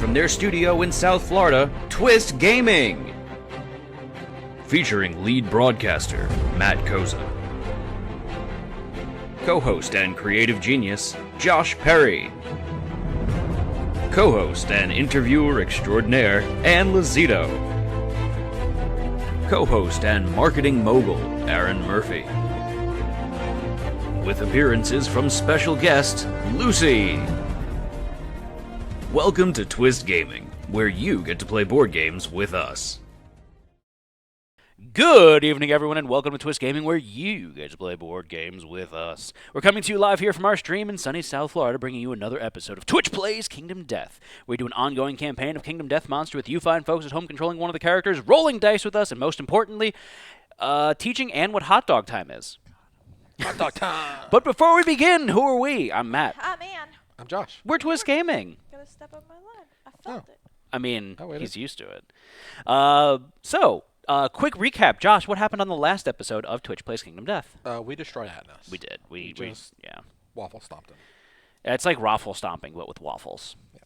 from their studio in South Florida, Twist Gaming. Featuring lead broadcaster, Matt Koza. Co-host and creative genius, Josh Perry. Co-host and interviewer extraordinaire, Ann Lazito. Co-host and marketing mogul, Aaron Murphy. With appearances from special guest, Lucy. Welcome to Twist Gaming, where you get to play board games with us. Good evening, everyone, and welcome to Twist Gaming, where you get to play board games with us. We're coming to you live here from our stream in sunny South Florida, bringing you another episode of Twitch Plays Kingdom Death. We do an ongoing campaign of Kingdom Death Monster with you fine folks at home controlling one of the characters, rolling dice with us, and most importantly, teaching Ann what hot dog time is. Hot dog time! But before we begin, who are we? I'm Matt. I'm Ann. I'm Josh. We're Twist Gaming. Gotta step on my leg. I felt it. I mean, Oh, he's used to it. Quick recap. Josh, what happened on the last episode of Twitch Plays Kingdom Death? We destroyed Atlas. We did. We yeah. Waffle stomped him. It's like raffle stomping, but with waffles. Yeah.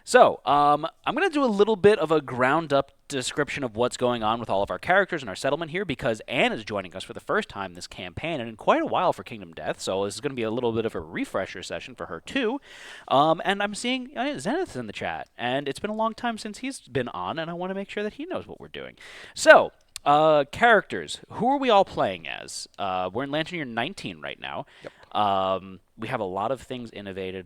So, I'm going to do a little bit of a ground-up description of what's going on with all of our characters and our settlement here, because Anne is joining us for the first time this campaign, and in quite a while for Kingdom Death, so this is going to be a little bit of a refresher session for her, too. And I'm seeing Zenith's in the chat, and it's been a long time since he's been on, and I want to make sure that he knows what we're doing. So, characters. Who are we all playing as? We're in Lantern Year 19 right now. Yep. We have a lot of things innovated.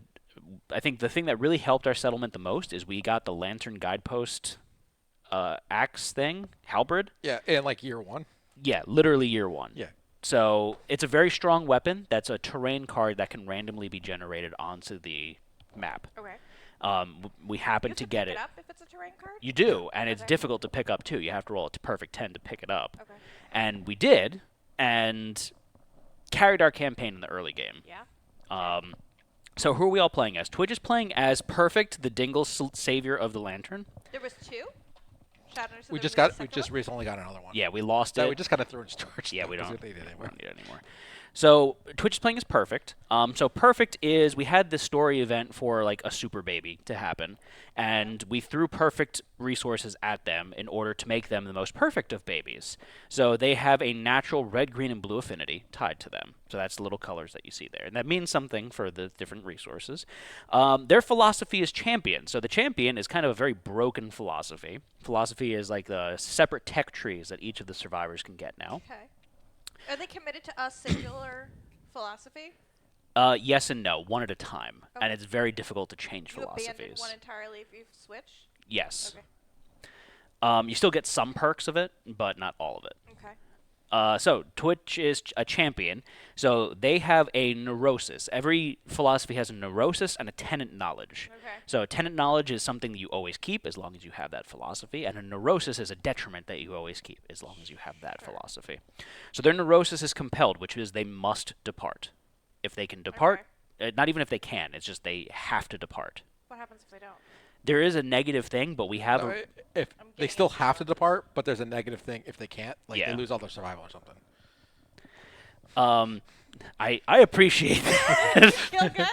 I think the thing that really helped our settlement the most is we got the Lantern Guidepost axe thing, halberd. Yeah, in like year one. Yeah, literally year one. Yeah. So it's a very strong weapon. That's a terrain card that can randomly be generated onto the map. Okay. We happen to get pick it. up if it's a terrain card? You do, and it's Okay. difficult to pick up too. You have to roll a perfect 10 to pick it up. Okay. And we did, and carried our campaign in the early game. Yeah. So who are we all playing as? Twitch is playing as Perfect, the Dingle savior of the Lantern. There was two? Shadows, so We there just was a got. We second just one? recently got another one. Yeah, we lost So it. we just got to throw in storage. Yeah, we because don't need it anymore. need it anymore. So Twitch is playing as Perfect. So Perfect is, we had this story event for like a super baby to happen, and we threw perfect resources at them in order to make them the most perfect of babies. So they have a natural red, green, and blue affinity tied to them. So that's the little colors that you see there, and that means something for the different resources. Their philosophy is champion. So the champion is kind of a very broken philosophy. Philosophy is like the separate tech trees that each of the survivors can get now. Okay. Are they committed to a singular philosophy? Yes and no, one at a time. Okay. And it's very difficult to change You abandon philosophies. one entirely if you switch? Yes. Okay. You still get some perks of it, but not all of it. Okay. So Twitch is a champion. So they have a neurosis. Every philosophy has a neurosis and a tenant knowledge. Okay. So a tenant knowledge is something that you always keep as long as you have that philosophy, and a neurosis is a detriment that you always keep as long as you have that philosophy. So their neurosis is compelled, which is they must depart. If they can depart, not even if they can, it's just they have to depart. What happens if they don't? There is a negative thing, but we have No, a... if I'm they getting still it. have to depart, but there's a negative thing if they can't. Like Yeah. they lose all their survival or something. I appreciate that. Feel good?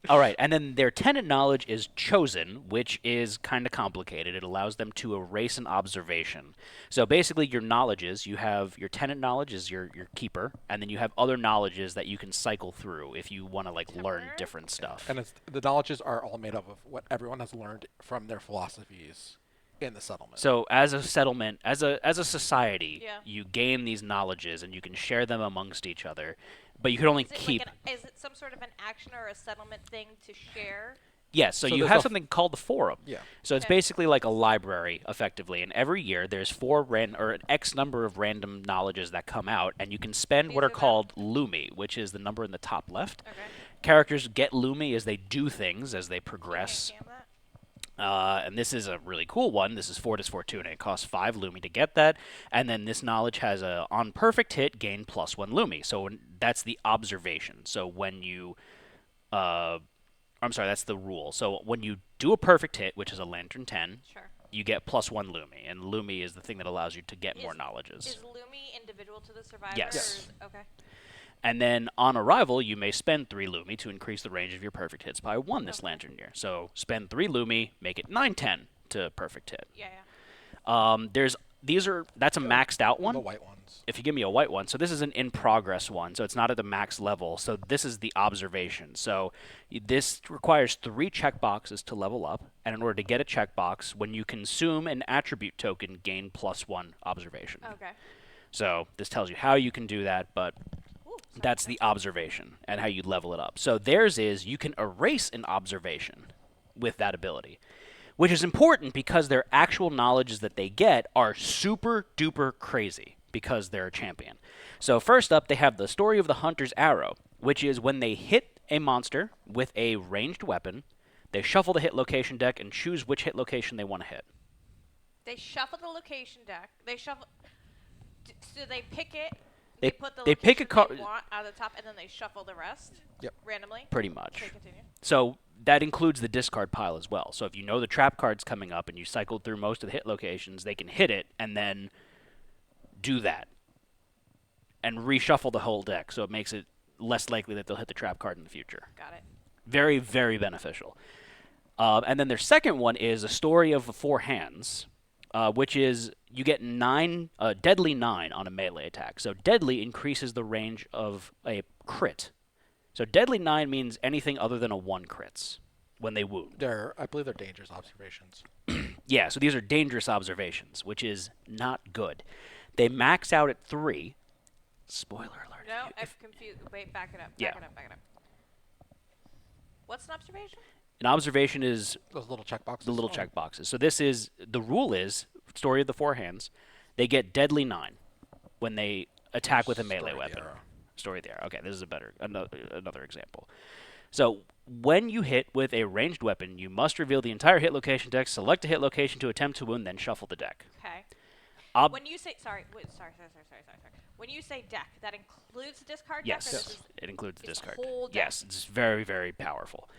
All right, and then their tenant knowledge is chosen, which is kind of complicated. It allows them to erase an observation. So basically, your knowledges, you have your tenant knowledge is your keeper, and then you have other knowledges that you can cycle through if you want to like learn Temporary? different stuff. And it's, the knowledges are all made up of what everyone has learned from their philosophies in the settlement. So as a settlement, as a society, Yeah. you gain these knowledges and you can share them amongst each other, but you can only Is it, keep. is it some sort of an action or a settlement thing to share? Yes, so So you there's have a something called the forum. Yeah. So it's Okay. basically like a library, effectively, and every year there's an X number of random knowledges that come out, and you can spend These what are are them? called Lumi, which is the number in the top left. Okay. Characters get Lumi as they do things, as they progress. Can you that? And this is a really cool one. This is Fortis Fortuna. It costs 5 Lumi to get that. And then this knowledge has a, on perfect hit, gain +1 Lumi. So that's the observation. So when you... I'm sorry, that's the rule. So when you do a perfect hit, which is a Lantern 10, Sure. you get +1 Lumi. And Lumi is the thing that allows you to get more Is knowledges. Is Lumi individual to the survivor? Yes. Or is, okay. And then on arrival, you may spend 3 Lumi to increase the range of your perfect hits by 1 this lantern year. So spend 3 Lumi, make it 9/10 to perfect hit. Yeah. That's a maxed out one. The white ones. If you give me a white one, so this is an in progress one, so it's not at the max level. So this is the observation. So this requires 3 checkboxes to level up, and in order to get a checkbox, when you consume an attribute token, gain +1 observation. Okay. So this tells you how you can do that, but Ooh, that's the observation and how you level it up. So theirs is you can erase an observation with that ability, which is important because their actual knowledges that they get are super duper crazy because they're a champion. So first up, they have the Story of the Hunter's Arrow, which is when they hit a monster with a ranged weapon, they shuffle the hit location deck and choose which hit location they want to hit. They shuffle the location deck. They shuffle. So they pick it. They put the they pick a location card they want out of the top, and then they shuffle the rest. Yep. Randomly. pretty much. Okay, continue. So that includes the discard pile as well. So if you know the trap card's coming up and you cycled through most of the hit locations, they can hit it and then do that and reshuffle the whole deck, so it makes it less likely that they'll hit the trap card in the future. Got it. Very, very beneficial. And then their second one is a Story of the Four Hands, which is you get deadly 9 on a melee attack. So deadly increases the range of a crit. So deadly 9 means anything other than a 1 crits when they wound. I believe they're dangerous observations. Yeah, so these are dangerous observations, which is not good. They max out at 3. Spoiler alert. No, I'm confused. Wait, back it up. Yeah. Back it up. What's an observation? An observation is Those little checkboxes. the little check boxes. So this is, the rule is, Story of the Four Hands, they get deadly 9 when they attack with a melee Story of the weapon. Arrow. Story of the Arrow. Okay, this is another example. So when you hit with a ranged weapon, you must reveal the entire hit location deck, select a hit location to attempt to wound, then shuffle the deck. Okay. Ob- When you say sorry. When you say deck, that includes the discard yes, deck. Or this is it includes the it's discard. whole deck? Yes, it's very, very powerful.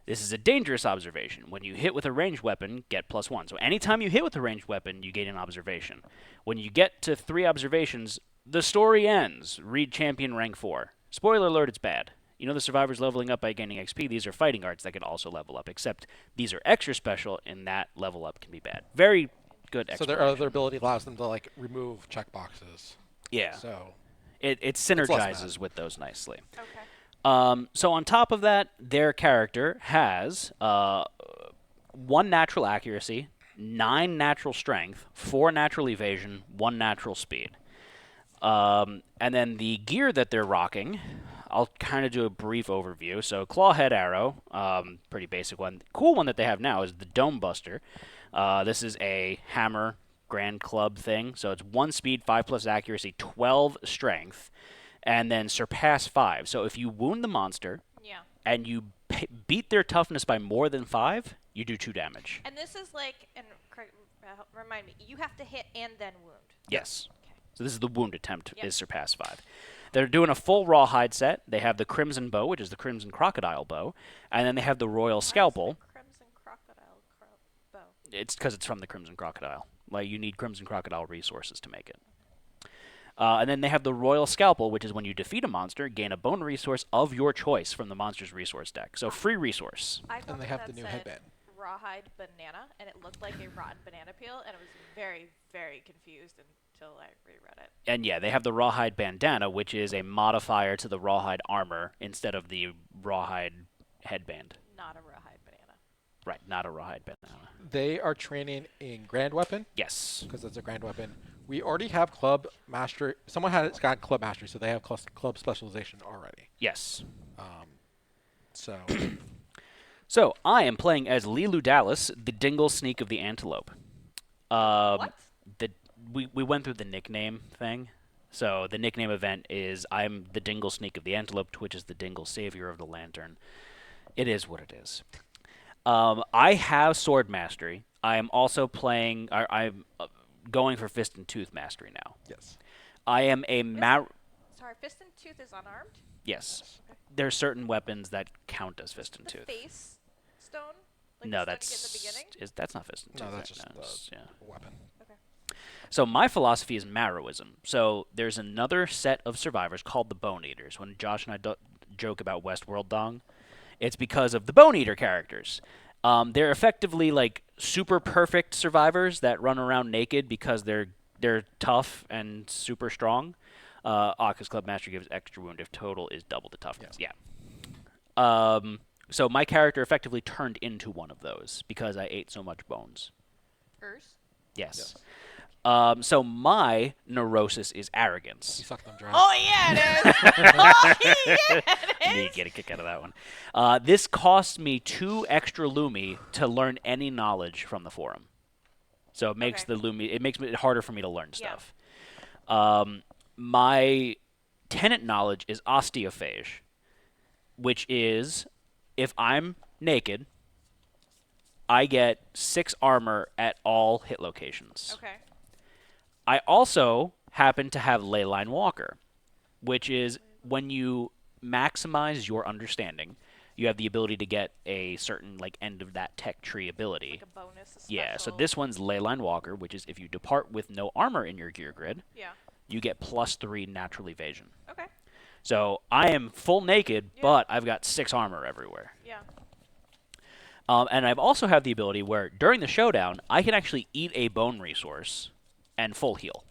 This is a dangerous observation. When you hit with a ranged weapon, get +1. So anytime you hit with a ranged weapon, you gain an observation. When you get to 3 observations, the story ends. Read Champion Rank 4. Spoiler alert, it's bad. You know the survivor's leveling up by gaining XP. These are fighting arts that can also level up, except these are extra special, and that level up can be bad. Very good So exploration. their ability allows them to remove checkboxes. Yeah. So It less synergizes bad. with those nicely. Okay. So on top of that, their character has 1 natural accuracy, 9 natural strength, 4 natural evasion, 1 natural speed. And then the gear that they're rocking, I'll kind of do a brief overview. So Clawhead Arrow, pretty basic one. The cool one that they have now is the Dome Buster. This is a hammer grand club thing. So it's 1 speed, 5+ accuracy, 12 strength, and then surpass 5. So if you wound the monster Yeah. and you beat their toughness by more than 5, you do 2 damage. And this is remind me, you have to hit and then wound. Yes. Okay. So this is the wound attempt, Yep. is surpass 5. They're doing a full rawhide set. They have the Crimson Bow, which is the Crimson Crocodile Bow, and then they have the Royal Scalpel. Crimson crocodile bow. It's because it's from the Crimson Crocodile. Like, you need Crimson Crocodile resources to make it. And then they have the Royal Scalpel, which is when you defeat a monster, gain a bone resource of your choice from the monster's resource deck. So free resource. I thought and they that have the that new said headband. Rawhide banana, and it looked like a rotten banana peel, and I was very, very confused until I reread it. And yeah, they have the Rawhide Bandana, which is a modifier to the Rawhide Armor instead of the Rawhide Headband. Not a rawhide banana. Right, not a Rawhide Bandana. they are training in Grand Weapon Yes. because it's a Grand Weapon. We already have Club Mastery. Someone has got Club Mastery, so they have Club Specialization already. Yes. So So, I am playing as Lilu Dallas, the Dingle Sneak of the Antelope. What? We went through the nickname thing. So, the nickname event is I'm the Dingle Sneak of the Antelope, which is the Dingle Savior of the Lantern. It is what it is. I have Sword Mastery. I am also playing... I'm going for Fist and Tooth Mastery now. yes, I am a... Sorry, Fist and Tooth is unarmed? Yes. There are certain weapons that count as Fist and The Tooth. face stone? Like No, the stone you get in the beginning? that's not Fist and Tooth. no, that's right? just No, the it's- yeah. weapon. Okay. So my philosophy is Marrowism. So there's another set of survivors called the Bone Eaters. When Josh and I joke about Westworld Dong, it's because of the Bone Eater characters. They're effectively like super perfect survivors that run around naked because they're tough and super strong. Aka's Club Master gives extra wound if total is double the toughness. Yeah. So my character effectively turned into one of those because I ate so much bones. Urs? Yes. So my neurosis is You arrogance. suck them dry. Oh, yeah, it is. Oh, yeah, it You is. get a kick out of that one. This costs me 2 extra Lumi to learn any knowledge from the forum. So it makes Okay. it makes it harder for me to learn Yeah. stuff. My tenant knowledge is osteophage, which is if I'm naked, I get 6 armor at all hit locations. Okay. I also happen to have Leyline Walker, which is when you maximize your understanding, you have the ability to get a certain like end of that tech tree ability. Like a bonus, a special. Yeah, so this one's Leyline Walker, which is if you depart with no armor in your gear grid, Yeah. you get +3 natural evasion. Okay. So I am full naked, Yeah. but I've got 6 armor everywhere. Yeah. And I've also have the ability where during the showdown, I can actually eat a bone resource and full heal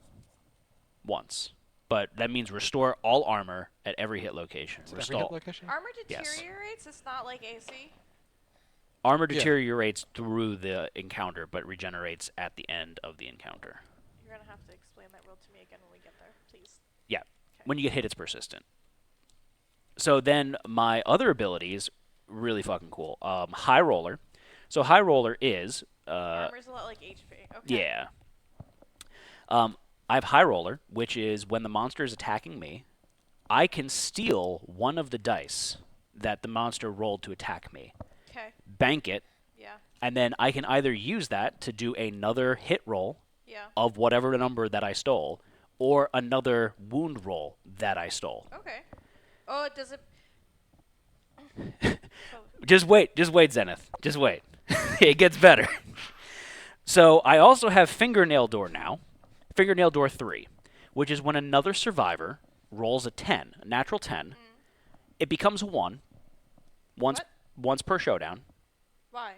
once. But that means restore all armor at every hit location. Is it every hit location? Armor Yes. deteriorates. It's not like AC. Armor Yeah. deteriorates through the encounter, but regenerates at the end of the encounter. You're gonna have to explain that rule to me again when we get there, please. Yeah. When you get hit, it's persistent. So then my other ability is really fucking cool. High Roller. So High Roller is... Armor's a lot like HP. Okay. yeah. I have High Roller, which is when the monster is attacking me, I can steal one of the dice that the monster rolled to attack me, Okay. bank it, Yeah. and then I can either use that to do another hit roll Yeah. of whatever number that I stole, or another wound roll that I stole. Okay. Oh, it doesn't. Just wait, Zenith. Just wait. It gets better. So I also have Fingernail Door now. Fingernail Door 3, which is when another survivor rolls a 10, a natural 10. It becomes a 1 once per showdown. Why?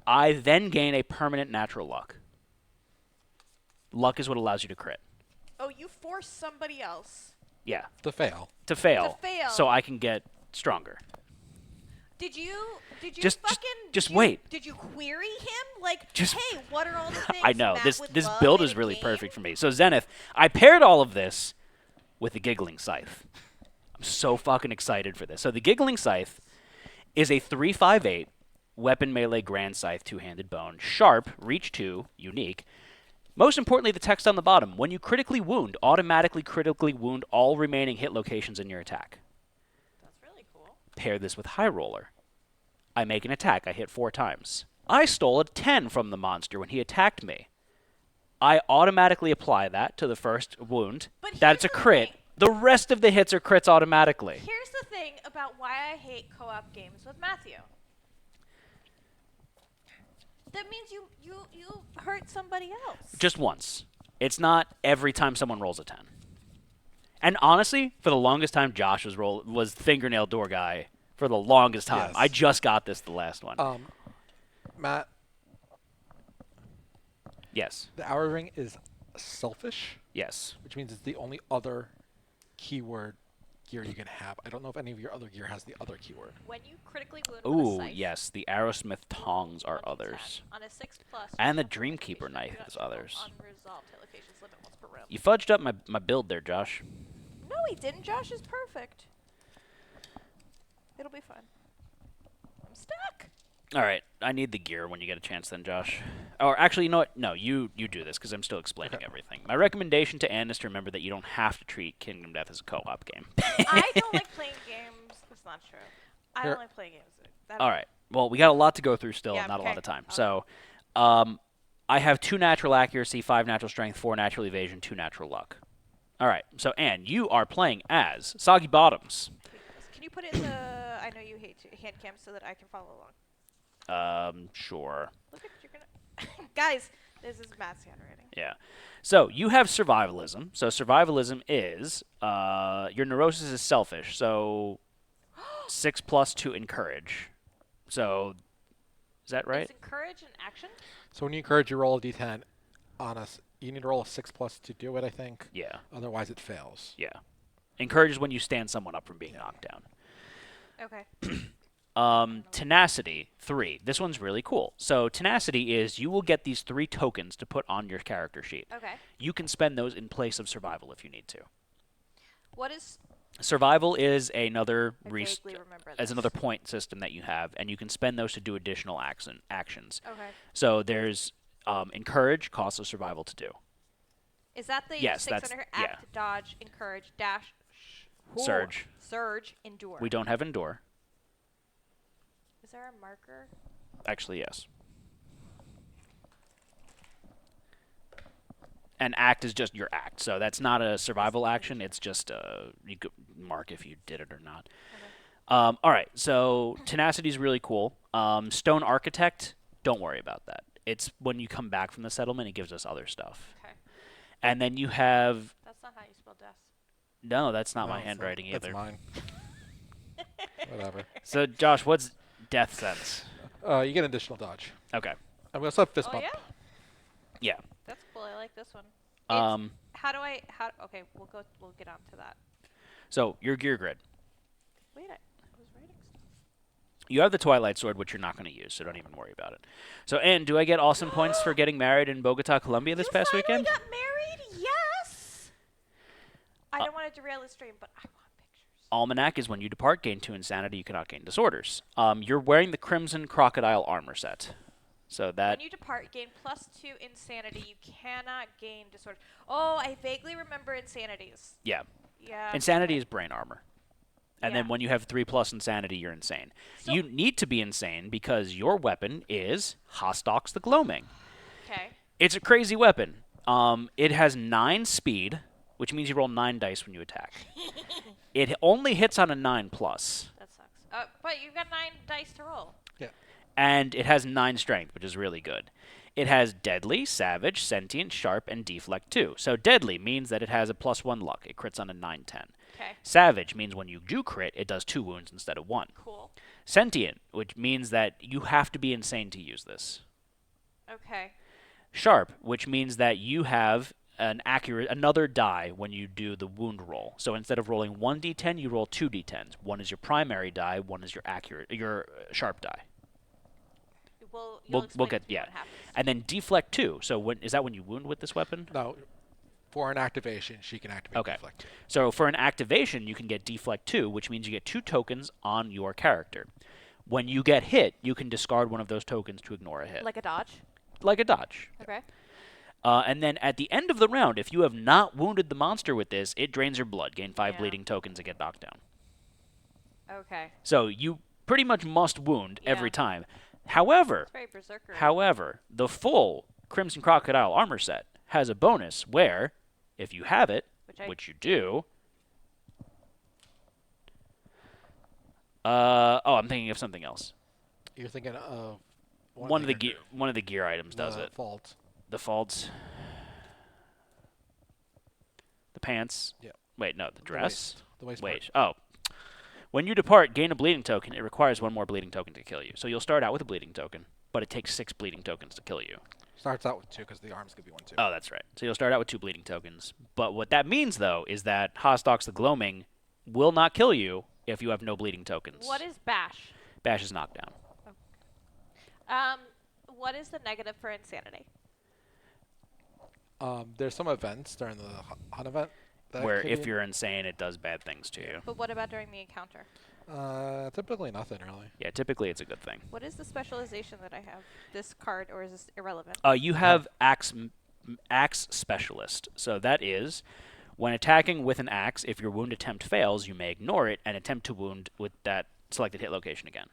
I then gain a permanent natural luck. Luck is what allows you to crit. Oh, you force somebody else. Yeah, To fail. to fail. To fail. So I can get stronger. Did you Just wait. Did you query him? Like, Just- hey, what are all the things I know. Matt This would this love build in is a really game? perfect for me. So Zenith, I paired all of this with the Giggling Scythe. I'm so fucking excited for this. So the Giggling Scythe is a 3/5/8 weapon melee grand scythe two-handed bone, sharp, reach 2, unique. Most importantly, the text on the bottom: when you critically wound, automatically critically wound all remaining hit locations in your attack. That's really cool. Pair this with High Roller. I make an attack. I hit 4 times. I stole a 10 from the monster when he attacked me. I automatically apply that to the first wound. But That's a here's the crit. thing. The rest of the hits are crits automatically. Here's the thing about why I hate co-op games with Matthew. That means you hurt somebody else. Just once. It's not every time someone rolls a 10. And honestly, for the longest time, Josh was fingernail door guy for the longest time. Yes. I just got this the last one. Matt, Yes. the Hour Ring is selfish, Yes. which means it's the only other keyword gear you can have. I don't know if any of your other gear has the other keyword. When you critically wound with a Ooh, scythe, yes. The Arrowsmith tongs are 1d10. others. On a 6+, And the you Dreamkeeper do not knife is roll others. Unresolved hit locations limit once per round. You fudged up my build there, Josh. No, he didn't. Josh is perfect. It'll be fine. I'm stuck. All right, I need the gear when you get a chance then, Josh. Or actually, you know what? No, you do this because I'm still explaining everything. My recommendation to Anne is to remember that you don't have to treat Kingdom Death as a co-op game. I don't like playing games. That's not true. I Here. don't like playing games. All right. Well, we got a lot to go through still, Yeah, not a lot okay. of time. Okay. So, I have 2 natural accuracy, 5 natural strength, 4 natural evasion, 2 natural luck. All right. So, Anne, you are playing as Soggy Bottoms. Can you put it in the I know you hate hand cam so that I can follow along? Sure. Look at you're gonna guys. This is Matt's handwriting. Yeah. So you have survivalism. So survivalism is your neurosis is selfish. So 6+ to encourage. So is that right? Is encourage an action? So when you encourage, you roll a d10 on us. You need to roll a 6+ to do it, I think. Yeah. Otherwise, it fails. Yeah. Encourage is when you stand someone up from being knocked down. Okay. Tenacity 3. This one's really cool. So tenacity is you will get these 3 tokens to put on your character sheet. Okay. You can spend those in place of survival if you need to. What is? Survival is another I vaguely remember as this. another point system that you have, and you can spend those to do additional actions. Okay. So there's encourage, costs of survival to do. Is that the Yes, 600 act, dodge, encourage, dash, Surge. surge, endure? We don't have endure. Is there a marker? Actually, yes. And act is just your act, so that's not a survival action. It's just you could mark if you did it or not. Okay. All right, so tenacity is really cool. Stone architect, don't worry about that. It's when you come back from the settlement, it gives us other stuff. Okay. And then you have That's not how you spell death. no, that's not No, my so handwriting that's either. mine. Whatever. So Josh, what's death sense? You get an additional dodge. Okay. And we also have fist Oh bump. yeah, Yeah. that's cool. I like this one. Um. How do I? How? Okay, we'll get on to that. So your gear grid. Wait, I was writing stuff. You have the Twilight Sword, which you're not going to use, so don't even worry about it. So, Anne, do I get awesome points for getting married in Bogota, Colombia this past You weekend? got married? Yes. I don't want to derail the stream, but I want pictures. Almanac is when you depart, gain 2 insanity, you cannot gain disorders. You're wearing the Crimson Crocodile armor set. So that When you depart, gain +2 insanity. You cannot gain disorder. Oh, I vaguely remember insanities. yeah. Yeah. Insanity is brain armor. And then Yeah. when you have 3+ insanity, you're insane. So- You need to be insane because your weapon is Hostox the Gloaming. Okay. It's a crazy weapon. It has 9 speed, which means you roll 9 dice when you attack. It only hits on a 9+. That sucks. But you've got 9 dice to roll. Yeah. And it has 9 strength, which is really good. It has deadly, savage, sentient, sharp, and deflect 2. So deadly means that it has a +1 luck. It crits on a 9/10. Okay. Savage means when you do crit, it does 2 wounds instead of 1. Cool. Sentient, which means that you have to be insane to use this. Okay. Sharp, which means that you have another die when you do the wound roll. So instead of rolling 1d10, you roll 2d10s. One is your primary die, one is your sharp die. You'll We'll explain get to me yeah. what happens. And then deflect 2. So is that when you wound with this weapon? No. For an activation, she can activate Okay. deflect. So for an activation, you can get deflect 2, which means you get 2 tokens on your character. When you get hit, you can discard one of those tokens to ignore a hit. Like a dodge. Like a dodge. Okay. And then at the end of the round, if you have not wounded the monster with this, it drains your blood. Gain 5 Yeah. bleeding tokens and get knocked down. Okay. So you pretty much must wound every Yeah. time. However, It's very berserker. the full Crimson Crocodile armor set has a bonus where, if you have it, which you do. I'm thinking of something else. You're thinking of One of the gear items does it. Fault. The faults. The pants. Yeah. Wait, no, the dress. The waist Wait. Oh. When you depart, gain a bleeding token. It requires 1 more bleeding token to kill you. So you'll start out with a bleeding token, but it takes 6 bleeding tokens to kill you. Starts out with 2 because the arms give you 1 too. Oh, that's right. So you'll start out with 2 bleeding tokens. But what that means, though, is that Hostox the Gloaming will not kill you if you have no bleeding tokens. What is bash? Bash is knockdown. What is the negative for insanity? There's some events during the hunt event that Where can if be- you're insane, it does bad things to you. But what about during the encounter? typically nothing really. Yeah, typically it's a good thing. What is the specialization that I have? This card, or is this irrelevant? You have axe specialist. So that is, when attacking with an axe, if your wound attempt fails, you may ignore it and attempt to wound with that selected hit location again.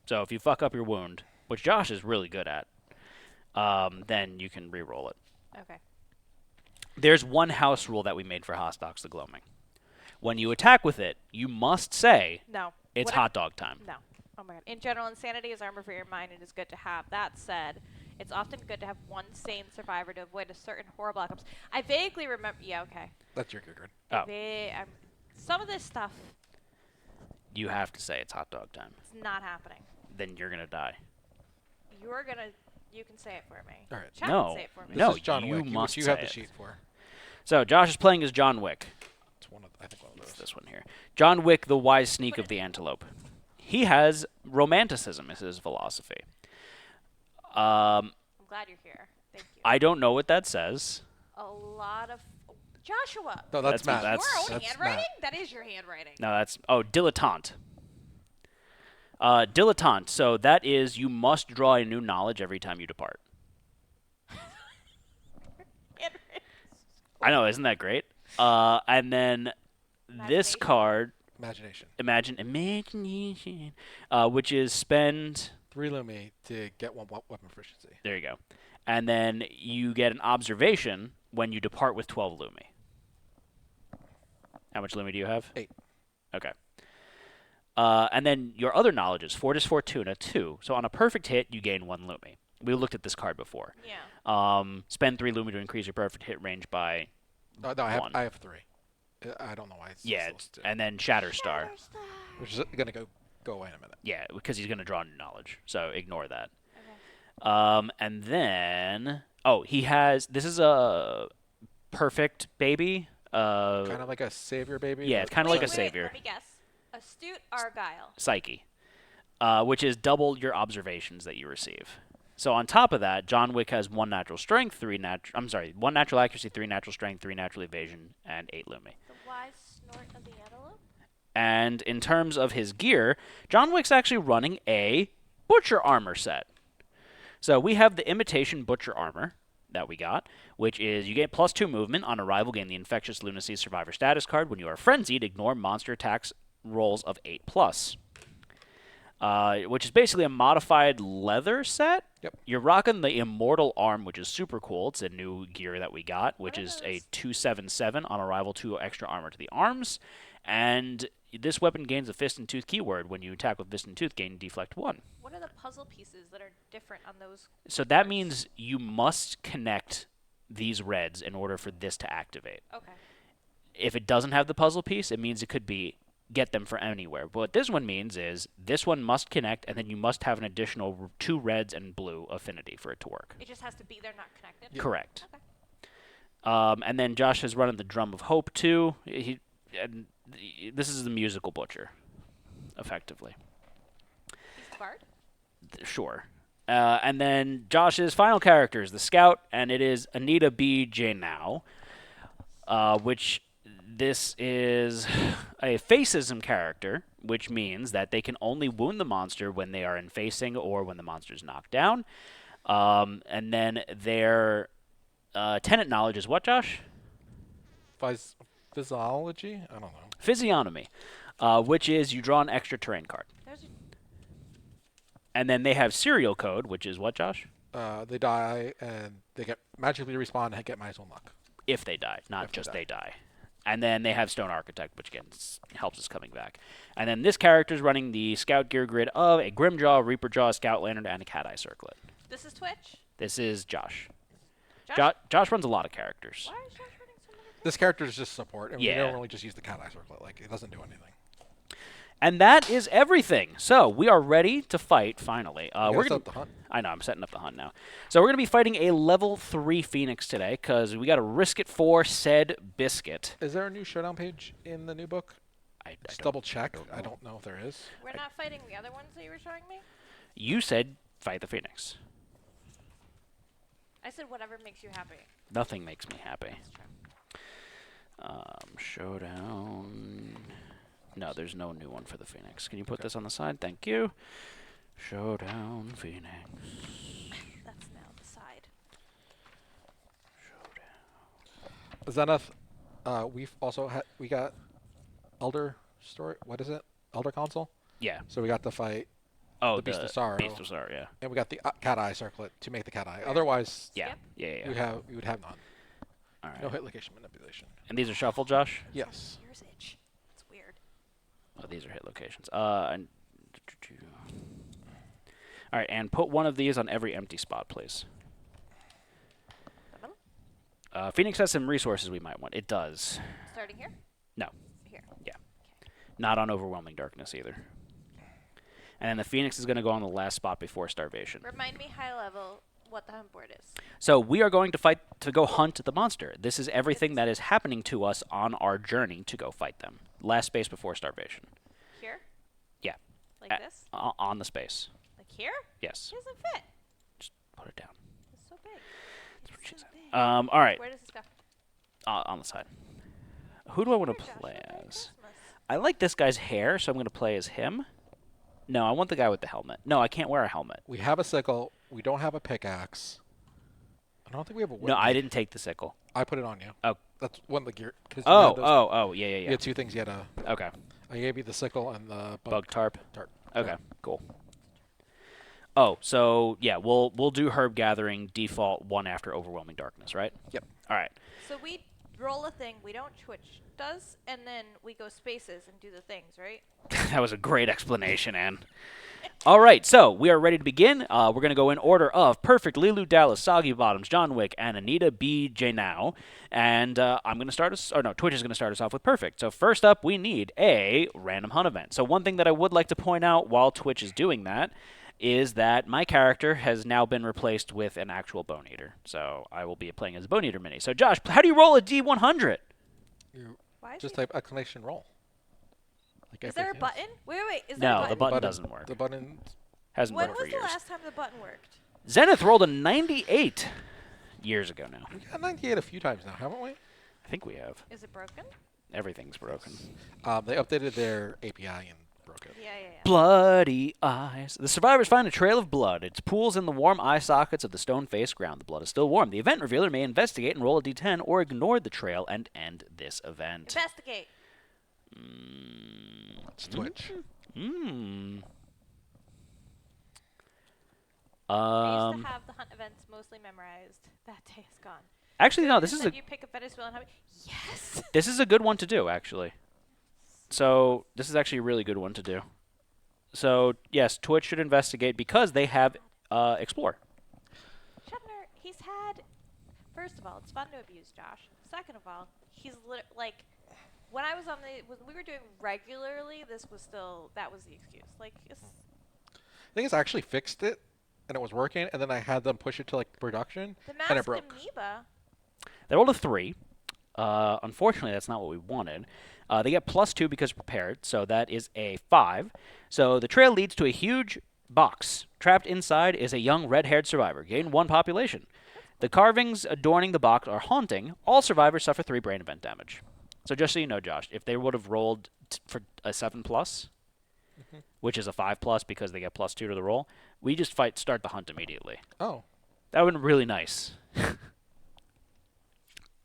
So if you fuck up your wound, which Josh is really good at, then you can re-roll it. Okay. There's one house rule that we made for Hostox the Gloaming. When you attack with it, you must say No. it's What hot dog time. No. Oh my god. In general, insanity is armor for your mind and is good to have. That said, It's often good to have one sane survivor to avoid a certain horrible outcomes. I vaguely remember. Yeah, okay. That's your good. Oh. Some of this stuff, You have to say it's hot dog time. it's not happening. Then you're gonna die. You can say it for me. All right. Chat No. can say it for me. This No, is John you Wick. must you have say the it. sheet for. So Josh is playing as John Wick. It's I think one of It's those. this one here. John Wick, the wise sneak of the antelope. He has romanticism as his philosophy. I'm glad you're here. Thank you. I don't know what that says. A lot of Joshua. No, that's Matt. That's- Your own that's handwriting? Matt. That is your handwriting. No, that's dilettante. Dilettante. So that is you must draw a new knowledge every time you depart. Handwriting. I know, isn't that great? And then this Imagination. card, Imagination. imagination, which is spend. 3 Lumi to get 1 weapon proficiency. There you go. And then you get an observation when you depart with 12 Lumi. How much Lumi do you have? 8. Okay. And then your other knowledge is Fortis Fortuna 2. So on a perfect hit, you gain 1 Lumi. We looked at this card before. Yeah. Spend 3 Lumi to increase your perfect hit range by No, one. I have 3. I don't know why it's Yeah, listed. and then Shatterstar. Which is going to go away in a minute. Yeah, because he's going to draw new knowledge. So ignore that. Okay. And then he has this is a perfect baby. Kind of like a savior baby. Yeah, but- it's kind of like a Wait, savior. Let me guess. Astute Argyle. Psyche, which is double your observations that you receive. So on top of that, John Wick has 1 natural strength, 1 natural accuracy, 3 natural strength, 3 natural evasion, and 8 Lumi. The wise snort of the antelope. And in terms of his gear, John Wick's actually running a butcher armor set. So we have the imitation butcher armor that we got, which is you get +2 movement on arrival, gain the infectious lunacy survivor status card. When you are frenzied, ignore monster attacks rolls of 8+. Which is basically a modified leather set. Yep. You're rocking the Immortal Arm, which is super cool. It's a new gear that we got, which What are is a those? 277 on arrival, 2 extra armor to the arms. And this weapon gains a Fist and Tooth keyword. When you attack with Fist and Tooth, gain deflect 1. What are the puzzle pieces that are different on those? So that cards? means you must connect these reds in order for this to activate. Okay. If it doesn't have the puzzle piece, it means it could be get them from anywhere. But what this one means is this one must connect, and then you must have an additional 2 reds and blue affinity for it to work. It just has to be there, not connected. Yeah. Correct. Okay. And then Josh has running the Drum of Hope too. This is the musical butcher, effectively. He's the bard. Sure. And then Josh's final character is the Scout, and it is Anita B. J. Now, which this is a facism character, which means that they can only wound the monster when they are in facing or when the monster is knocked down. And then their tenant knowledge is what, Josh? Physiology? I don't know. Physiognomy, which is you draw an extra terrain card. There's And then they have serial code, which is what, Josh? They die and they get magically respawn and get -1 luck. If they die, not If they just die. they die. And then they have Stone Architect, which again helps us coming back. And then this character is running the Scout gear grid of a Grimjaw, Reaper Jaw, Scout Lantern, and a Cat Eye Circlet. This is Twitch. This is Josh. Josh. Josh runs a lot of characters. Why is Josh running so many? This character is just support, and Yeah. we don't really just use the cat eye circlet. Like, it doesn't do anything. And that is everything. So we are ready to fight finally. We're We're set gonna. up the hunt. I know, I'm setting up the hunt now. So we're going to be fighting a level 3 Phoenix today because we got to risk it for said biscuit. Is there a new showdown page in the new book? I Just don't- double check. don't I know. don't know if there is. We're not fighting the other ones that you were showing me. You said fight the Phoenix. I said whatever makes you happy. Nothing makes me happy. That's true. Showdown. No, there's no new one for the Phoenix. Can you put this on the side? Thank you. Showdown Phoenix. That's now the side. Zenith, we've also we got Elder Story. What is it? Elder Console. Yeah. So we got to fight, Oh, the Beast of Sorrow. Beast of Sorrow, yeah. and we got the cat eye circlet to make the cat eye. Otherwise, Yeah. Skip? Yeah. we would have none. All right. No hit location manipulation. And these are shuffled, Josh? Yes. Ears itch. It's weird. Oh, these are hit locations. All right, and put one of these on every empty spot, please. Phoenix has some resources we might want. It does. Starting here? No. Here. Yeah. Not on Overwhelming Darkness either. And then the Phoenix is going to go on the last spot before Starvation. Remind me high level what the hunt board is. So we are going to fight to go hunt the monster. This is everything that is happening to us on our journey to go fight them. Last space before Starvation. Here? Yeah. Like this? On the space. Like here? Yes. It doesn't fit. Just put it down. It's so big. That's what she so said. big. All right. Where does this go? On the side. Who do I want Here, to Joshua, play Merry as? Christmas. I like this guy's hair, so I'm going to play as him. No, I want the guy with the helmet. No, I can't wear a helmet. We have a sickle. We don't have a pickaxe. I don't think we have a whip. No, I didn't take the sickle. I put it on you. Oh. That's one of the gear. 'Cause you Oh, had those- yeah, You had two things you had to... Okay. I gave you the sickle and the Bug tarp. tarp. Okay, cool. Oh, so yeah, we'll do herb gathering default one after Overwhelming Darkness, right? Yep. All right. So we roll a thing we don't Twitch does, and then we go spaces and do the things, right? That was a great explanation, Anne. All right, so we are ready to begin. We're going to go in order of Perfect, Lilu Dallas, Soggy Bottoms, John Wick, and Anita B. J. Now. And I'm going to start us, or no, Twitch is going to start us off with Perfect. So first up, we need a random hunt event. So one thing that I would like to point out while Twitch is doing that is that my character has now been replaced with an actual Bone Eater. So I will be playing as a Bone Eater mini. So Josh, how do you roll a D100? You Why is just he- type exclamation roll. Like Is there a everything else. button? Wait. Is there No, a button? the button doesn't work. The button... Hasn't When worked was for the years. last time the button worked? Zenith rolled a 98 years ago now. We got 98 a few times now, haven't we? I think we have. Is it broken? Everything's broken. They updated their API and broke it. Yeah. Bloody eyes. The survivors find a trail of blood. It pools in the warm eye sockets of the stone-faced ground. The blood is still warm. The event revealer may investigate and roll a d10 or ignore the trail and end this event. Investigate. It's Twitch. I used to have the hunt events mostly memorized. That day is gone. Actually, no. This is Said you pick a Venezuelan hobby. Yes. this is a good one to do. Actually, so this is actually a really good one to do. So yes, Twitch should investigate because they have explore. Shatner, he's had. First of all, it's fun to abuse Josh. Second of all, he's like, when I was on when we were doing regularly, that was the excuse. Like, it's, The thing is, I actually fixed it, and it was working, and then I had them push it to like production, the and it masked broke. amoeba. They rolled a 3. Unfortunately, that's not what we wanted. They get +2 because prepared, so that is a 5. So the trail leads to a huge box. Trapped inside is a young red-haired survivor. Gain 1 population. The carvings adorning the box are haunting. All survivors suffer 3 brain event damage. So just so you know, Josh, if they would have rolled for a 7+, which is a 5+ because they get +2 to the roll, we just start the hunt immediately. Oh. That would have been really nice.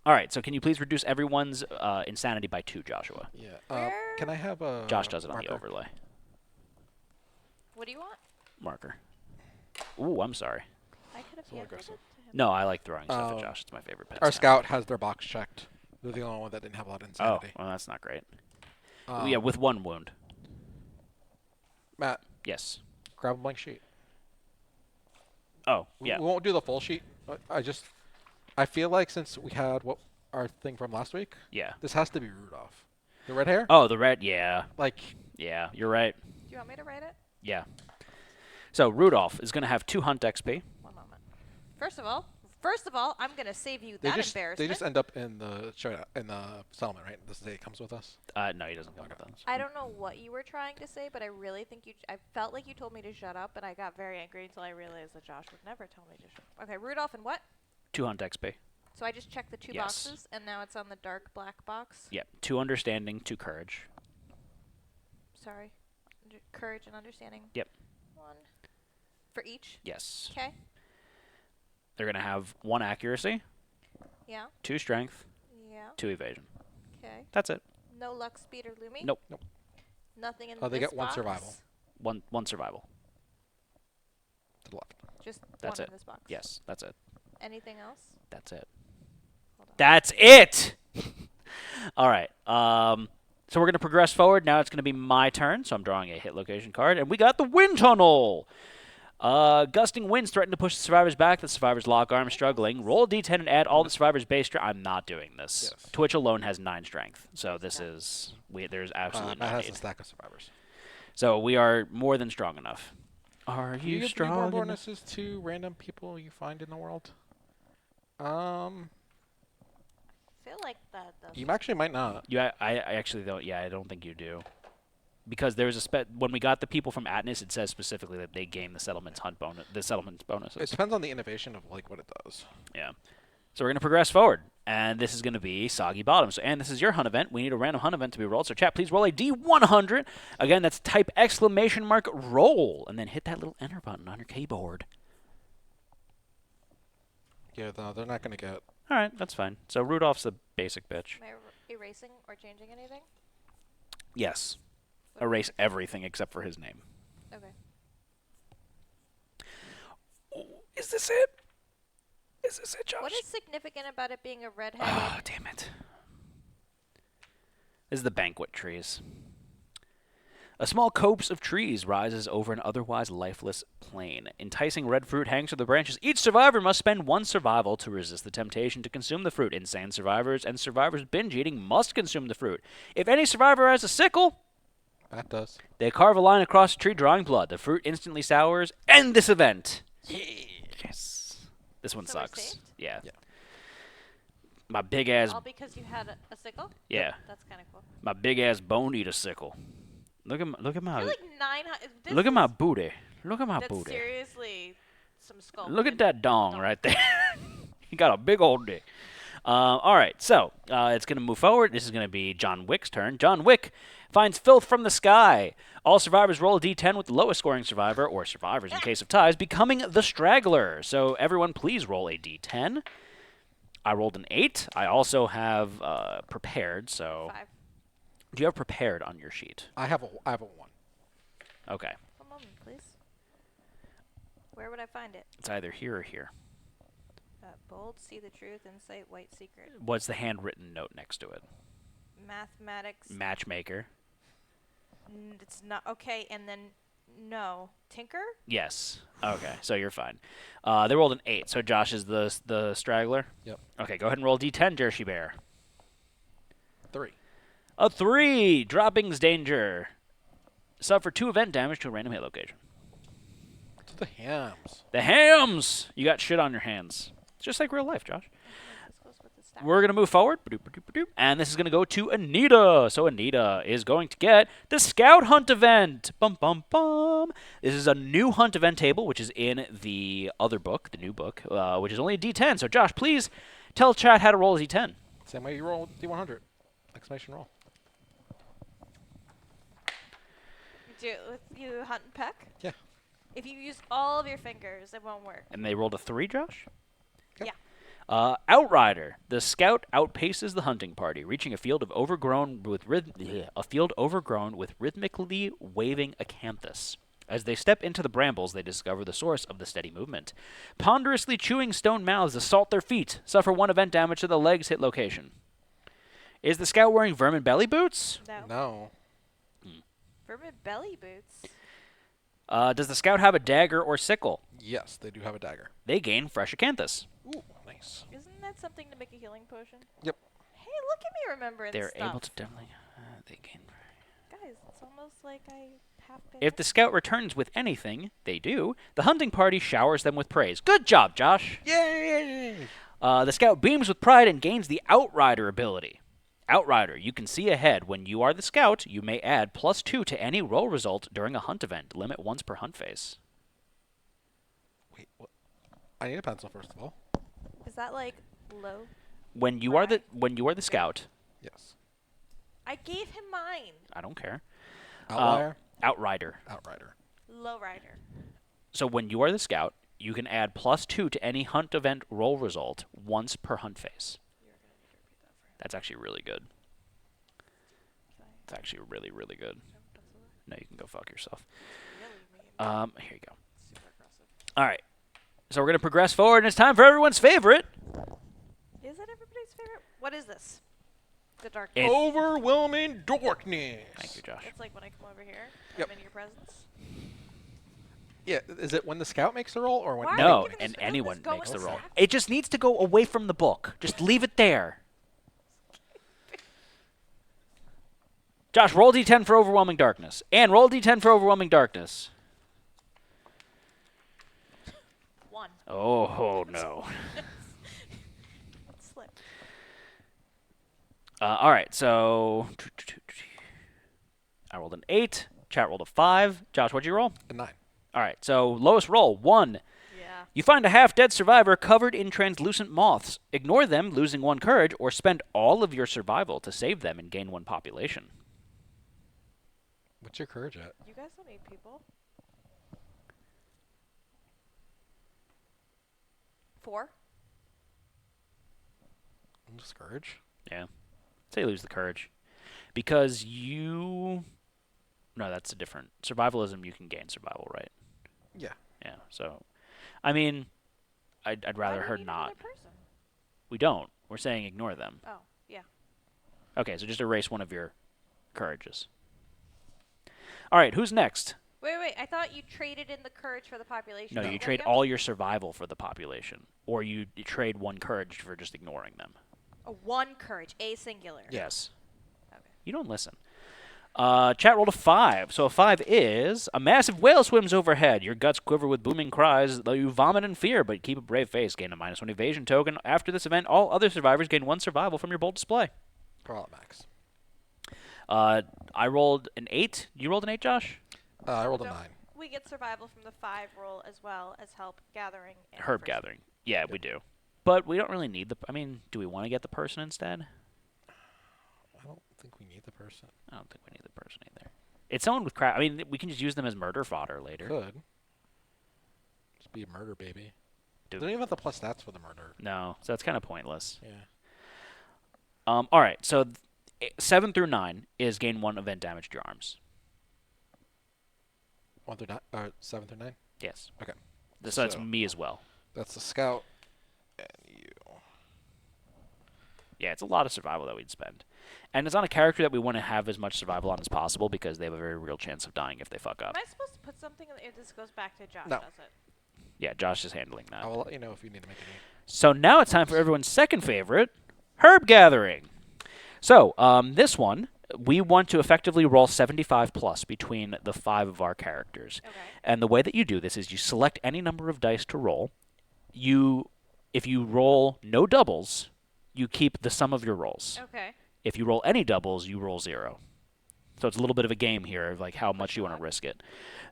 All right, so can you please reduce everyone's insanity by 2, Joshua? Yeah. Where- Can I have a Josh does it on the marker? overlay. What do you want? Marker. Ooh, I'm sorry. I could have So handed it aggressive. to him. No, I like throwing stuff at Josh. It's my favorite pet. Our scout has their box checked. They're the only one that didn't have a lot of Oh, insanity. well, that's not great. Um, With 1 wound. Matt, Yes. grab a blank sheet. Oh, We yeah. won't do the full sheet. But I feel like since we had our thing from last week, Yeah. this has to be Rudolph. The red hair? Oh, the red. Yeah. Like, Yeah, you're right. Do you want me to write it? Yeah. So Rudolph is going to have 2 hunt XP. One moment. First of all, I'm gonna save you they that just embarrassment. end up in the Showdown, in the settlement, right? This day it comes with us. No, he doesn't go with us. I don't know what you were trying to say, but I really think I felt like you told me to shut up, and I got very angry until I realized that Josh would never tell me to shut up. Okay, Rudolph and what? 2 hunt XP. So I just checked the 2 Yes. boxes, and now it's on the dark black box. Yep. 2 understanding, 2 courage. Sorry. Courage and understanding. Yep. 1 for each. Yes. Okay. They're going to have 1 accuracy, Yeah. 2 strength, Yeah. 2 evasion. Okay. That's it. No luck, speed, or lumi. Nope. Nothing in Oh, they this get 1 box? survival. One survival. To the left. Just That's one it. in this box. Yes, that's it. Anything else? That's it. Hold on. That's it! All right. So we're going to progress forward. Now it's going to be my turn, so I'm drawing a hit location card. And we got the Wind Tunnel! Gusting winds threaten to push the survivors back. The survivors lock arms, struggling. Roll a d10 and add all the survivors' base strength. I'm not doing this. Yes. Twitch alone has 9 strength, so this is there's absolutely Matt no has need. a stack of survivors. So we are more than strong enough. Are Do you you give strong newborn enough? bonuses to random people you find in the world? I feel like that does. You actually might not. Yeah, I actually don't. Yeah, I don't think you do. Because there's when we got the people from Atlas, it says specifically that they gain the settlements bonuses. It depends on the innovation of like what it does. Yeah. So we're gonna progress forward, and this is gonna be Soggy Bottoms. And this is your hunt event. We need a random hunt event to be rolled. So chat, please roll a D100. Again, that's type !roll, and then hit that little enter button on your keyboard. Yeah, no, they're not gonna get. All right, that's fine. So Rudolph's a basic bitch. Am I erasing or changing anything? Yes. Erase everything except for his name. Okay. Is this it? Is this it, Josh? What is significant about it being a redheaded? Oh, damn it. This is the banquet trees. A small copse of trees rises over an otherwise lifeless plain. Enticing red fruit hangs from the branches. Each survivor must spend 1 survival to resist the temptation to consume the fruit. Insane survivors and survivors binge eating must consume the fruit. If any survivor has a sickle, That does. they carve a line across the tree drawing blood. The fruit instantly sours. End this event. Yes. This one So we're sucks. saved? Yeah. Yeah. My big ass. All because you had a sickle? Yeah. That's kind of cool. My big ass bone eater sickle. Look at my. You're like 900. Look at my booty. Look at my That's booty. seriously some skull. Look at that dong right there. He got a big old dick. All right, so it's going to move forward. This is going to be John Wick's turn. John Wick finds filth from the sky. All survivors roll a d10 with the lowest scoring survivor, or survivors in case of ties, becoming the straggler. So everyone please roll a d10. I rolled an 8. I also have prepared, so... 5. Do you have prepared on your sheet? I have a 1. Okay. One moment, please. Where would I find it? It's either here or here. Bold, see the truth, insight, white secret. What's the handwritten note next to it? Mathematics. Matchmaker. It's not okay. And then no tinker. Yes. Okay, so you're fine. They rolled an 8, so Josh is the straggler? Yep. Okay, go ahead and roll d10, Jersey Bear. 3. A 3! Droppings danger. Suffer 2 event damage to a random hit location. To the hams. The hams! You got shit on your hands. It's just like real life, Josh. This goes with the stack. We're going to move forward. And this is going to go to Anita. So Anita is going to get the Scout Hunt event. Bum, bum, bum. This is a new hunt event table, which is in the other book, the new book, which is only a d10. So Josh, please tell chat how to roll a d10. Same way you roll D100. Exclamation roll. You hunt and peck? Yeah. If you use all of your fingers, it won't work. And they rolled a 3, Josh? Yep. Yeah. Outrider. The scout outpaces the hunting party, reaching a field overgrown with rhythmically waving acanthus. As they step into the brambles, they discover the source of the steady movement. Ponderously chewing stone mouths assault their feet, suffer 1 event damage to the legs hit location. Is the scout wearing vermin belly boots? No. Vermin belly boots. Does the scout have a dagger or sickle? Yes, they do have a dagger. They gain fresh acanthus. Ooh, nice. Isn't that something to make a healing potion? Yep. Hey, look at me remembering They're stuff. able to definitely. They gain. Guys, it's almost like I have been. If the scout returns with anything, they do. The hunting party showers them with praise. Good job, Josh. Yay! The scout beams with pride and gains the Outrider ability. Outrider, you can see ahead. When you are the scout, you may add +2 to any roll result during a hunt event. Limit once per hunt phase. Wait, what? I need a pencil first of all. Is that like low? When you are the scout, Yes. I gave him mine. I don't care. Outlier. Outrider. Outrider. Low rider. So when you are the scout, you can add +2 to any hunt event roll result once per hunt phase. That's actually really good. It's actually really, really good. No, you can go fuck yourself. Here you go. All right. So we're going to progress forward, and it's time for everyone's favorite. Is it everybody's favorite? What is this? The dark. It- Overwhelming darkness. Thank you, Josh. It's like when I come over here. Yep. I'm in your presence. Yeah, is it when the scout makes the roll or when? Why are No, we giving and this- anyone just go makes with the roll. stats? It just needs to go away from the book. Just leave it there. Josh, roll d10 for overwhelming darkness. And roll d10 for overwhelming darkness. 1. Oh, no. Slip. All right, so I rolled an 8. Chat rolled a 5. Josh, what'd you roll? A 9. All right, so lowest roll, 1. Yeah. You find a half-dead survivor covered in translucent moths. Ignore them, losing 1 courage, or spend all of your survival to save them and gain 1 population. What's your courage at? You guys don't need people. 4. Just courage. Yeah. Say lose the courage. Because you... No, that's a different... Survivalism, you can gain survival, right? Yeah. Yeah, so... I mean, I'd Why rather do we her need not. another person? We don't. We're saying ignore them. Oh, yeah. Okay, so just erase 1 of your courages. All right, who's next? Wait. I thought you traded in the courage for the population. No, Is you that trade what all your survival for the population. Or you trade 1 courage for just ignoring them. A 1 courage, a singular. Yes. Okay. You don't listen. Chat rolled a 5. So a 5 is a massive whale swims overhead. Your guts quiver with booming cries, though you vomit in fear, but keep a brave face. Gain a -1 evasion token. After this event, all other survivors gain 1 survival from your bold display. Call it max. I rolled an 8. You rolled an 8, Josh? I rolled a Don't 9. We get survival from the 5 roll as well as help gathering. And Herb first- gathering. Yeah, we do. But we don't really need the... I mean, do we want to get the person instead? I don't think we need the person. I don't think we need the person either. It's someone with crap. I mean, we can just use them as murder fodder later. Could. Just be a murder baby. Do- They don't even have the plus stats for the murder. No, so that's kind of pointless. Yeah. All right, so 7 through 9 is gain 1 event damage to your arms. 1 through 9, 7 through 9. Yes. Okay. So that's So- me as well. That's the scout. And you. Yeah, it's a lot of survival that we'd spend. And it's on a character that we want to have as much survival on as possible because they have a very real chance of dying if they fuck up. Am I supposed to put something in the... This goes back to Josh, No. does it? Yeah, Josh is handling that. I will let you know if you need to make any. So now it's time for everyone's second favorite, herb gathering. So this one, we want to effectively roll 75 plus between the 5 of our characters. Okay. And the way that you do this is you select any number of dice to roll. If you roll no doubles, you keep the sum of your rolls. Okay. If you roll any doubles, you roll 0. So it's a little bit of a game here of like how much you want to risk it.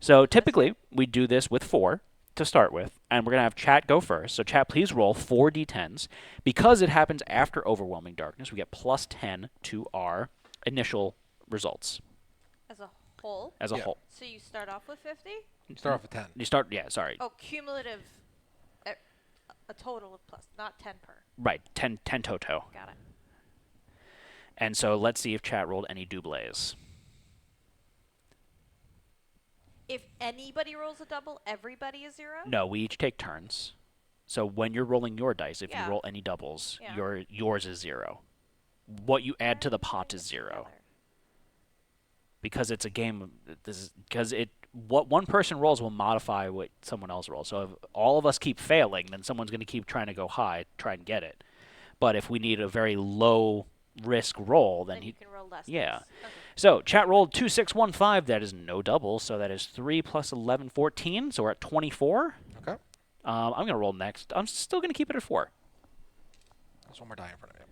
So typically we do this with 4 to start with, and we're going to have chat go first. So chat, please roll 4 d10s. Because it happens after overwhelming darkness, we get plus 10 to our initial results As a whole. as a Yeah. whole. So you start off with 50? You start off with 10. You start, sorry. Oh, cumulative. A total of plus, not 10 per. Right, 10 toto. Got it. And so let's see if chat rolled any doubles. If anybody rolls a double, everybody is 0? No, we each take turns. So when you're rolling your dice, if Yeah. you roll any doubles, Yeah. yours is 0. What you add to the Why are we pot putting is this 0. together? Because it's a game. What one person rolls will modify what someone else rolls. So if all of us keep failing, then someone's going to keep trying to go high, try and get it. But if we need a very low risk roll, then Then you can roll less. yeah. dice. Okay. So chat rolled 2615. That is no double. So that is 3 plus 11, 14. So we're at 24. Okay. I'm going to roll next. I'm still going to keep it at 4. There's one more die in front of you.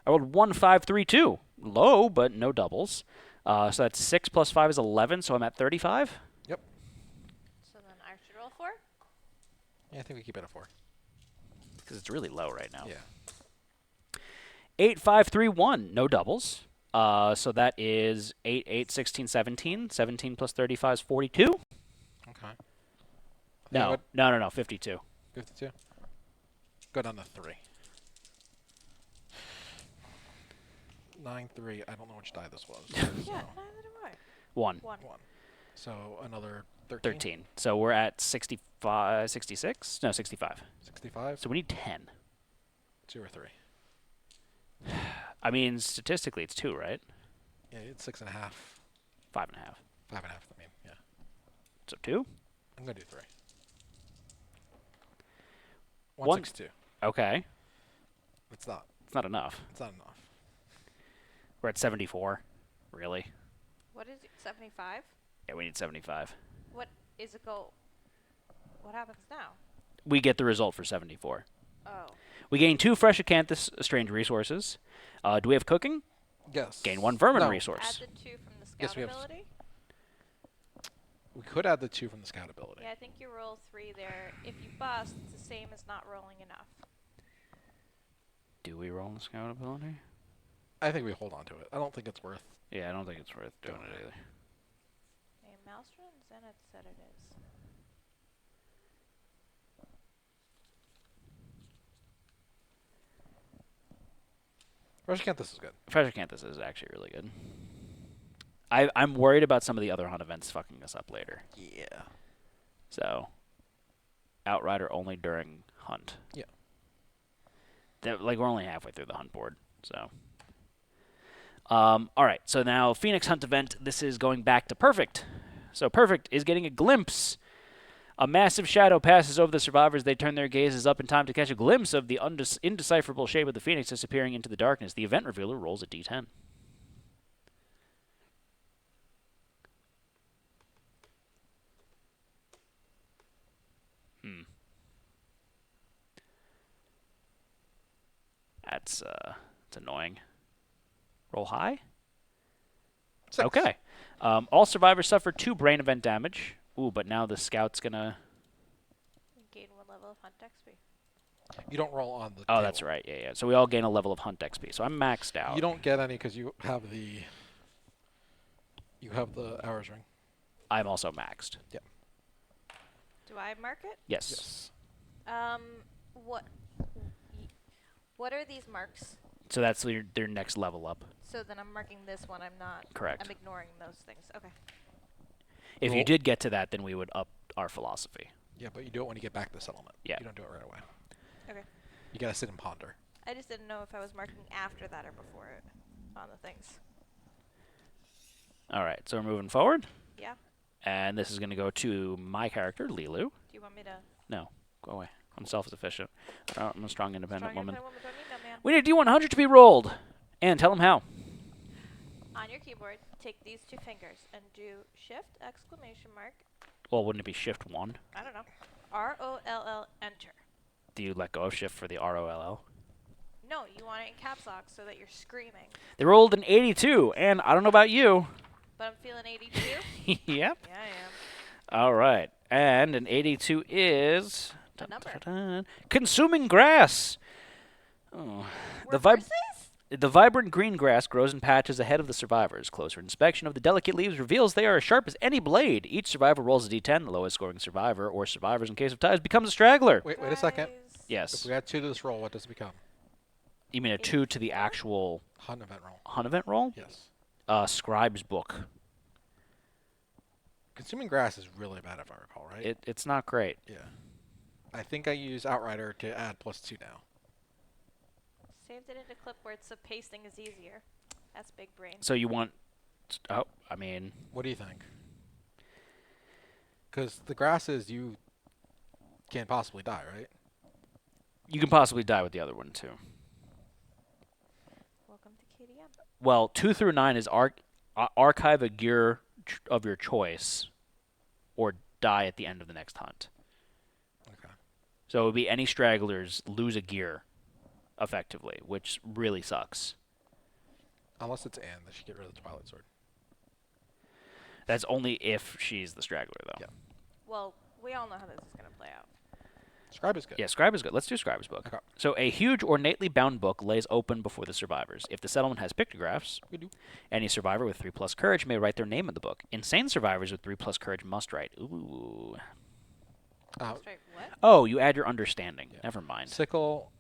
I rolled 1532. Low, but no doubles. So that's 6 plus 5 is 11. So I'm at 35. Yep. So then I should roll 4? Yeah, I think we keep it at 4. Because it's really low right now. Yeah. 8531, no doubles. So that is 8, 8, 16, 17. 17 plus 35 is 42. Okay. No, no, 52. 52. Go down to 3. 9, 3. I don't know which die this was. Yeah, so neither do I. 1. 1. 1. So another 13. 13. So we're at 65, 66? No, 65. 65. So we need 10. 2 or 3. I mean, statistically, it's 2, right? Yeah, it's 6.5. 5.5. 5.5. I mean, yeah. So 2? I'm gonna do 3. One- 162. Okay. It's not. It's not enough. It's not enough. We're at 74. Really? What is it? 75? Yeah, we need 75. What is it go? What happens now? We get the result for 74. Oh. We gain 2 fresh acanthus strange resources. Do we have cooking? Yes. Gain 1 vermin No. Add resource. the 2 from the scout Yes, we have ability? We could add the 2 from the scout ability. Yeah, I think you roll 3 there. If you bust, it's the same as not rolling enough. Do we roll the scout ability? I think we hold on to it. I don't think it's worth. Yeah, I don't think it's worth doing it either. Okay, Maelstrom and Zenith said it is. Fresh Acanthus is good. Fresh acanthus is actually really good. I'm worried about some of the other hunt events fucking us up later. Yeah. So, Outrider only during hunt. Yeah. Like, we're only halfway through the hunt board, so. All right, so now Phoenix Hunt event. This is going back to Perfect. So Perfect is getting a glimpse. A massive shadow passes over the survivors. They turn their gazes up in time to catch a glimpse of the indecipherable shape of the Phoenix disappearing into the darkness. The event revealer rolls a d10. That's annoying. Roll high? 6. Okay. All survivors suffer 2 brain event damage. Ooh, but now the scout's gonna... Gain 1 level of Hunt XP. You don't roll on the. Oh, table. that's right. Yeah, yeah. So we all gain a level of Hunt XP. So I'm maxed out. You don't get any because you have the. You have the hours ring. I'm also maxed. Yep. Do I mark it? Yes. Yes. What? What are these marks? So that's their next level up. So then I'm marking this one. I'm not. Correct. I'm ignoring those things. Okay. If you Roll. did get to that, then we would up our philosophy. Yeah, but you do it when you get back to the settlement. Yeah. You don't do it right away. Okay. You gotta sit and ponder. I just didn't know if I was marking after that or before it on the things. All right, so we're moving forward. Yeah. And this is going to go to my character, Lilu. Do you want me to? No, go away. I'm self-sufficient. I'm a strong, independent Strong woman. independent woman, don't need no man. We need a D100 to be rolled. And tell them how. On your keyboard, take these 2 fingers and do Shift exclamation mark. Well, wouldn't it be Shift 1? I don't know. ROLL enter. Do you let go of Shift for the ROLL? No, you want it in caps lock so that you're screaming. They rolled an 82, and I don't know about you. But I'm feeling 82. Yep. Yeah, I am. All right. And an 82 is... A number. Consuming grass. Oh. We're horses? The vibrant green grass grows in patches ahead of the survivors. Closer inspection of the delicate leaves reveals they are as sharp as any blade. Each survivor rolls a d10. The lowest scoring survivor, or survivors in case of ties, becomes a straggler. Wait a second. Guys. If Yes. we add 2 to this roll, what does it become? You mean a 2 to the actual Hunt event roll. hunt event roll? Yes. Scribe's book. Consuming grass is really bad if I recall, right? It's not great. Yeah. I think I use Outrider to add +2 now. Saved it into clipboard so pasting is easier. That's big brain. So you want... Oh, I mean... What do you think? Because the grasses, you can't possibly die, right? You can possibly die with the other one, too. Welcome to KDM. Well, 2 through 9 is archive a gear of your choice or die at the end of the next hunt. Okay. So it would be any stragglers lose a gear, effectively, which really sucks. Unless it's Anne, that should get rid of the Twilight Sword. That's only if she's the straggler, though. Yeah. Well, we all know how this is going to play out. Scribe is good. Yeah, Scribe is good. Let's do Scribe's book. Okay. So a huge ornately bound book lays open before the survivors. If the settlement has pictographs, We do. any survivor with 3+ courage may write their name in the book. Insane survivors with 3+ courage must write. Ooh. Straight what? Oh, you add your understanding. Yeah. Never mind. Sickle.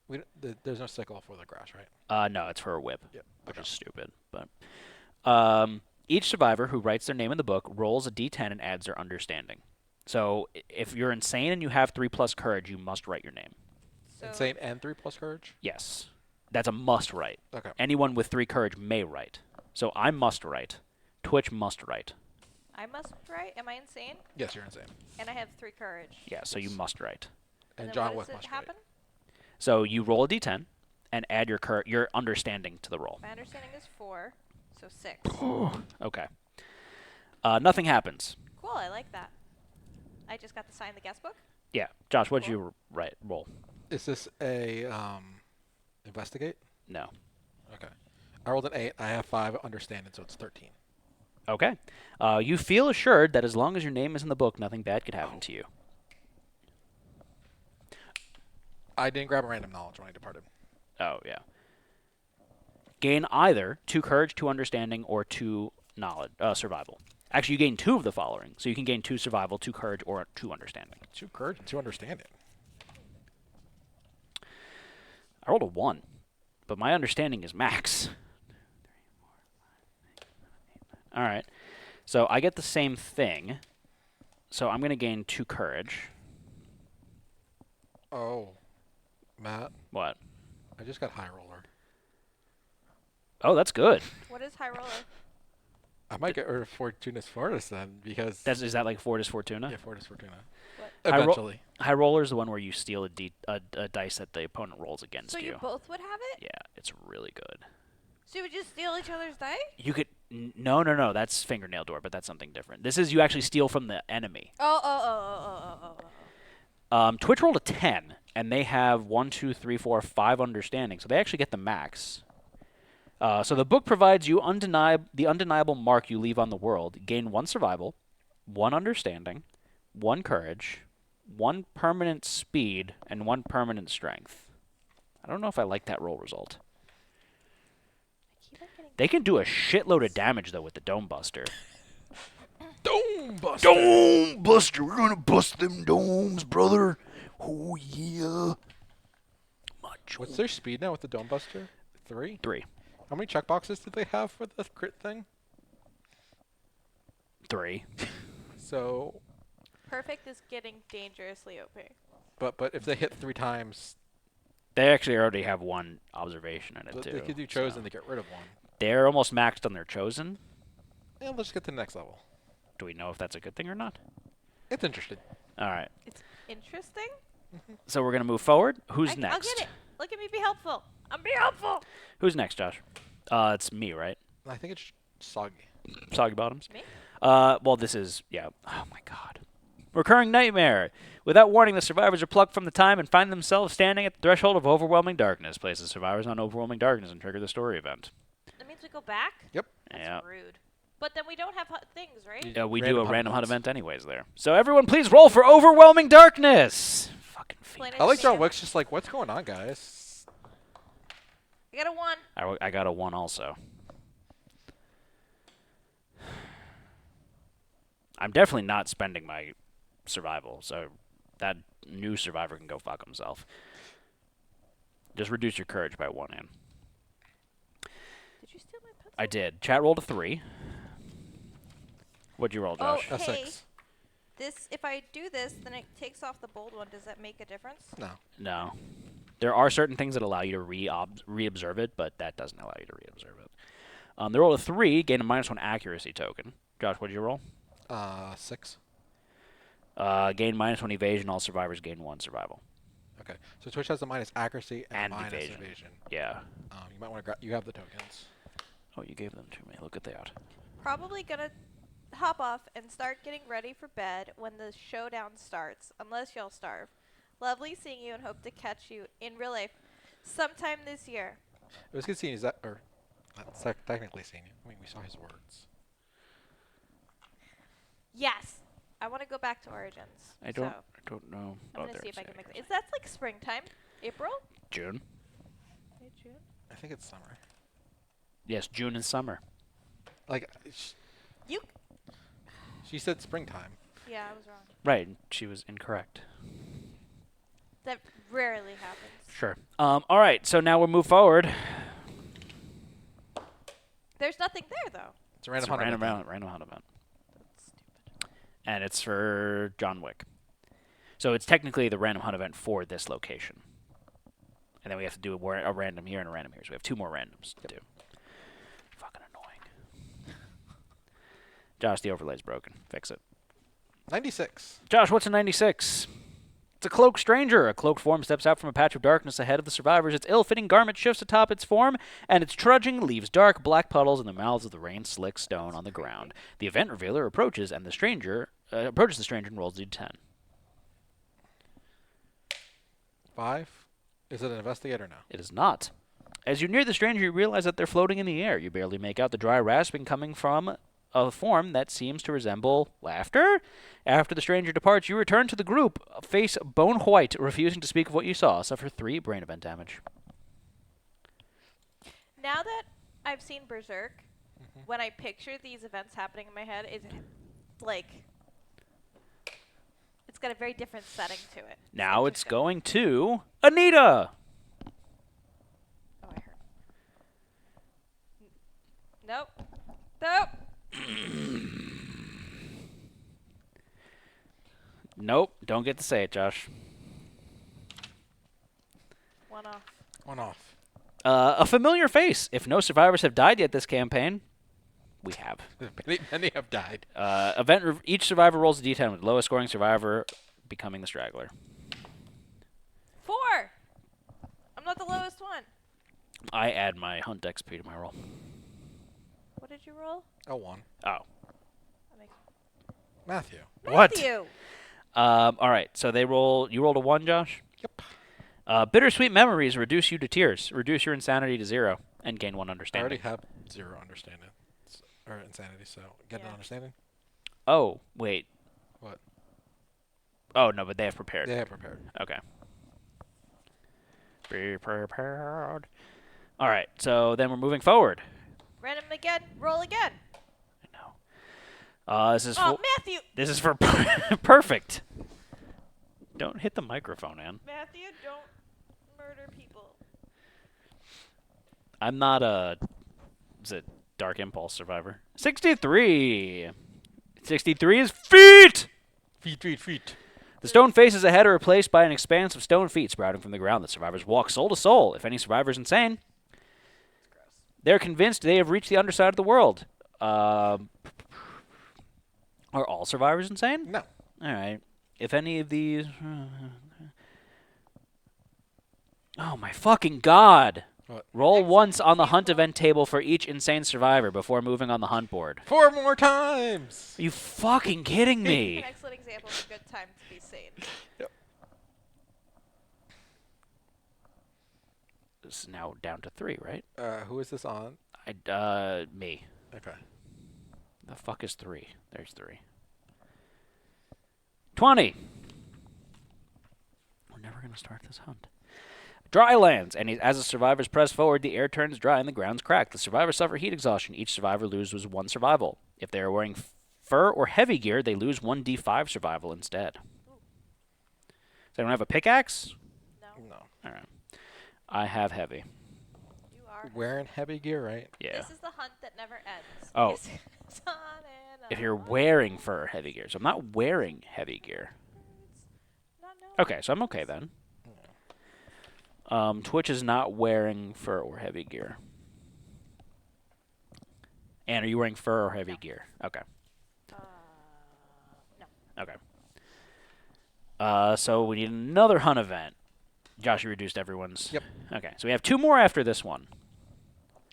There's no sickle for the grass, right? No, it's for a whip, Yep. which Okay. is stupid. But each survivor who writes their name in the book rolls a d10 and adds their understanding. So if you're insane and you have 3+ courage, you must write your name. So Insane and 3+ courage? Yes. That's a must write. Okay. Anyone with 3 courage may write. So I must write. Twitch must write. I must write. Am I insane? Yes, you're insane. And I have 3 courage. Yeah, so you must write. And then John what Wick does it must happen? So you roll a d10 and add your understanding to the roll. My understanding is 4, so 6. Okay. Nothing happens. Cool, I like that. I just got to sign the guest book. Yeah, Josh, what'd Cool. you roll? Is this a investigate? No. Okay. I rolled an 8. I have 5 understanding, so it's 13. Okay. You feel assured that as long as your name is in the book, nothing bad could happen to you. I didn't grab a random knowledge when I departed. Oh, yeah. Gain either 2 courage, 2 understanding, or 2 knowledge, survival. Actually, you gain 2 of the following. So you can gain 2 survival, 2 courage, or 2 understanding. 2 courage and 2 understanding. I rolled a 1, but my understanding is max. All right. So I get the same thing. So I'm going to gain 2 courage. Oh, Matt, What? I just got high roller. Oh, that's good. What is high roller? I might get rid of Fortuna's Fortis then, because Is that like Fortis Fortuna? yeah, Fortis Fortuna. What? Eventually. High roller is the one where you steal a dice that the opponent rolls against So you both would have it? Yeah, it's really good. So you would just steal each other's dice? You could no, that's fingernail door, but that's something different. This is you actually steal from the enemy. Oh. Twitch rolled a 10, and they have 1, 2, 3, 4, 5 understanding, so they actually get the max. So the book provides you the undeniable mark you leave on the world. Gain 1 survival, 1 understanding, 1 courage, 1 permanent speed, and 1 permanent strength. I don't know if I like that roll result. They can do a shitload of damage, though, with the Dome Buster. Dome Buster! Dome Buster, we're gonna bust them domes, brother. Oh yeah. What's their speed now with the Dome Buster? 3? 3. How many checkboxes do they have for the crit thing? 3. So, Perfect is getting dangerously OP. but if they hit 3 times, They actually already have 1 observation in it, but too. they could do chosen so. to get rid of 1. They're almost maxed on their chosen. Yeah, let's get to the next level. Do we know if that's a good thing or not? It's interesting. All right. It's interesting. So we're going to move forward. Who's I'll next? get it. Look at me be helpful. I'm being helpful. Who's next, Josh? It's me, right? I think it's soggy. Soggy Bottoms? Me? Well, this is, yeah. Oh, my God. Recurring nightmare. Without warning, the survivors are plucked from the time and find themselves standing at the threshold of overwhelming darkness. Places survivors on overwhelming darkness and trigger the story event. That means we go back? Yep. That's Yeah. rude. But then we don't have things, right? We Random do a hunt random hunt events. event anyways there. So everyone please roll for overwhelming darkness. Fucking Explain fiend. it I like to John me. Wick's just like, what's going on, guys? I got a 1. I got a 1 also. I'm definitely not spending my survival, so that new survivor can go fuck himself. Just reduce your courage by 1 in. Did you steal my pencil? I did. Chat rolled a 3. What'd you roll, Oh, Josh? A hey. 6. If I do this, then it takes off the bold one. Does that make a difference? No. No. There are certain things that allow you to reobserve it, but that doesn't allow you to reobserve it. They rolled a 3, gain a -1 accuracy token. Josh, what did you roll? 6. Gain -1 evasion. All survivors gain 1 survival. Okay. So Twitch has a minus accuracy and, And minus evasion. evasion. Yeah. You might want to you have the tokens. Oh, you gave them to me. Look at that. Probably gonna hop off and start getting ready for bed when the showdown starts, unless y'all starve. Lovely seeing you and hope to catch you in real life sometime this year. It was good seeing you, or not technically seeing you. I mean, we saw his words. Yes. I want to go back to Origins. I don't So know. I'm gonna see if I can make it. Is that like springtime? April? June. May, June? I think it's summer. Yes, June and summer. Like, You? she said springtime. Yeah, I was wrong. Right. She was incorrect. That rarely happens. Sure. All right. So now we'll move forward. There's nothing there though. It's a random It's a hunt random event. hunt event. That's stupid. And it's for John Wick. So it's technically the random hunt event for this location. And then we have to do a random here and a random here. So we have 2 more randoms to do. Fucking annoying. Josh, the overlay's broken. Fix it. 96. Josh, what's a 96? It's a cloaked stranger. A cloaked form steps out from a patch of darkness ahead of the survivors. Its ill-fitting garment shifts atop its form, and its trudging leaves dark black puddles in the mouths of the rain-slick stone on the ground. The event revealer approaches, and the stranger and rolls a d10. 5. Is it an investigator now? It is not. As you near the stranger, you realize that they're floating in the air. You barely make out the dry rasping coming from a form that seems to resemble laughter. After the stranger departs, you return to the group, face bone white, refusing to speak of what you saw. Suffer 3 brain event damage. Now that I've seen Berserk, when I picture these events happening in my head, it's like it's got a very different setting to it. Now it's interesting. going to Anita. Oh, I heard. Nope. Nope. Nope, don't get to say it, Josh. One off. 1 off. A familiar face. If no survivors have died yet this campaign, we have. Many have died. Each survivor rolls a d10 with the lowest scoring survivor becoming the straggler. 4. I'm not the lowest one. I add my hunt XP to my roll. What did you roll? Oh, 1. Oh. That makes Matthew. What? Matthew. All right, so you rolled a 1, Josh? Yep. Bittersweet memories reduce you to tears, reduce your insanity to 0, and gain 1 I understanding. already have 0 understanding. Or insanity, so get an Yeah. understanding? Oh, wait. What? Oh, no, but they have prepared. They have prepared. Okay. Be prepared. All right, so then we're moving forward. Random again. Roll again. This is Oh, for, Matthew. this is for perfect. Don't hit the microphone, Ann. Matthew, don't murder people. I'm not a Dark Impulse survivor. 63. 63 is feet. Feet. The stone faces ahead are replaced by an expanse of stone feet sprouting from the ground. The survivors walk soul to soul. If any survivor is insane, they're convinced they have reached the underside of the world. Are all survivors insane? No. All right. If any of these... Oh, my fucking God. What? Roll Excellent once on the hunt example. event table for each insane survivor before moving on the hunt board. 4 more times! Are you fucking kidding An me? excellent example of a good time to be sane. This is now down to 3, right? Who is this on? Me. Okay. The fuck is 3? There's 3. 20. We're never going to start this hunt. Dry lands, and as the survivors press forward, the air turns dry and the ground's cracked. The survivors suffer heat exhaustion. Each survivor loses 1 survival. If they are wearing fur or heavy gear, they lose 1d5 survival instead. Does anyone have a pickaxe? No, No. All right. I have heavy. you are. Wearing heavy gear, right? Yeah. This is the hunt that never ends. Oh. It's on and If you're on. wearing fur or heavy gear. So I'm not wearing heavy gear. Not knowing. Okay, so I'm okay then. Twitch is not wearing fur or heavy gear. Anne, are you wearing fur or heavy gear? Okay. No. Okay. So we need another hunt event. Josh, you reduced everyone's. Yep. Okay, so we have 2 more after this one.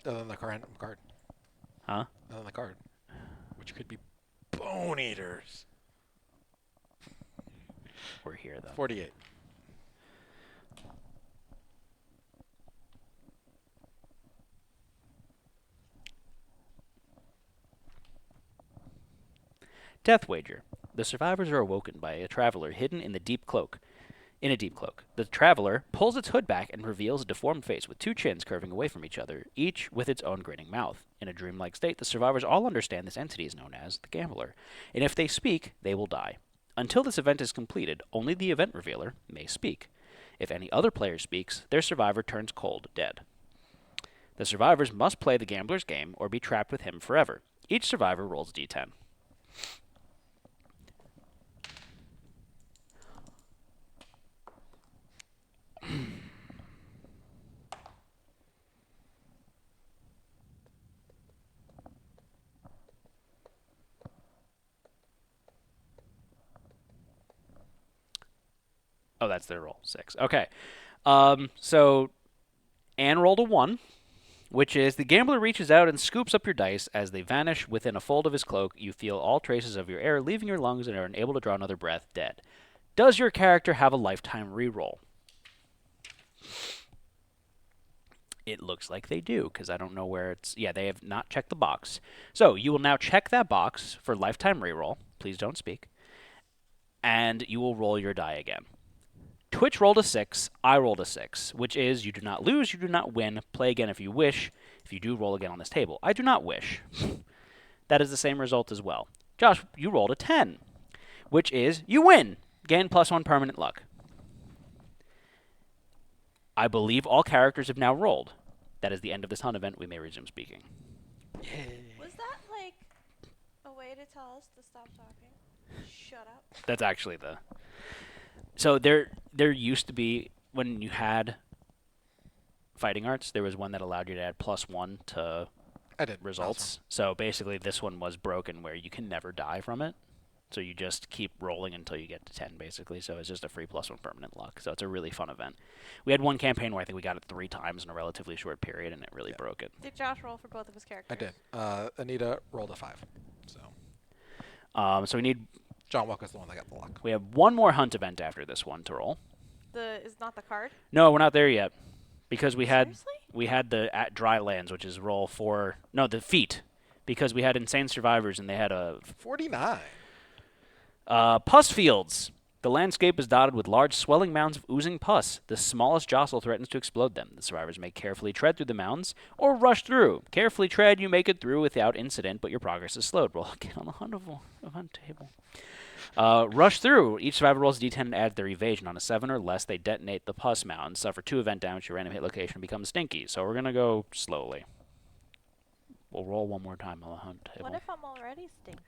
Other than the card. Huh? Other than the card. Which could be bone eaters. We're here though. 48. Death wager. The survivors are awoken by a traveler hidden in a deep cloak. The traveler pulls its hood back and reveals a deformed face with 2 chins curving away from each other, each with its own grinning mouth. In a dreamlike state, the survivors all understand this entity is known as the Gambler, and if they speak, they will die. Until this event is completed, only the event revealer may speak. If any other player speaks, their survivor turns cold, dead. The survivors must play the Gambler's game or be trapped with him forever. Each survivor rolls a d10. Oh, that's their roll. 6. Okay. So Anne rolled a 1, which is the gambler reaches out and scoops up your dice. As they vanish within a fold of his cloak, you feel all traces of your air leaving your lungs and are unable to draw another breath, dead. Does your character have a lifetime reroll? It looks like they do, because I don't know where it's... Yeah, they have not checked the box. So you will now check that box for lifetime reroll. Please don't speak. And you will roll your die again. Twitch rolled a 6, I rolled a 6, which is you do not lose, you do not win. Play again if you wish. If you do, roll again on this table. I do not wish. That is the same result as well. Josh, you rolled a 10, which is you win. Gain +1 permanent luck. I believe all characters have now rolled. That is the end of this hunt event. We may resume speaking. Was that like a way to tell us to stop talking? Shut up. That's actually the... So there used to be, when you had fighting arts, there was one that allowed you to add +1 to results. So basically this one was broken where you can never die from it. So you just keep rolling until you get to 10, basically. So it's just a free +1 permanent luck. So it's a really fun event. We had one campaign where I think we got it 3 times in a relatively short period, and it really broke it. Did Josh roll for both of his characters? I did. Anita rolled a 5. So we need... John Walker's the one that got the luck. We have one more hunt event after this one to roll. Is not the card? No, we're not there yet. Because we had Seriously? the at dry lands, which is roll 4... No, the feat. Because we had insane survivors, and they had a... 49. Pus fields. The landscape is dotted with large swelling mounds of oozing pus. The smallest jostle threatens to explode them. The survivors may carefully tread through the mounds or rush through. Carefully tread, you make it through without incident, but your progress is slowed. Roll again on the hunt table. Rush through. Each survivor rolls a d10 and adds their evasion. On a 7 or less, they detonate the pus mound. Suffer 2 event damage. Your random hit location becomes stinky. So we're going to go slowly. We'll roll one more time on the hunt table. What if I'm already stinky?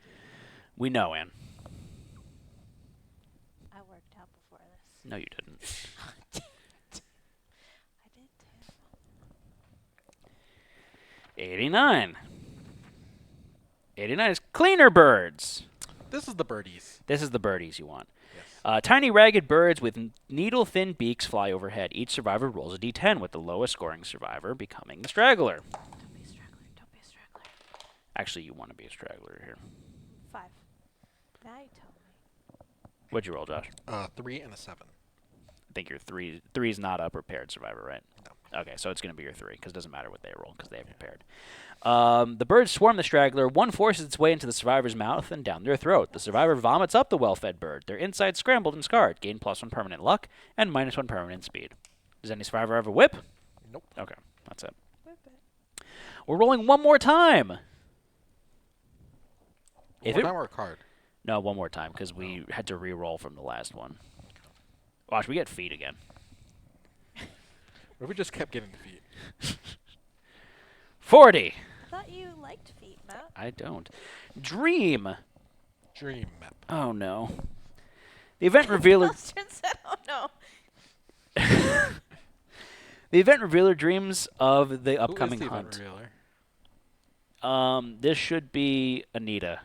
We know, Anne. I worked out before this. No, you didn't. I did too. 89. 89 is cleaner birds. This is the birdies. This is the birdies you want. Yes. Tiny ragged birds with needle-thin beaks fly overhead. Each survivor rolls a d10, with the lowest scoring survivor becoming the straggler. Don't be a straggler. Don't be a straggler. Actually, you want to be a straggler here. 5. Now you tell me. What'd you roll, Josh? 3 and a 7. I think your 3 is not a prepared survivor, right? No. Okay, so it's going to be your 3, because it doesn't matter what they roll, because they have prepared. The birds swarm the straggler. One forces its way into the survivor's mouth and down their throat. The survivor vomits up the well-fed bird. Their insides scrambled and scarred. Gain +1 permanent luck and -1 permanent speed. Does any survivor have a whip? Nope. Okay, that's it. Whip it. We're rolling one more time. One If more it- time or a card? No, one more time, because we had to re-roll from the last one. Watch, we get feet again. What if we just kept getting defeat? 40. I thought you liked feet, Matt. I don't. Dream. Dream map. Oh, no. The event revealer... Austin said, oh no. The event revealer dreams of the upcoming Who is the hunt. event revealer? This should be Anita.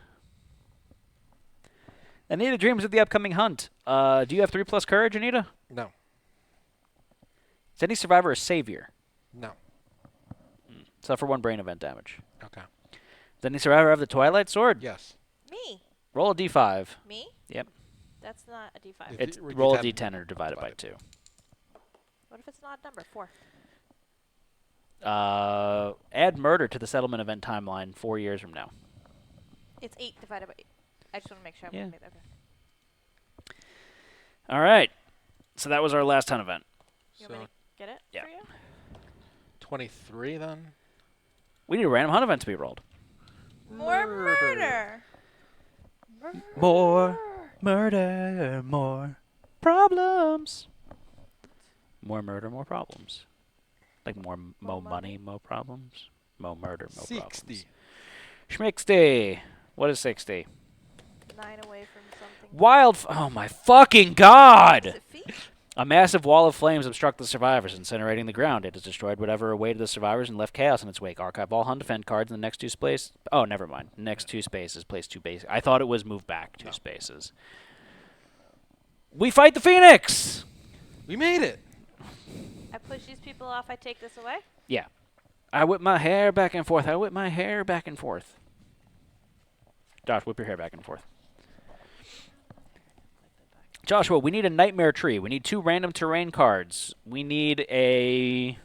Anita dreams of the upcoming hunt. Do you have 3+ courage, Anita? No. Is any survivor a savior? No. Suffer 1 brain event damage. Okay. Does any survivor have the Twilight Sword? Yes. Me. Roll a d5. Me? Yep. That's not a D5. If It's you- roll a D10 d10 or divide it by 2. What if it's not a number? 4. Add murder to the settlement event timeline 4 years from now. It's 8 divided by 8. I just want to make sure Yeah. I'm made that okay. All right. So that was our last hunt event. You want me So to get it Yeah. for you? 23 then? We need a random hunt event to be rolled. More murder. More murder, more problems. More murder, more problems. Like more More money, more problems. More murder, more 60. problems. Schmixty. What is 60? 9 away from something. Oh my fucking god! Is it feet? A massive wall of flames obstruct the survivors, incinerating the ground. It has destroyed whatever awaited the survivors and left chaos in its wake. Archive all hunt defend cards in the next 2 spaces. Oh, never mind. Next 2 spaces. Place 2 bases. I thought it was move back 2 spaces. We fight the Phoenix! We made it. I push these people off. I take this away. Yeah. I whip my hair back and forth. I whip my hair back and forth. Josh, whip your hair back and forth. Joshua, we need a nightmare tree. We need 2 random terrain cards. We need a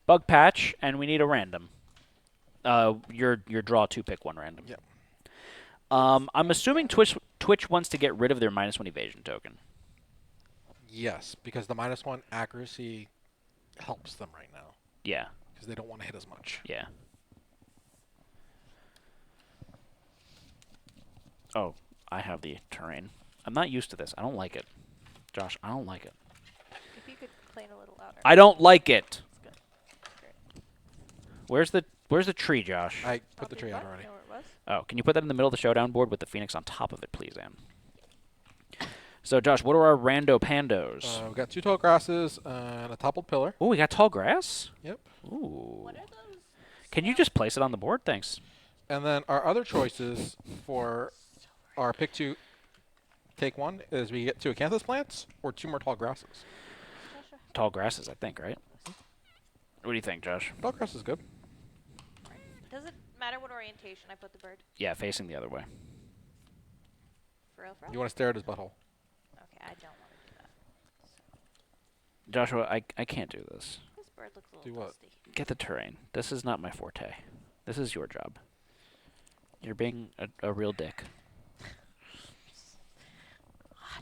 bug patch, and we need a random. Your draw 2, pick 1 random. Yep. I'm assuming Twitch wants to get rid of their -1 evasion token. Yes, because the -1 accuracy helps them right now Yeah. because they don't want to hit as much. Yeah. Oh, I have the terrain. I'm not used to this. I don't like it. Josh, I don't like it. If you could complain a little louder. I don't like it. That's good. Great. Where's the tree, Josh? I put the I'll tree do out what? already. You know where it was? Oh, can you put that in the middle of the showdown board with the phoenix on top of it, please, Ann? So, Josh, what are our rando pandos? We've got 2 tall grasses and a toppled pillar. Oh, we got tall grass? Yep. Ooh. What are those? Can you just place it on the board? Thanks. And then our other choices for our pick 2, take 1 is we get 2 acanthus plants or 2 more tall grasses. Joshua? Tall grasses, I think, right? What do you think, Josh? Tall grass is good. Does it matter what orientation I put the bird? Yeah, facing the other way. For real, for real? You want to stare at his butthole. Okay, I don't want to do that. Joshua, I can't do this. This bird looks a little Do what? dusty. Get the terrain. This is not my forte. This is your job. You're being a real dick. God,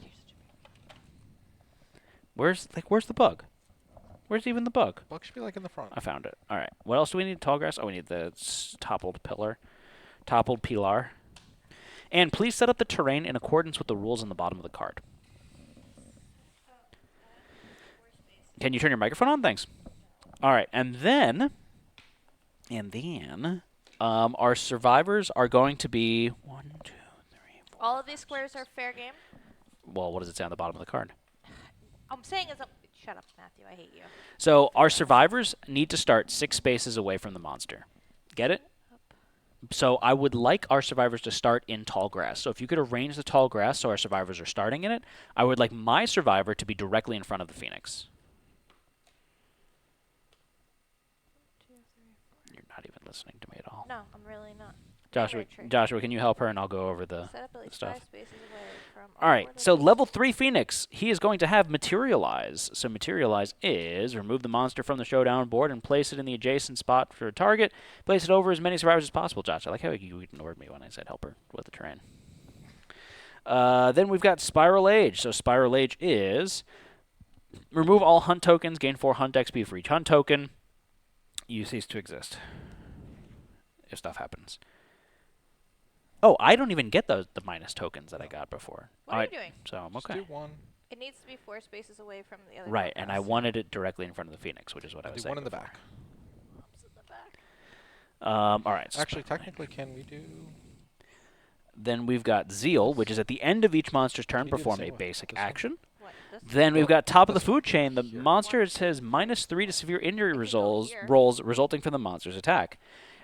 you're such a Where's the bug? Where's even the bug? Bug should be like in the front. I found it. All right. What else do we need? Tall grass? Oh, we need the toppled pillar. Toppled pilar. And please set up the terrain in accordance with the rules on the bottom of the card. Can you turn your microphone on? Thanks. All right. And then our survivors are going to be 1, 2, 3, 4. All of these squares are fair game? Well, what does it say on the bottom of the card? I'm saying is shut up, Matthew. I hate you. So our survivors need to start 6 spaces away from the monster. Get it? So I would like our survivors to start in tall grass. So if you could arrange the tall grass so our survivors are starting in it, I would like my survivor to be directly in front of the phoenix. You're not even listening to me at all. No, I'm really not. Joshua, Right, true. Joshua, can you help her and I'll go over the Set up at least stuff. 5 spaces away from. All right, order so of- level 3 Phoenix, he is going to have Materialize. So Materialize is remove the monster from the showdown board and place it in the adjacent spot for a target. Place it over as many survivors as possible, Josh. I like how you ignored me when I said help her with the terrain. Then we've got Spiral Age. So Spiral Age is remove all hunt tokens, gain 4 hunt XP for each hunt token. You cease to exist if stuff happens. Oh, I don't even get the minus tokens that I got before. What are you doing? So I'm Just okay. do 1. It needs to be 4 spaces away from the other. Right, and I class. wanted it directly in front of the Phoenix, which is what I And was do saying 1 in the before. back. Oops, in the back. All right. so Actually, Spiral technically, can we do... Age. Then we've got Zeal, which is at the end of each monster's turn, Can you do the perform same a with basic this one? action. What? This? Then we've Well, got top of the this food chain. The here. monster says -3 to severe injury I can go results here. rolls resulting from the monster's attack.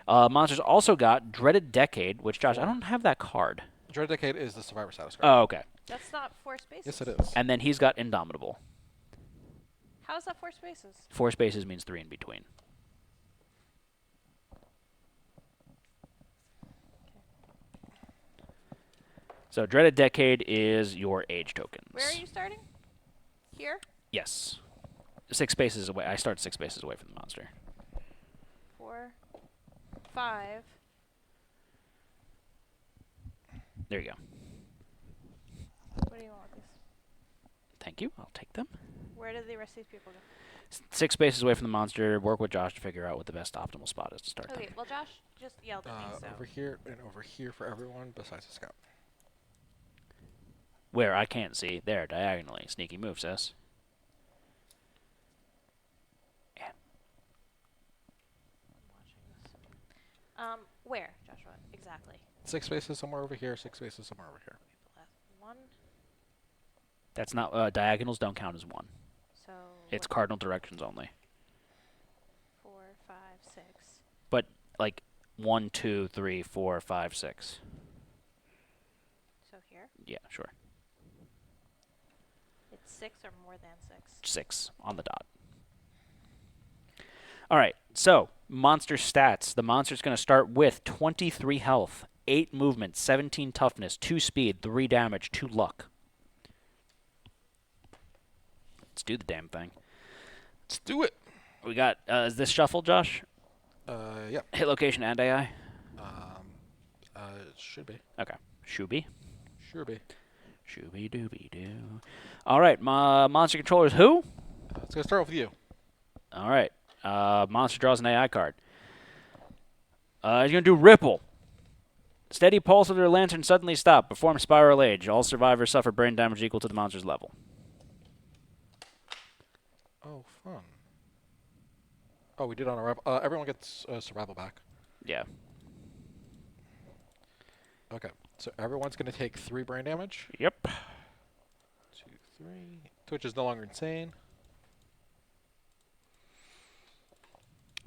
Monsters also got Dreaded Decade, which, Josh, I 4. don't have that card. Dread Decade is the survivor status card. Oh, okay. That's not 4 spaces. Yes, it is. And then he's got Indomitable. How is that 4 spaces? 4 spaces means 3 in between. So Dreaded Decade is your age tokens. Where are you starting? Here? Yes. 6 spaces away. I start 6 spaces away from the monster. 4, 5. There you go. What do you want with these? Thank you. I'll take them. Where did the rest of these people go? 6 spaces away from the monster. Work with Josh to figure out what the best optimal spot is to start Okay, them. well, Josh just yelled at me, so. Over here and over here for everyone besides the scout. Where I can't see. There, diagonally. Sneaky move, sis. Yeah. I'm watching this. Where, Joshua? Exactly. 6 spaces somewhere over here, 6 spaces somewhere over here. Left 1. That's not diagonals don't count as 1. So. It's what- cardinal directions only. 4, 5, 6. But like 1, 2, 3, 4, 5, 6. So here. Yeah, sure. It's 6 or more than 6. 6 on the dot. All right, so monster stats. The monster's going to start with 23 health, 8 movement, 17 toughness, 2 speed, 3 damage, 2 luck. Let's do the damn thing. Let's do it. We got, is this shuffle, Josh? Yeah. Hit location and AI? It should be. Okay. Shooby. Sure be. Shooby dooby doo. All right, monster controllers who? Let's go start with you. All right. Monster draws an AI card. He's going to do Ripple. Steady pulse of their lantern suddenly stop. Perform Spiral Age. All survivors suffer brain damage equal to the monster's level. Oh, fun. Oh, we did on a everyone gets survival back. Yeah. Okay, so everyone's going to take 3 brain damage. Yep. 2, 3. Twitch is no longer insane.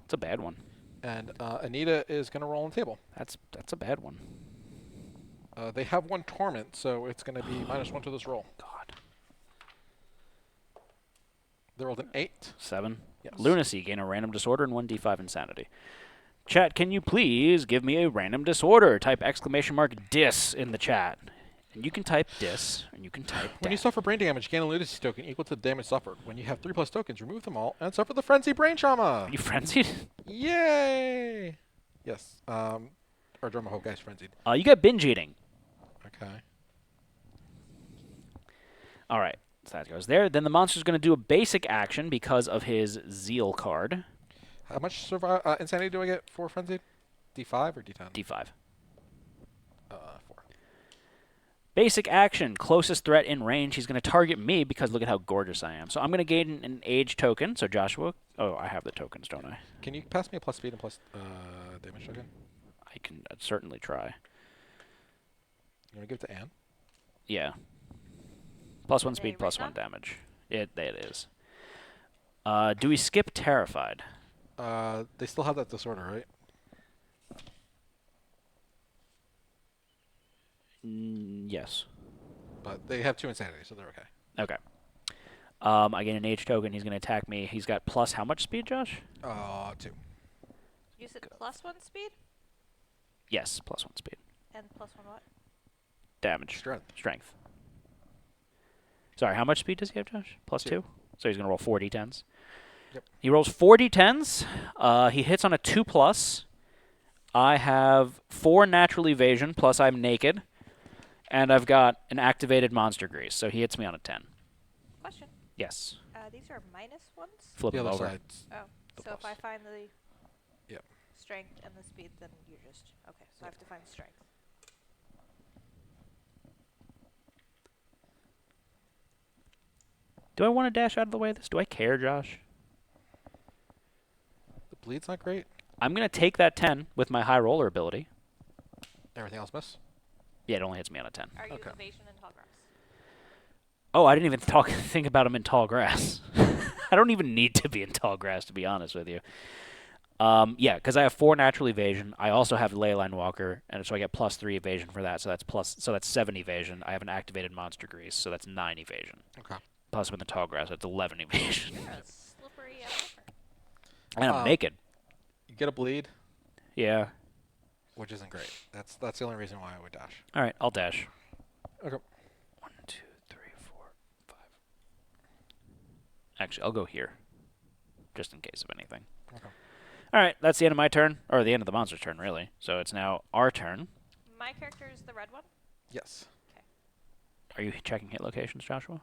It's a bad one. And Anita is going to roll on the table. That's a bad one. They have 1 torment, so it's going to be -1 to this roll. God. They rolled an 8. 7. Yes. Lunacy. Gain a random disorder and 1d5 insanity. Chat, can you please give me a random disorder? Type !dis in the chat. And you can type dis, and you can type When you dat. suffer brain damage, gain a lunacy token equal to the damage suffered. When you have 3+ tokens, remove them all and suffer the frenzy brain trauma. Are you frenzied? Yay! Yes. Or Drum Hope guy's frenzied. You got binge eating. Okay. All right. So that goes there. Then the monster's going to do a basic action because of his Zeal card. How much insanity do I get for frenzied? D5 or D10? D5. 4. Basic action. Closest threat in range. He's going to target me because look at how gorgeous I am. So I'm going to gain an age token. So Joshua. Oh, I have the tokens, don't I? Can you pass me a plus speed and plus damage token? I can certainly try. You want to give it to Anne? Yeah. +1 They speed, written +1 up? damage. It is. Do we skip Terrified? They still have that disorder, right? Yes. But they have 2 insanity, so they're okay. Okay. I gain an age token. He's going to attack me. He's got plus how much speed, Josh? 2. You said +1 speed Yes, +1 speed. and +1 what? Damage. Strength. Strength. Sorry, how much speed does he have, Josh? +2? 2. So he's going to roll 4 d10s. Yep. He rolls 4 d10s. He hits on a 2+. I have 4 natural evasion, plus I'm naked. And I've got an activated monster grease, so he hits me on a 10. Question. Yes. These are -1s? Flip The him other over. side's Oh. the So if plus. I find the Yep. strength and the speed, then you just... Okay, so I have to find strength. Do I want to dash out of the way of this? Do I care, Josh? The bleed's not great. I'm going to take that 10 with my high roller ability. Everything else miss? Yeah, it only hits me on a 10. Are you Okay. evasion and tall grass? Oh, I didn't even think about him in tall grass. I don't even need to be in tall grass, to be honest with you. Yeah, because I have 4 natural evasion. I also have Leyline Walker, and so I get +3 evasion for that. So that's 7 evasion. I have an activated monster grease, so that's 9 evasion. Okay. Plus with the tall grass, that's 11 evasion. You're a slippery flipper. And I'm naked. You get a bleed, Yeah. which isn't great. That's the only reason why I would dash. All right, I'll dash. Okay. 1, 2, 3, 4, 5. Actually, I'll go here, just in case of anything. Okay. All right, that's the end of my turn, or the end of the monster's turn, really. So it's now our turn. My character is the red one? Yes. Are you checking hit locations, Joshua?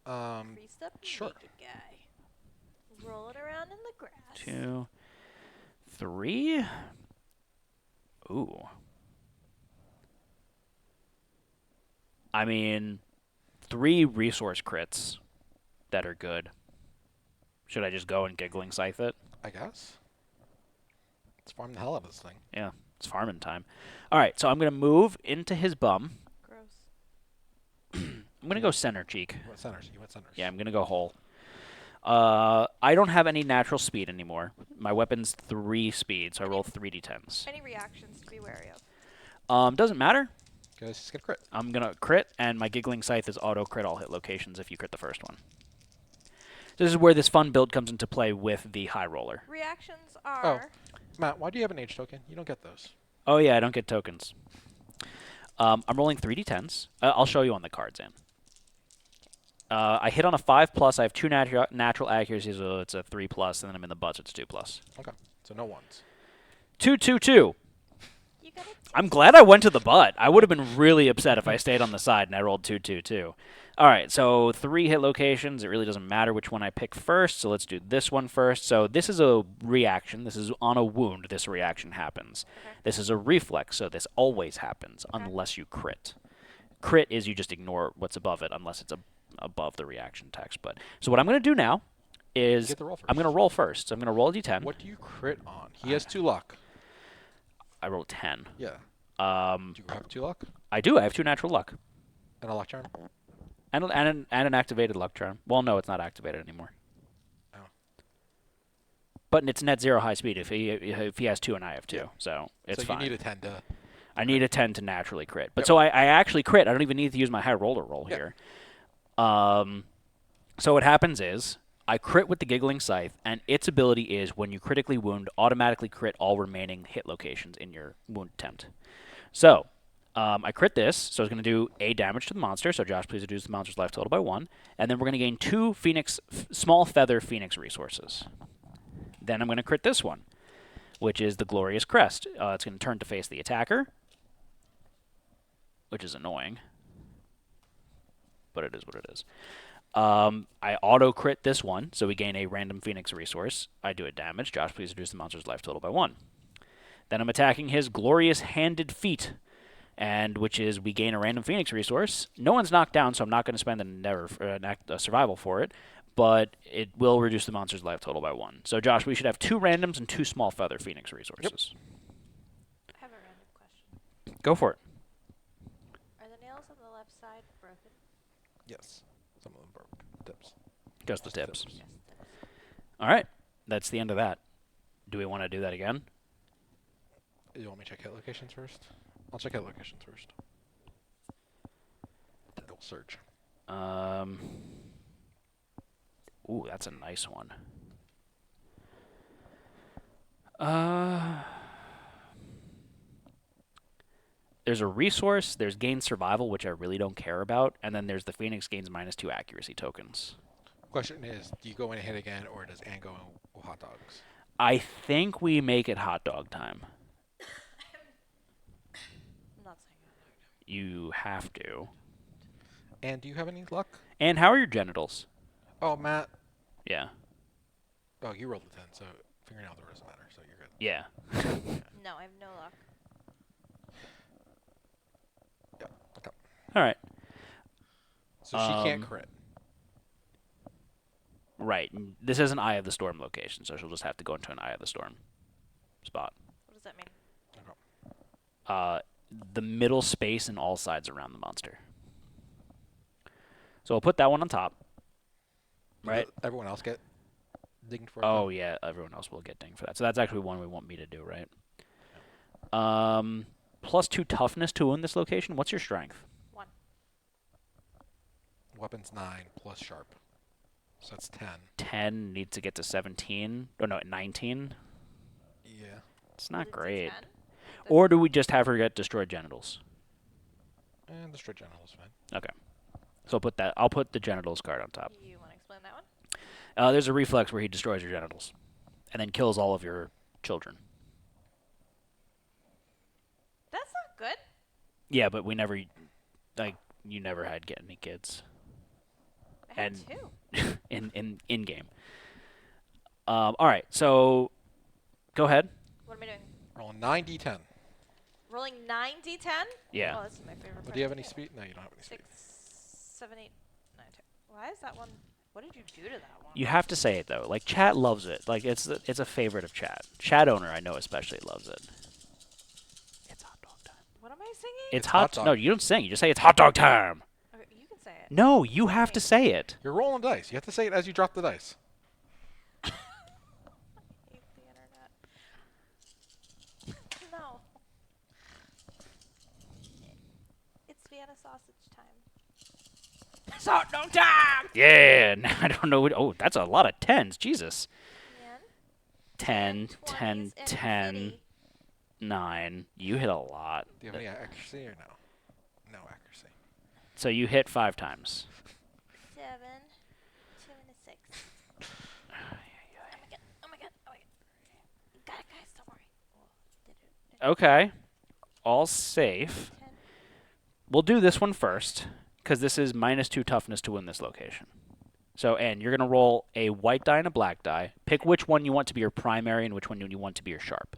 Creased up sure. naked guy. Rolling around in the grass. 2, 3. Ooh. I mean, 3 resource crits that are good. Should I just go and giggling scythe it? I guess. Let's farm the hell out of this thing. Yeah, it's farming time. All right, so I'm going to move into his bum. Gross. I'm going to go center cheek. You went centers. You went centers. Yeah, I'm going to go whole. I don't have any natural speed anymore. My weapon's 3 speed, so I roll 3d10s. Any reactions to be wary of? Doesn't matter. Because he's gonna crit. I'm going to crit, and my Giggling Scythe is auto-crit all hit locations if you crit the first one. This is where this fun build comes into play with the High Roller. Reactions are. Matt, why do you have an Age token? You don't get those. Oh, yeah, I don't get tokens. I'm rolling 3d10s. I'll show you on the cards, Ann. I hit on a 5+. I have 2 natural accuracies, so it's a 3+, and then I'm in the butts, it's 2+. Okay. So no ones. 2, 2, 2. You got it. I'm glad I went to the butt. I would have been really upset if I stayed on the side and I rolled 2, 2, 2. All right, so 3 hit locations. It really doesn't matter which one I pick first, so let's do this one first. So this is a reaction. This is on a wound. This reaction happens. Okay. This is a reflex, so this always happens unless you crit. Crit is you just ignore what's above it unless it's above the reaction text. But so what I'm going to do now is Get the roll I'm going to first. roll first. So I'm going to roll a d10. What do you crit on? He has 2 luck. I rolled 10. Yeah. Um, Do you have 2 luck? I do. I have 2 natural luck. And a luck charm? And an activated luck charm. Well, no, it's not activated anymore. Oh. But it's net 0 high speed if he has 2 and I have 2, so it's so fine. you need a 10 to... I need a 10 to naturally crit. But Yep. so I actually crit. I don't even need to use my high roller roll Yep. here. So what happens is I crit with the Giggling Scythe, and its ability is when you critically wound, automatically crit all remaining hit locations in your wound attempt. So I crit this, so it's going to do A damage to the monster. So Josh, please reduce the monster's life total by 1. And then we're going to gain 2 small feather Phoenix resources. Then I'm going to crit this one, which is the Glorious Crest. It's going to turn to face the attacker, which is annoying, but it is what it is. I auto-crit this one, so we gain a random Phoenix resource. I do a damage. Josh, please reduce the monster's life total by 1. Then I'm attacking his Glorious Handed Feet, and which is we gain a random Phoenix resource. No one's knocked down, so I'm not going to spend a survival for it, but it will reduce the monster's life total by 1. So, Josh, we should have 2 randoms and 2 small feather Phoenix resources. I have a random question. Go for it. Are the nails on the left side broken? Yes. Some of them broke. Tips. Goes to tips. Yes. All right. That's the end of that. Do we want to do that again? You want me to check hit locations first? I'll check hit locations first. Then we'll search. Ooh, that's a nice one. There's a resource, there's gain survival, which I really don't care about, and then there's the Phoenix gains -2 accuracy tokens. Question is, do you go in and hit again, or does Ann go in hot dogs? I think we make it hot dog time. I'm not saying that. You have to. And do you have any luck? And how are your genitals? Oh, Matt. Yeah. Oh, you rolled a 10, so fingernail door doesn't matter, so you're good. Yeah. No, I have no luck. Yeah. Okay. All right. So she can't crit. Right. This is an Eye of the Storm location, so she'll just have to go into an Eye of the Storm spot. What does that mean? The middle space and all sides around the monster. So I'll put that one on top. Right? Does everyone else get dinged for it? Oh, yeah. Everyone else will get dinged for that. So that's actually one we want me to do, right? +2 toughness to win this location. What's your strength? 1. Weapons 9 plus sharp. So that's 10. 10 needs to get to 17. Oh, no, 19. Yeah. It's not Did it say great. 10? Or do we just have her get destroyed genitals? And the straight general is fine. Okay. So I'll put the genitals card on top. You want to explain that one? There's a reflex where he destroys your genitals and then kills all of your children. That's not good. Yeah, but we never, you never had get any kids I had And- 2. in game. All right, so go ahead. What am I doing? Roll 9d10. Rolling 9d10? Yeah. Oh, this is my favorite part. But do you have of any the speed? No, you don't have any 6, speed. 7, 8, 9, 10. Why is that one? What did you do to that one? You have to say it though. Like chat loves it. Like it's a favorite of chat. Chat owner I know especially loves it. It's hot dog time. What am I singing? It's hot hot. dog. No, you don't sing. You just say it's hot dog time. Okay, you can say it. No, you have to say it. You're rolling dice. You have to say it as you drop the dice. I hate the internet. No. time. Showdown time! Yeah. Now I don't know. Oh, that's a lot of tens. Jesus. Man. 10, 20s 10, and 10, infinity. 9. You hit a lot. Do you have any accuracy or no? No accuracy. So you hit 5 times. 7, 2, and a 6. Oh my god! Oh my god! Oh my god! You got it, guys. Don't worry. Oh, did it? Okay. All safe. 10. We'll do this one first, because this is -2 toughness to win this location. So, Anne, you're going to roll a white die and a black die. Pick which one you want to be your primary and which one you want to be your sharp.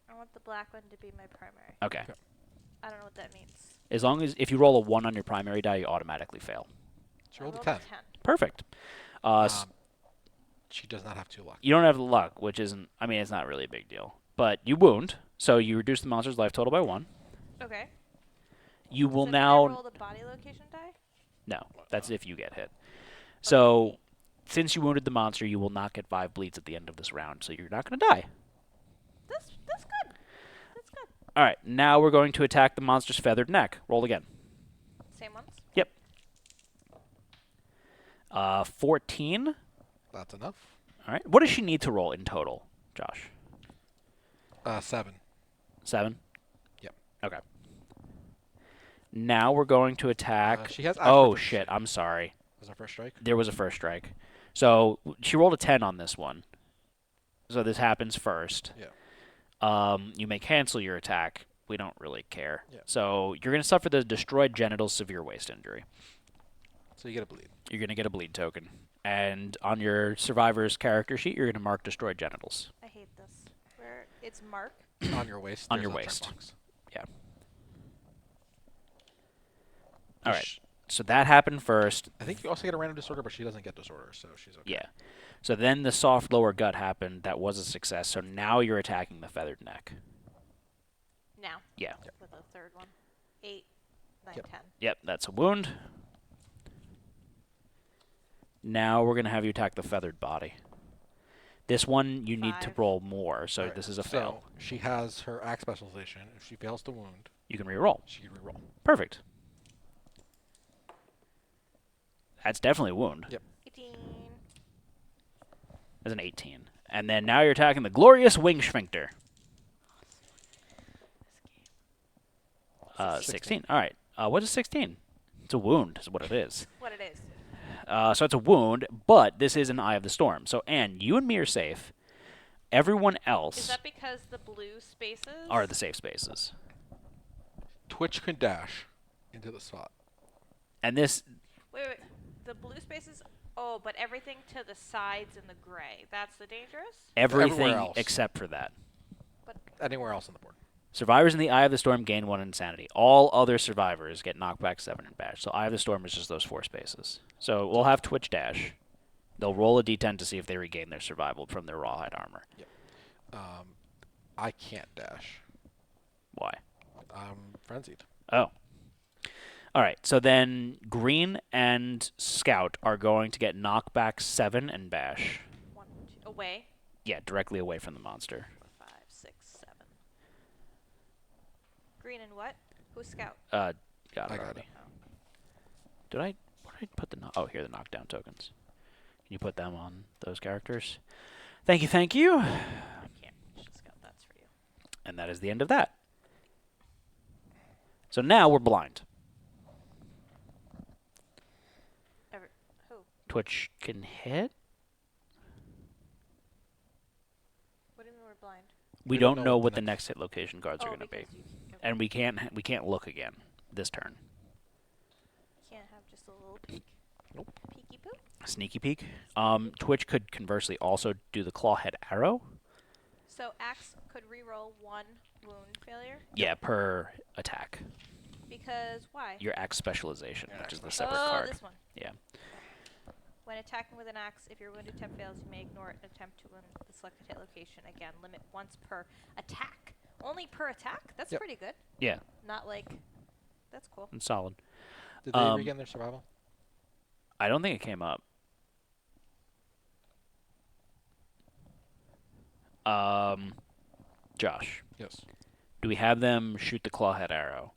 I want the black one to be my primary. Okay. I don't know what that means. As long as if you roll a 1 on your primary die, you automatically fail. She rolled a I 10. 10. Perfect. She does not have 2 luck. You don't have the luck, which isn't, I mean, it's not really a big deal. But you wound, so you reduce the monster's life total by 1. Okay. You will so now... Can I roll the body location die? No, that's if you get hit. So, since you wounded the monster, you will not get 5 bleeds at the end of this round, so you're not going to die. That's good. That's good. All right, now we're going to attack the monster's feathered neck. Roll again. Same ones? Yep. 14. That's enough. All right. What does she need to roll in total, Josh? 7. 7? Yep. Okay. Now we're going to attack... She has oh, accuracy. shit. I'm sorry. Was our first strike? There was a first strike. So she rolled a 10 on this one. So this happens first. Yeah. You may cancel your attack. We don't really care. Yeah. So you're going to suffer the destroyed genitals severe waist injury. So you get a bleed. You're going to get a bleed token. And on your survivor's character sheet, you're going to mark destroyed genitals. I hate this. Where it's mark. On your waist. On there's your no check waist. box. Yeah. All right. So that happened first. I think you also get a random disorder, but she doesn't get disorder, so she's okay. Yeah. So then the soft lower gut happened. That was a success. So now you're attacking the feathered neck. Now. Yeah. With the third one. 8, 9, Yep. 10. Yep, that's a wound. Now we're going to have you attack the feathered body. This one you need to 5. roll more, so Alright, this is a fail. So she has her axe specialization. If she fails to wound, You can re-roll. she can reroll. Perfect. That's definitely a wound. Yep. 18. That's an 18. And then now you're attacking the glorious wing sphincter. 16. All right. What is 16? It's a wound is what it is. What it is. So it's a wound, but this is an Eye of the Storm. So, Anne, you and me are safe. Everyone Is else that because the blue spaces are the safe spaces. Twitch can dash into the spot. And this, Wait. The blue spaces. Oh, but everything to the sides in the gray. That's the dangerous. everything else. except for that. Anywhere else on the board. Survivors in the Eye of the Storm gain 1 insanity. All other survivors get knocked back 7 and bash. So Eye of the Storm is just those 4 spaces. So we'll have Twitch dash. They'll roll a d10 to see if they regain their survival from their rawhide armor. I can't dash. Why? I'm frenzied. Oh. All right. So then Green and Scout are going to get knockback 7 and bash. 1, 2. Away. Yeah, directly away from the monster. 4, 5, 6, 7. Green and what? Who's scout? Got it I got already. it. Did I? Where did I put the? Oh, here are the knockdown tokens. Can you put them on those characters? Thank you, thank you. I can't reach the scout. That's for you. And that is the end of that. So now we're blind. Who? Twitch can hit. What do you mean we're blind? We don't know what the next hit location guards are Oh, going to be, because you and we can't look again this turn. can't have just a little peek. Nope. Peeky poo. Sneaky peek. Twitch could conversely also do the clawhead arrow. So axe could reroll 1 wound failure Yeah, per attack. because why? Your axe specialization, Your which axe is the separate oh, card. this one. Yeah. When attacking with an axe, if your wounded attempt fails, you may ignore it and attempt to wound the selected hit location again. Limit once per attack. Only per attack? That's Yep. pretty good. Yeah, Not like. That's cool. it's solid. Did they Um, regain their survival? I don't think it came up. Josh, Yes. do we have them shoot the clawhead arrow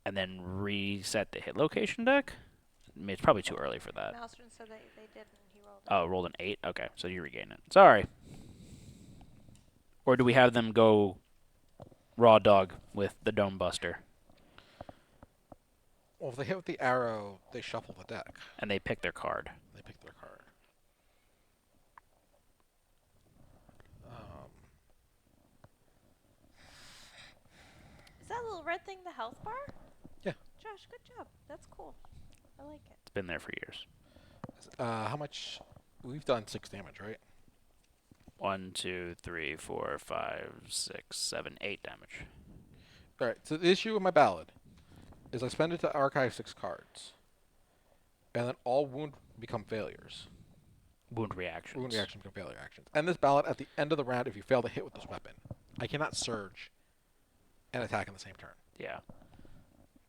and then reset the hit location deck? I mean, it's probably too early for that. Malstrom said they did, and he rolled. Oh, rolled an 8? Okay, so you regain it. Sorry. Or do we have them go raw dog with the Dome Buster, Well, if they hit with the arrow, they shuffle the deck. and they pick their card? They pick their card. Is that little red thing the health bar? Yeah. Josh, good job. That's cool. I like it. It's been there for years. How much? We've done 6 damage, right? 1, 2, 3, 4, 5, 6, 7, 8 damage. All right. So the issue with my ballad is I spend it to archive 6 cards, and then all wound become failures. Wound reactions. Wound reactions become failure actions. And this ballad, at the end of the round, if you fail to hit with this weapon, I cannot surge and attack in the same turn. Yeah.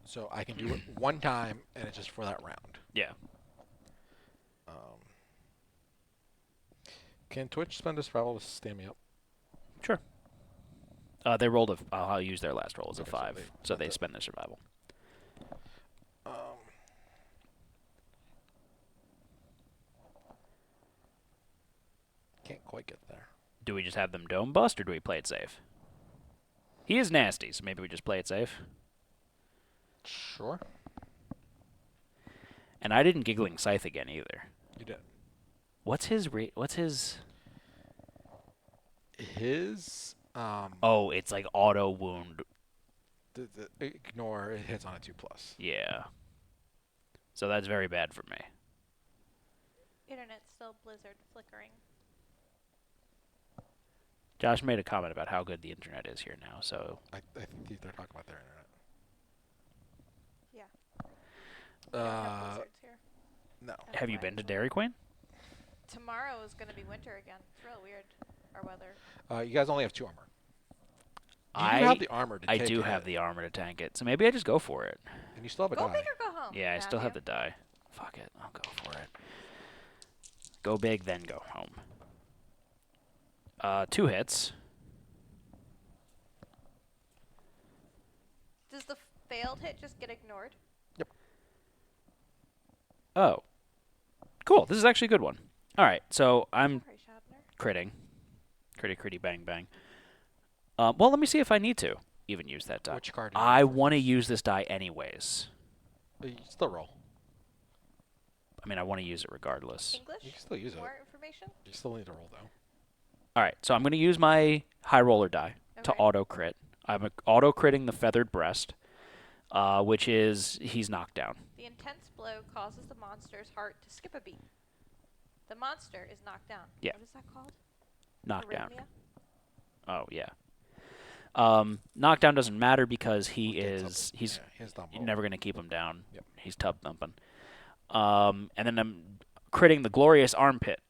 So I can do it one time, and it's just for that round. Yeah. Can Twitch spend a survival to stand me up? Sure. They rolled a. I'll use their last roll as a Okay, so 5, they so spent they it. spend their survival. Can't quite get there. Do we just have them dome bust, or do we play it safe? He is nasty, so maybe we just play it safe. Sure. And I didn't giggling scythe again either. You did. What's his what's his? His Oh, it's like auto wound. ignore it hits on a 2+. Yeah. So that's very bad for me. Internet's still blizzard flickering. Josh made a comment about how good the internet is here now, so I think they're talking about their internet. Yeah. We don't have Uh, blizzards here. no. have you FYI. been to Dairy Queen? Tomorrow is going to be winter again. It's real weird, our weather. You guys only have 2 armor. You I do have the armor to I take do a have hit, the armor to tank it, so maybe I just go for it. and you still have a Go die. big or go home. Yeah, I still have the Matthew. die. Fuck it, I'll go for it. Go big, then go home. 2 hits. Does the failed hit just get ignored? Oh. Cool, this is actually a good one. Alright, so I'm Sorry, Shatner. critting. Critty, bang, bang. Well, let me see if I need to even use that die. Which card do you I want want to use this die anyways. You still roll. I mean, I want to use it regardless. English? You can still use it. More information? You still need to roll, though. Alright, so I'm going to use my high roller die to Okay. auto crit. I'm auto critting the feathered breast, which is he's knocked down. The intense blow causes the monster's heart to skip a beat. The monster is knocked down. Yeah. What is that called? Knocked down. Arrhythmia? Oh, yeah. Knockdown doesn't matter because he's never going to keep him down. Yep. He's tub thumping. And then I'm critting the glorious armpit.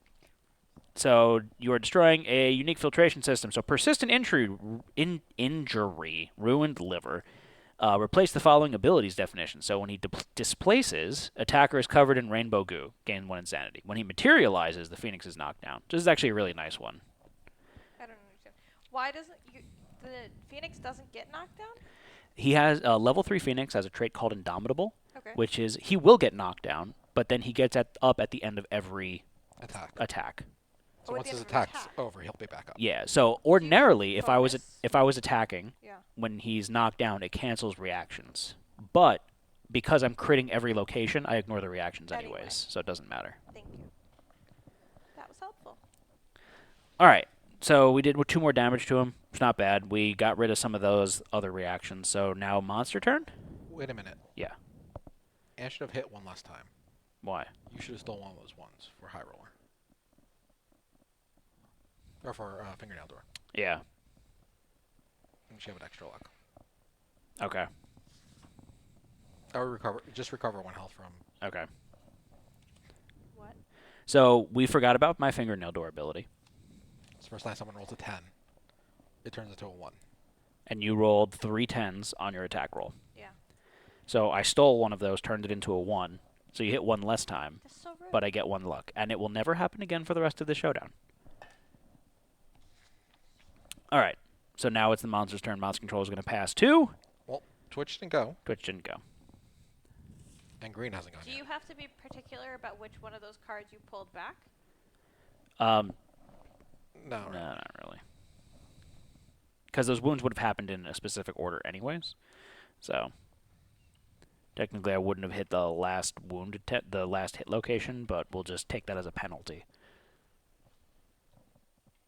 So you are destroying a unique filtration system. So persistent injury, ruined liver. Replace the following abilities definition. So when he displaces, attacker is covered in rainbow goo, gain 1 insanity. When he materializes, the phoenix is knocked down. This is actually a really nice one. I don't understand. Why doesn't the Phoenix doesn't get knocked down? He has level 3 Phoenix has a trait called Indomitable, Okay. which is he will get knocked down, but then he gets up at the end of every Attack. So Oh, at once the his end of an attack's attack. over, he'll be back up. Yeah. So ordinarily, if I was bonus? attacking Yeah. when he's knocked down, it cancels reactions. But because I'm critting every location, I ignore the reactions Anyway. anyways, so it doesn't matter. Thank you. That was helpful. All right. So we did 2 more damage to him. It's not bad. We got rid of some of those other reactions. So now monster turn? Wait a minute. Yeah. Anne should have hit 1 last time. Why? You should have stolen one of those ones for high roller. Or for fingernail door. Yeah. And she have an extra luck. Okay. Or recover 1 health from. Okay. What? So we forgot about my fingernail door ability. So first time someone rolls a 10, it turns into a 1. And you rolled 3 10s on your attack roll. Yeah. So I stole one of those, turned it into a 1. So you hit 1 less time, That's so rude. but I get 1 luck. And it will never happen again for the rest of the showdown. All right. So now it's the monster's turn. Monster control is going to pass to Twitch didn't go, Twitch didn't go. and green hasn't gone Do yet. you have to be particular about which one of those cards you pulled back? No, No, really. not really. Because those wounds would have happened in a specific order anyways. So technically, I wouldn't have hit the last wound, the last hit location, but we'll just take that as a penalty.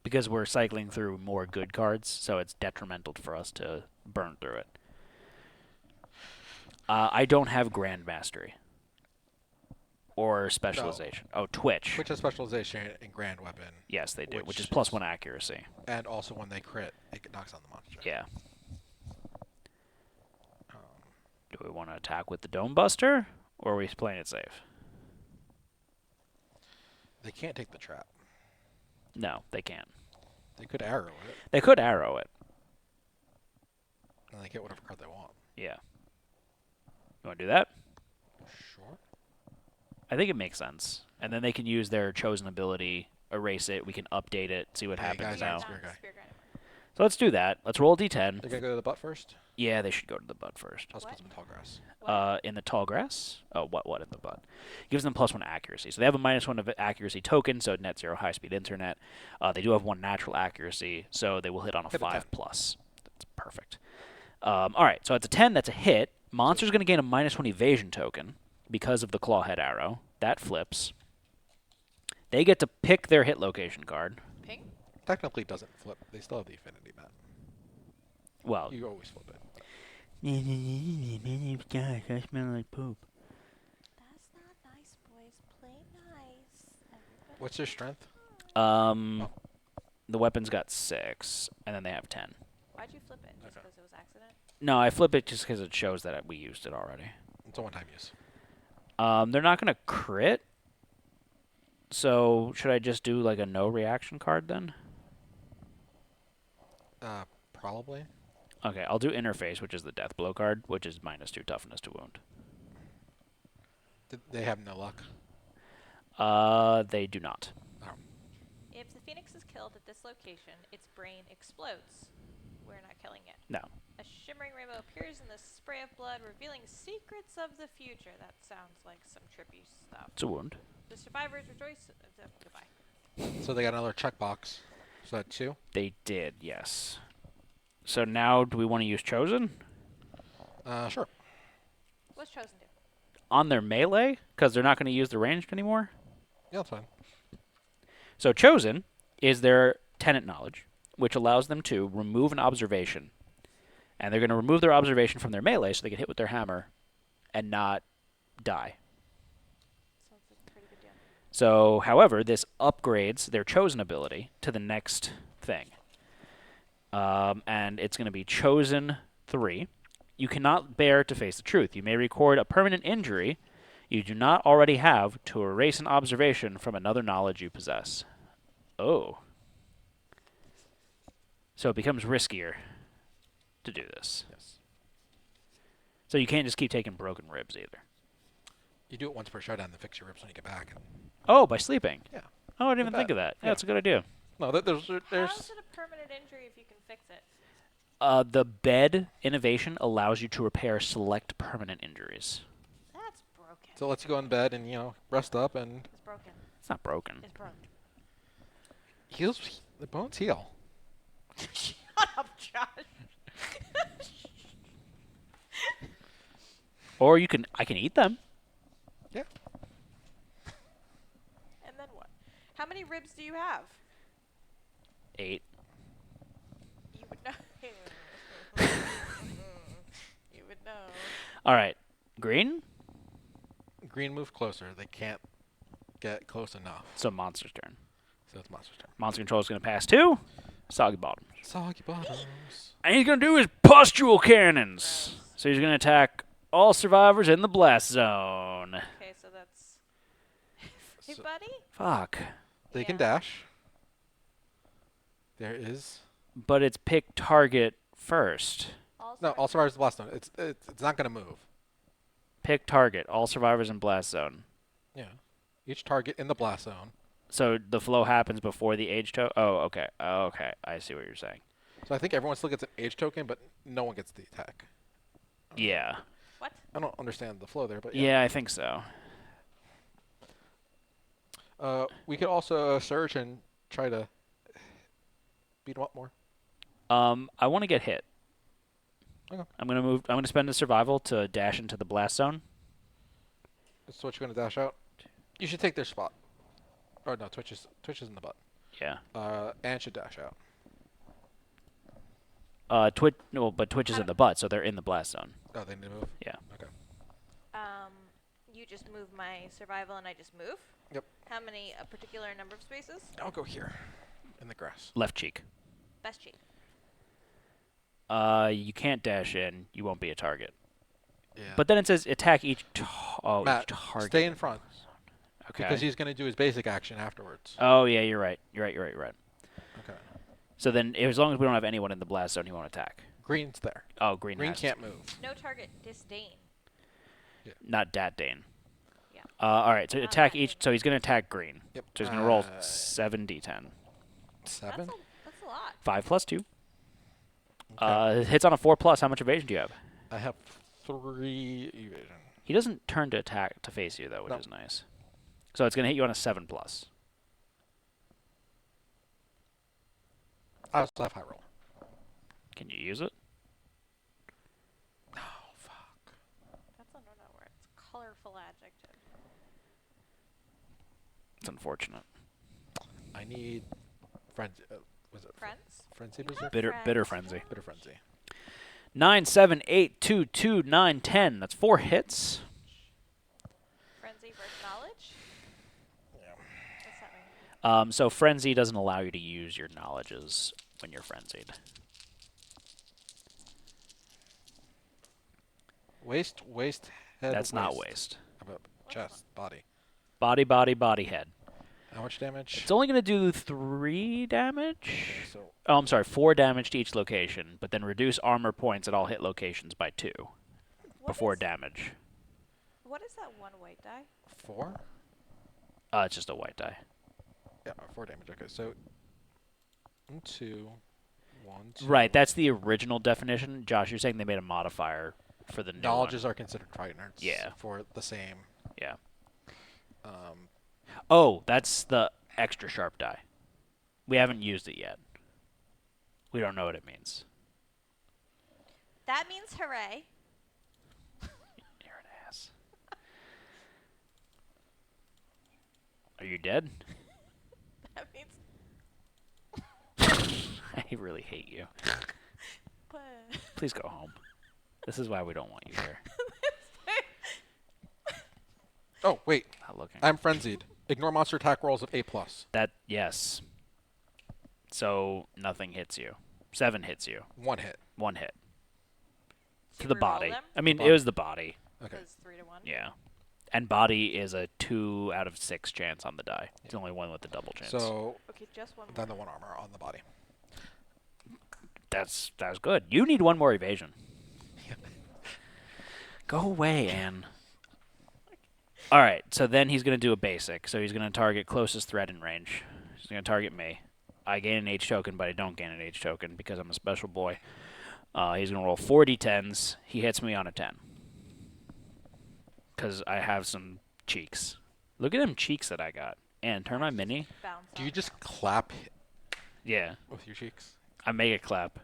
Because we're cycling through more good cards, so it's detrimental for us to burn through it. I don't have Grand Mastery. Or Specialization. Oh, Twitch. Twitch has specialization in Grand Weapon, Yes, they do, which which is plus is- 1 accuracy. and also when they crit, it knocks on the monster. Yeah. Um, Do we want to attack with the Dome Buster, or are we playing it safe? they can't take the trap. No, they can't. They could arrow it, They could arrow it. and they get whatever card they want. Yeah. You want to do that? Sure. I think it makes sense. And then they can use their chosen ability, erase it, we can update it, see what Hey, happens guys, now. I'm Not Spear guy. Spear guy anymore. So let's do that. Let's roll a They're d10. gonna go to the butt first. Yeah, they should go to the butt first. I'll just What? put them in tall grass. What? In the tall grass? Oh, what in the butt? Gives them plus 1 accuracy. So they have a minus 1 of accuracy token, so net 0 high speed internet. They do have 1 natural accuracy, so they will hit on a Hit a 5 10. plus. That's perfect. All right, so it's a 10. That's a hit. Monster's going to gain a minus 1 evasion token because of the clawhead arrow. That flips. They get to pick their hit location card. Ping? Technically, it doesn't flip. They still have the affinity mat. Well, You always flip it. gosh, I smell like poop. That's not nice, boys. Play nice. Everybody What's their strength? The weapon's got 6, and then they have 10. Why'd you flip it? Just Okay. because it was accident? No, I flip it just because it shows that we used it already. It's a one-time use. They're not going to crit. So should I just do like a no reaction card then? Probably. Okay, I'll do interface, which is the death blow card, which is minus 2 toughness to wound. They have no luck. They do not. If the phoenix is killed at this location, its brain explodes. We're not killing it. No. A shimmering rainbow appears in the spray of blood, revealing secrets of the future. That sounds like some trippy stuff. It's a wound. The survivors rejoice. Goodbye. So they got another checkbox. So that 2? They did, yes. So now do we want to use chosen? Sure. What's chosen do? On their melee? Because they're not going to use the ranged anymore? Yeah, that's fine. So chosen is their tenant knowledge, which allows them to remove an observation. And they're going to remove their observation from their melee so they can hit with their hammer and not die. Sounds like a pretty good deal. So, however, this upgrades their chosen ability to the next thing. And it's going to be chosen 3. You cannot bear to face the truth. You may record a permanent injury you do not already have to erase an observation from another knowledge you possess. Oh. So it becomes riskier to do this. Yes. So you can't just keep taking broken ribs either. You do it once per showdown, then fix your ribs when you get back. Oh, by sleeping. Yeah. Oh, I didn't even Not think bad. of that. Yeah, Yeah. that's a good idea. No, there's How is there's it a permanent injury if you can fix it? The bed innovation allows you to repair select permanent injuries. That's broken. so it lets you go in bed and rest up and It's broken. It's not broken. It's broken. heals. The bones heal. Shut up, Josh. Or I can eat them. Yeah. And then what? How many ribs do you have? 8. You would know. You would know. All right. Green? Green move closer. They can't get close enough. So monster's turn. So it's monster's turn. Monster control is going to pass 2. Soggy bottom. Soggy bottoms. And he's going to do his pustule cannons. So he's going to attack all survivors in the blast zone. Okay, so that's everybody. Fuck. They can Yeah. dash. There is But it's pick target first. no. All survivors of the blast zone. It's not gonna move. Pick target. All survivors in blast zone. Yeah. Each target in the blast zone. So the flow happens before the age token? Oh, okay. Okay. I see what you're saying. So I think everyone still gets an age token, but no one gets the attack. Yeah. What? I don't understand the flow there, but Yeah, I think so. We could also surge and try to beat him up more. I want to get hit. Okay. I'm gonna spend a survival to dash into the blast zone. That's what you're going to dash out. You should take their spot. Or no, Twitch is in the butt. Yeah. And should dash out. Twitch. No, but Twitch is in the butt, so they're in the blast zone. Oh, they need to move? Yeah. Okay. You just move my survival and I just move? Yep. How many? A particular number of spaces? I'll go here. In the grass. Left cheek. Best cheek. You can't dash in. You won't be a target. Yeah. But then it says attack each. Matt, each target. stay in front. Okay. Because he's going to do his basic action afterwards. Oh yeah, you're right. You're right. Okay. So then, as long as we don't have anyone in the blast zone, he won't attack. Green's there. Oh, green. Green has can't to. move. No target disdain. Not dat Dane. Yeah. All right. So Not attack that each. Dane. So he's gonna attack green. Yep. So he's gonna roll 7d10. 7? That's a lot. 5 plus 2. Okay. Hits on a 4 plus. How much evasion do you have? I have 3 evasion. He doesn't turn to attack to face you though, which No. is nice. So it's gonna hit you on a 7 plus. I also have high roll. Can you use it? No, fuck. That's a no word. It's a colorful adjective. It's unfortunate. I need frenzy. Was it Friends? frenzy You berserk? have Bitter friends. frenzy. Bitter frenzy. 9, 7, 8, 2, 2, 9, 10. That's 4 hits. Frenzy versus knowledge? Yeah. What's that mean? So frenzy doesn't allow you to use your knowledges when you're frenzied. Waist, head. That's not waist. How about chest, body? Body, head. How much damage? It's only going to do 3 damage. Okay, so Oh, I'm sorry, 4 damage to each location, but then reduce armor points at all hit locations by 2 What before is- damage. What is that one white die? 4? It's just a white die. Yeah, 4 damage. Okay, so 2, 1, 2. Right, that's the original definition. Josh, you're saying they made a modifier for the new Knowledges one. are considered Tritoners. Yeah. For the same. Yeah. Um, Oh, that's the extra sharp die. We haven't used it yet. We don't know what it means. That means hooray. You're an ass. Are you dead? That means. I really hate you. What? Please go home. This is why we don't want you here. oh, wait. Not looking. I'm frenzied. Ignore monster attack rolls of A+. That, yes. So nothing hits you. 7 hits you. 1 hit. 1 hit. So To the reroll body. them? I mean, Body. it was the body. Okay. Because 3 to 1. Yeah. And body is a 2 out of 6 chance on the die. It's the only one with the double chance. So Okay, just one more. then the 1 armor on the body. That's good. You need 1 more evasion. Go away, Anne. All right, so then he's going to do a basic. So he's going to target closest threat in range. He's going to target me. I gain an H token, but I don't gain an H token because I'm a special boy. He's going to roll 4 d10s. He hits me on a 10. Because I have some cheeks. Look at them cheeks that I got. And turn my mini. Bounce Do you off. just clap Yeah, with your cheeks? I make it clap.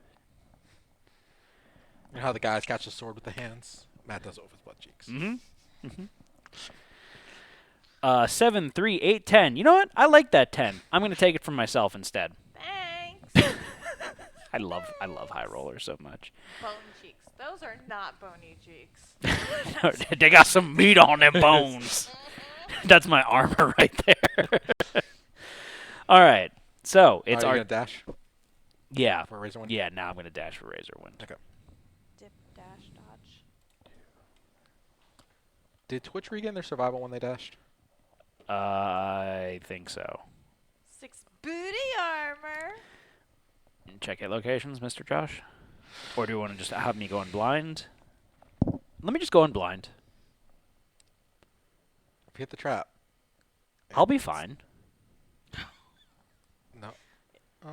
You know how the guys catch the sword with the hands? Matt does it with his butt cheeks. Mm-hmm. 7, 3, 8, 10. You know what? I like that 10. I'm going to take it from myself instead. Thanks. I love high rollers so much. Bone cheeks. Those are not bony cheeks. They got some meat on them bones. That's my armor right there. All right. So it's Are you our gonna dash yeah for a razor one? yeah. Now I'm gonna dash for Razor Wind. Okay. Dip, dash, dodge. Did Twitch regain their survival when they dashed? I think so. 6 booty armor. Check hit locations, Mr. Josh. Or do you want to just have me go in blind? Let me just go in blind. If you hit the trap. I'll be fine. No.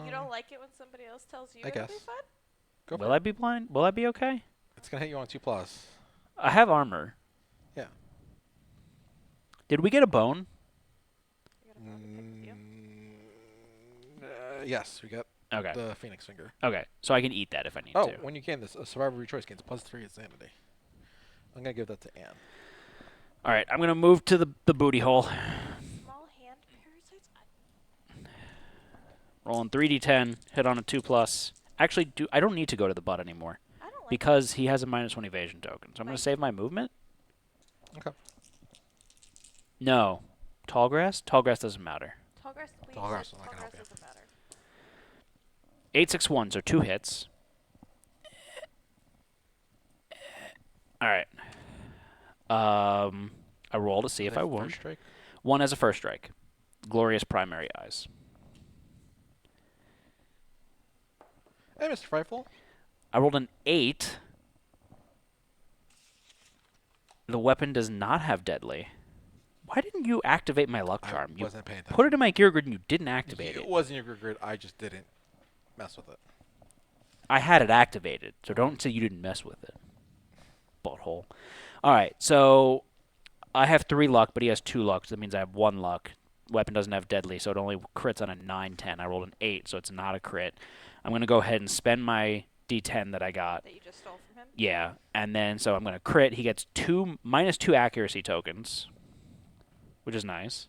You don't like it when somebody else tells you I it'll be guess. fun? Go for Will it. I be blind? Will I be okay? It's gonna hit you on 2+. I have armor. Yeah. Did we get a bone? You got a bone to pick with you. Yes, we got Okay. the Phoenix Finger. Okay. So I can eat that if I need Oh, to. when you can, this a survivor of your choice gains +3 insanity. I'm gonna give that to Anne. All right. I'm gonna move to the booty hole. Small hand parasites. Rolling 3d10. Hit on a 2+. Actually, I don't need to go to the butt anymore I don't like because he has a -1 evasion token. So I'm gonna Right. save my movement. Okay. No. Tall grass. Tall grass doesn't matter. tall grass. Tall grass is not Tall gonna grass help you. doesn't matter. 861. So 2 hits. All right. I roll to see if I First wound. strike. 1 as a first strike. Glorious primary eyes. Hey, Mr. Frightful. I rolled an 8. The weapon does not have deadly. Why didn't you activate my luck charm? I You wasn't paying attention. put it in my gear grid and you didn't activate It it. wasn't your grid. I just didn't mess with it. I had it activated, so don't say you didn't mess with it. Butthole. All right, so I have 3 luck, but he has 2 luck, so that means I have 1 luck. Weapon doesn't have deadly, so it only crits on a 9, 10. I rolled an 8, so it's not a crit. I'm going to go ahead and spend my D10 that I got. That you just stole from him. Yeah, and then so I'm going to crit. He gets -2 accuracy tokens, which is nice.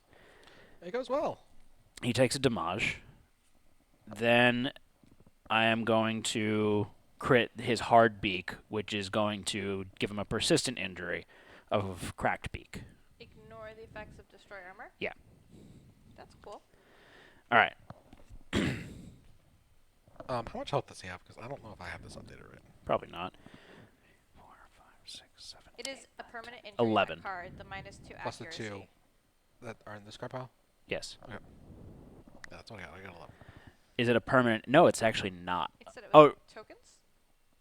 It goes well. He takes a damage. Then I am going to crit his hard beak, which is going to give him a persistent injury of cracked beak. Ignore the effects of destroy armor. Yeah. That's cool. All right. How much health does he have? Because I don't know if I have this updated right. Probably not. 4, 5, 6, 7. It is a permanent injury 11. on that card. The -2 Plus the accuracy. 2 that are in this card pile? Yes. Yeah, that's what I got. I got 11. Is it a permanent? No, it's actually not. It said it Oh. was tokens.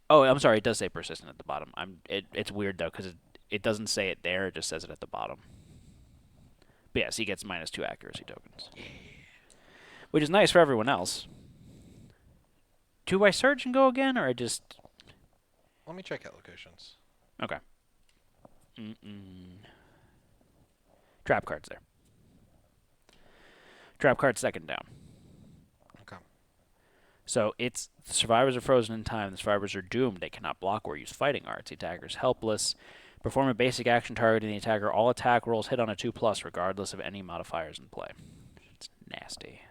Oh, I'm sorry. It does say persistent at the bottom. It's weird though because it doesn't say it there. It just says it at the bottom. But yes, he gets -2 accuracy tokens, which is nice for everyone else. Do I surge and go again, or I just Let me check out locations. okay? Trap card's there. Trap card second down. Okay. So it's the survivors are frozen in time. The survivors are doomed. They cannot block or use fighting arts. The attacker is helpless. Perform a basic action targeting the attacker. All attack rolls hit on a 2+, regardless of any modifiers in play. It's nasty.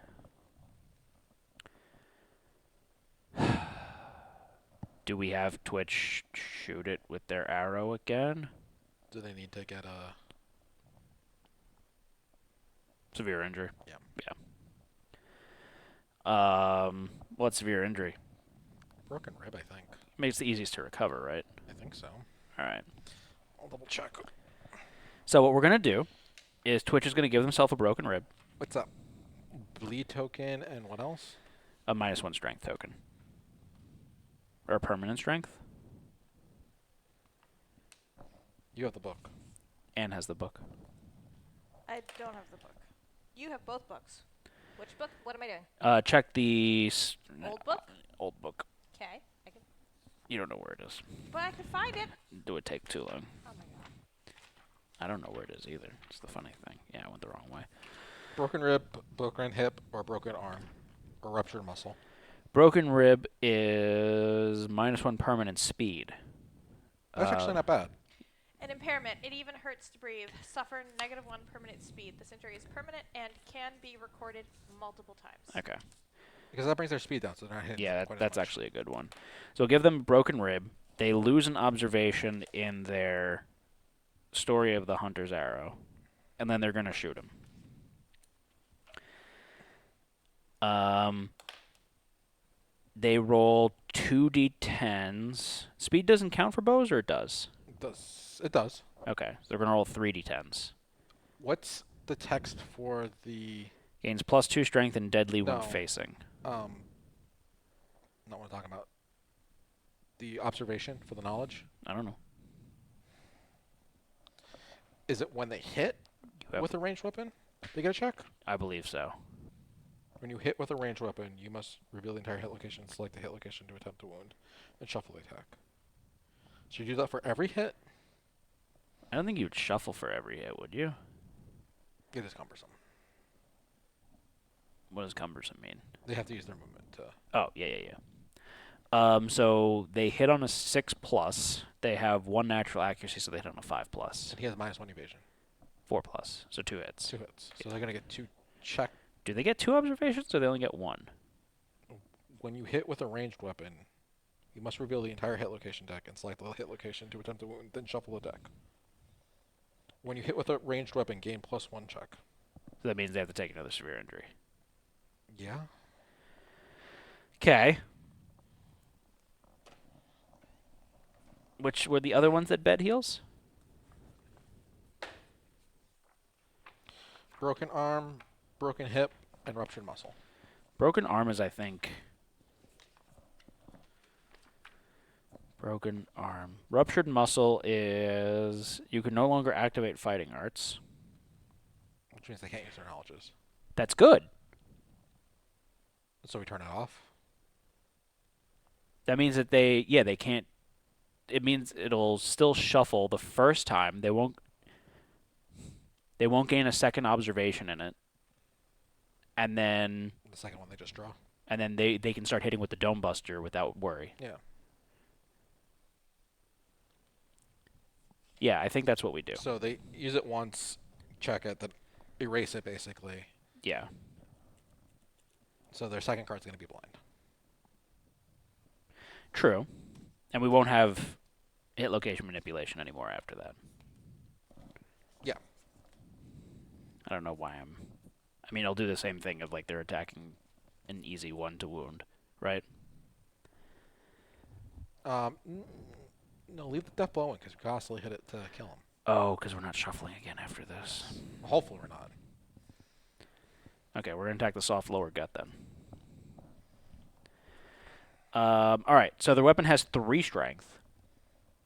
Do we have Twitch shoot it with their arrow again? Do they need to get a... Severe injury. Yeah. What's severe injury? broken rib, I think. Makes it the easiest to recover, right? I think so. All right. I'll double check. So what we're gonna do is Twitch is gonna give himself a broken rib, What's up? Bleed token and what else? a -1 strength token, or a permanent strength, You have the book. and has the book. I don't have the book. You have both books. Which book? What am I doing? Check the Old book? Old book. Okay. I can, You don't know where it is. but I can find it. It would take too long. Oh my god. I don't know where it is either. It's the funny thing. Yeah, I went the wrong way. Broken rib, broken hip, or broken arm, or ruptured muscle. Broken rib is -1 permanent speed. That's actually not bad. An impairment. It even hurts to breathe. Suffer -1 permanent speed. This injury is permanent and can be recorded multiple times. Okay. Because that brings their speed down, so they're not hitting. Yeah, quite as that's much. actually a good one. So give them broken rib. They lose an observation in their story of the hunter's arrow, and then they're gonna shoot him. They roll 2d10s. Speed doesn't count for bows, or it does? It does. It does. Okay, so they're gonna roll 3d10s. What's the text for the Gains +2 strength and deadly when No. facing. not what I'm talking about? The observation for the knowledge. I don't know. Is it when they hit You have, with a ranged weapon? They get a check. I believe so. When you hit with a ranged weapon, you must reveal the entire hit location, select the hit location to attempt to wound, and shuffle the attack. Should you do that for every hit? I don't think you would shuffle for every hit, would you? It is cumbersome. What does cumbersome mean? They have to use their movement to. Oh, yeah. So they hit on a 6+. They have 1 natural accuracy, so they hit on a 5+. And he has -1 evasion. 4+, so 2 hits. 2 hits. So they're gonna get 2 check. Do they get 2 observations, or they only get 1? When you hit with a ranged weapon, you must reveal the entire hit location deck and select the hit location to attempt a wound, then shuffle the deck. When you hit with a ranged weapon, gain +1 check. So that means they have to take another severe injury. Yeah. Okay. Which were the other ones that bed heals? Broken arm, broken hip, and ruptured muscle. Broken arm is, I think. Broken arm. Ruptured muscle is you can no longer activate fighting arts. Which means they can't use their knowledges. That's good. So we turn it off. That means that they can't. It means it'll still shuffle the first time. They won't gain a second observation in it. And then The second one they just draw. they can start hitting with the Dome Buster without worry. Yeah. Yeah, I think that's what we do. So they use it once, check it, then erase it basically. Yeah. So their second card's going to be blind. True. And we won't have hit location manipulation anymore after that. Yeah. I don't know why I mean, I'll do the same thing of like they're attacking an easy one to wound, right? No, leave the death blow in because we constantly hit it to kill him. Oh, because we're not shuffling again after this. Hopefully we're not. Okay, we're going to attack the soft lower gut then. All right, so their weapon has 3 strength.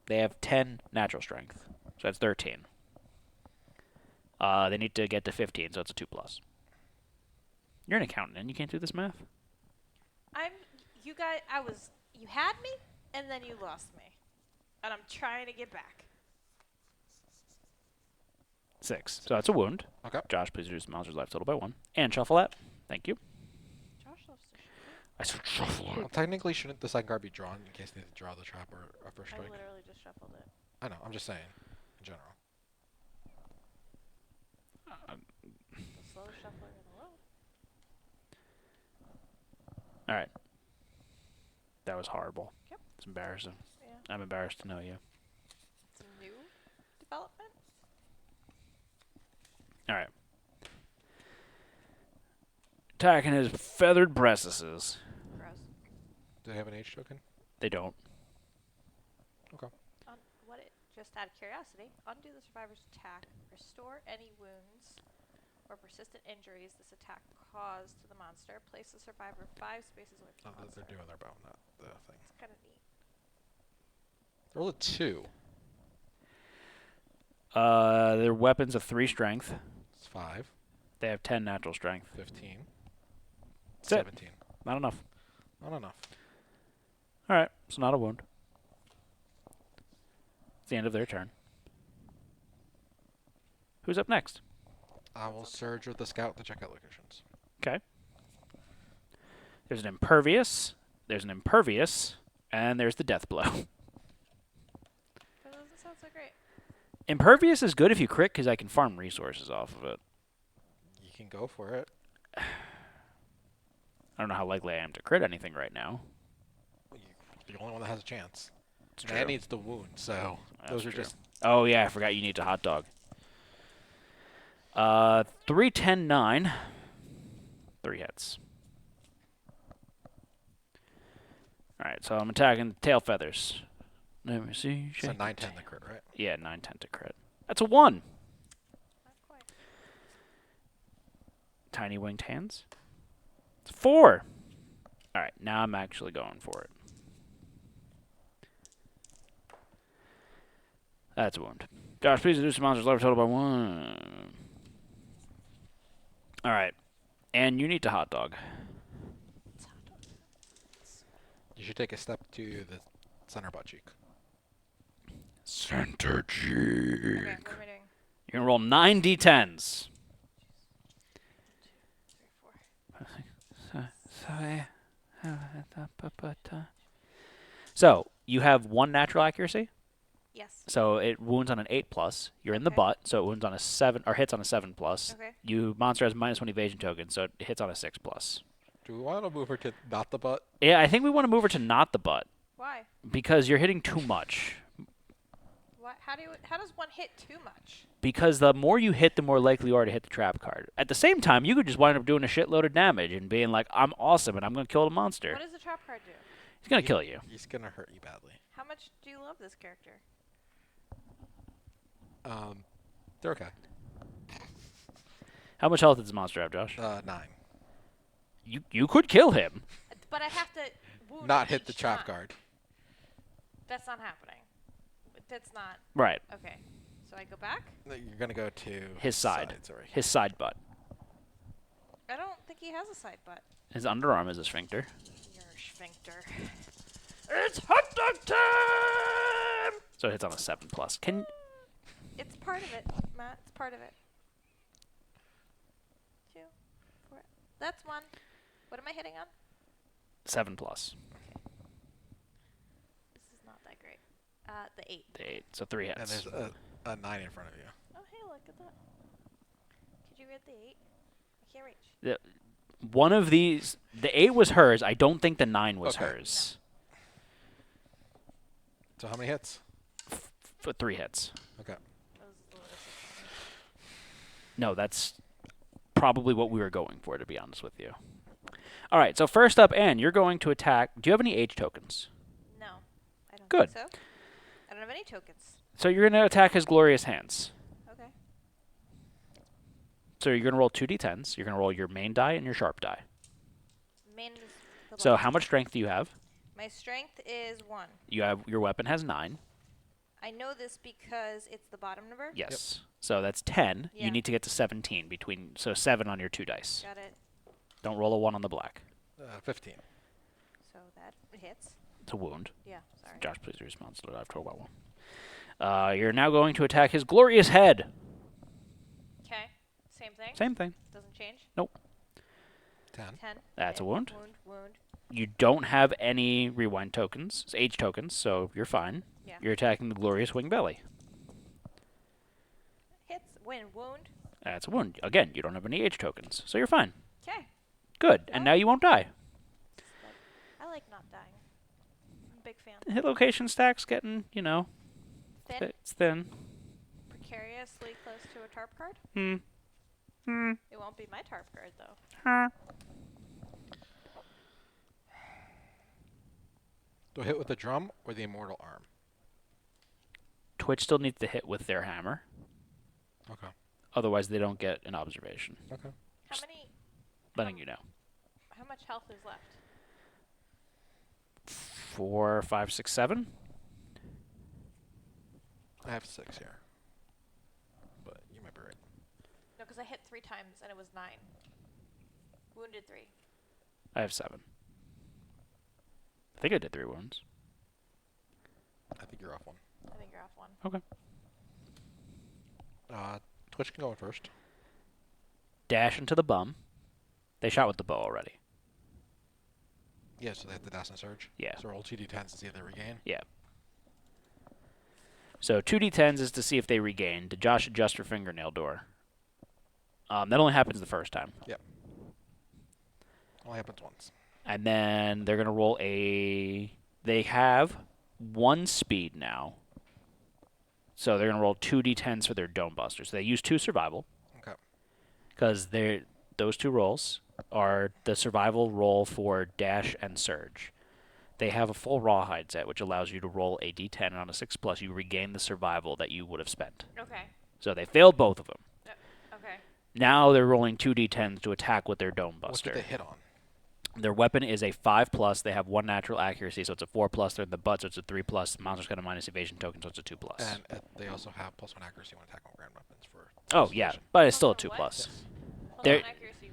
They have 10 natural strength, so that's 13. They need to get to 15, so it's a 2+. You're an accountant, and you can't do this math? You had me, and then you lost me. And I'm trying to get back. 6. So that's a wound. Okay. Josh, please reduce the monster's life total by 1. And shuffle that. Thank you. Josh loves to shoot. I said shuffle Well, it. technically, shouldn't the second card be drawn in case they have to draw the trap or a first I strike? literally just shuffled it. I know. I'm just saying, in general. The slowest shuffler in the world. All right. That was horrible. Yep. It's embarrassing. Yeah. I'm embarrassed to know you. It's a new development. All right. Attacking his feathered breastises. Gross. Do they have an H token? They don't. Just out of curiosity, undo the survivor's attack, restore any wounds or persistent injuries this attack caused to the monster, place the survivor 5 spaces away from the monster. They're doing their bow, not the thing. It's kind of neat. Roll a 2. Their weapons have 3 strength. It's 5. They have 10 natural strength. 15. That's it. 17. Not enough. Not enough. All right, so not a wound. It's the end of their turn. Who's up next? I will surge with the scout to check out locations. Okay. There's an impervious, and there's the death blow. That doesn't sound so great. Impervious is good if you crit because I can farm resources off of it. You can go for it. I don't know how likely I am to crit anything right now. You're the only one that has a chance. It's And true. that needs the wound, so those That's are true. just... Oh, yeah, I forgot you need to hot dog. 3, 10, 9. 3 hits. All right, so I'm attacking the tail feathers. Let me see. It's a 9-10 the crit, right? Yeah, 9, 10 to crit. That's a 1. Not quite. Tiny winged hands. It's 4. All right, now I'm actually going for it. That's a wound. Josh, please reduce the monster's life total by 1. All right, and you need to hot dog. You should take a step to the center butt cheek. Center Okay, jig. what am I doing? You're gonna roll 9 d10s. 2, 3, 4. So you have 1 natural accuracy. Yes. So it wounds on an 8+. You're in the Okay. butt, so it wounds on a 7 or hits on a 7+. Okay. You monster has -1 evasion token, so it hits on a 6+. Do we want to move her to not the butt? Yeah, I think we want to move her to not the butt Why? because you're hitting too much. What? How does one hit too much? Because the more you hit, the more likely you are to hit the trap card. At the same time, you could just wind up doing a shitload of damage and being like, I'm awesome and I'm going to kill the monster. What does the trap card do? He's going to kill you. He's gonna hurt you badly. How much do you love this character? They're okay. How much health does this monster have, Josh? 9. You could kill him. But I have to wound Not him hit the each trap time. card. That's not happening. That's not. Right. Okay. So I go back? No, you're gonna go to His side. Sorry. His side butt. I don't think he has a side butt. His underarm is a sphincter. Your sphincter. It's hot dog time! So it hits on a 7+. It's part of it, Matt. It's part of it. 2, 4. That's 1. What am I hitting on? 7+. This is not that great. The 8. The 8. So 3 And hits. there's a 9 in front of you. Oh, hey, look at that. Could you read the 8? I can't reach. One of these, the 8 was hers. I don't think the 9 was Okay. hers. So how many hits? For 3 hits. Okay. That was a little disappointing. No, that's probably what we were going for, to be honest with you. All right, so first up, Anne, you're going to attack. Do you have any H tokens? No. I don't Good. think so. I don't have any tokens. So you're going to attack his glorious hands. Okay. So you're going to roll 2d10s. You're going to roll your main die and your sharp die. Main is the So bottom. how much strength do you have? My strength is 1. Your weapon has 9. I know this because it's the bottom number. Yes. So that's 10. Yeah. You need to get to 17 so 7 on your 2 dice. Got it. Don't roll a 1 on the black. 15. So that hits. It's a wound. Yeah, sorry. Josh, please respond to that after a while. You're now going to attack his glorious head. Okay. Same thing. Same thing. Doesn't change. 10. 10. That's a hit. wound. Wound. You don't have any rewind tokens, it's H tokens, so you're fine. Yeah. You're attacking the glorious wing belly. Hits. Wound. That's a wound. Again, you don't have any H tokens, so you're fine. Okay. Good. And now you won't die. I like not dying. I'm a big fan. The hit location stack's getting, Thin. it's thin. Precariously close to a tarp card. Hmm. It won't be my tarp card though. Huh. Do I hit with the drum or the immortal arm? Twitch still needs to hit with their hammer. Okay. Otherwise, they don't get an observation. Okay. How many? Letting you know. How much health is left? 4, 5, 6, 7. I have 6 here. But you might be right. No, because I hit 3 times and it was 9. Wounded 3. I have 7. I think I did 3 wounds. I think you're off 1. I think you're off 1. Okay. Twitch can go in first. Dash into the bum. They shot with the bow already. Yeah, so they have the dash and surge. Yeah. So roll 2d10s to see if they regain. Yeah. So 2d10s is to see if they regain. Did Josh adjust your fingernail door? That only happens the first time. Only happens once. And then they're going to roll They have 1 speed now. So they're going to roll 2d10s for their dome buster. So they use 2 survival. Okay. Because those 2 rolls are the survival roll for dash and surge. They have a full rawhide set, which allows you to roll a d10, and on a 6+, you regain the survival that you would have spent. Okay. So they failed both of them. Okay. Now they're rolling 2d10s to attack with their dome What buster. did they hit on? Their weapon is a 5+. They have 1 natural accuracy, so it's a 4+. They're in the butt, so it's a 3+. The monster's got a minus evasion token, so it's a 2+. And they also have +1 accuracy when attacking grand weapons for. Oh, yeah, but it's still a 2+. What? Yes. They're- Hold on, accuracy.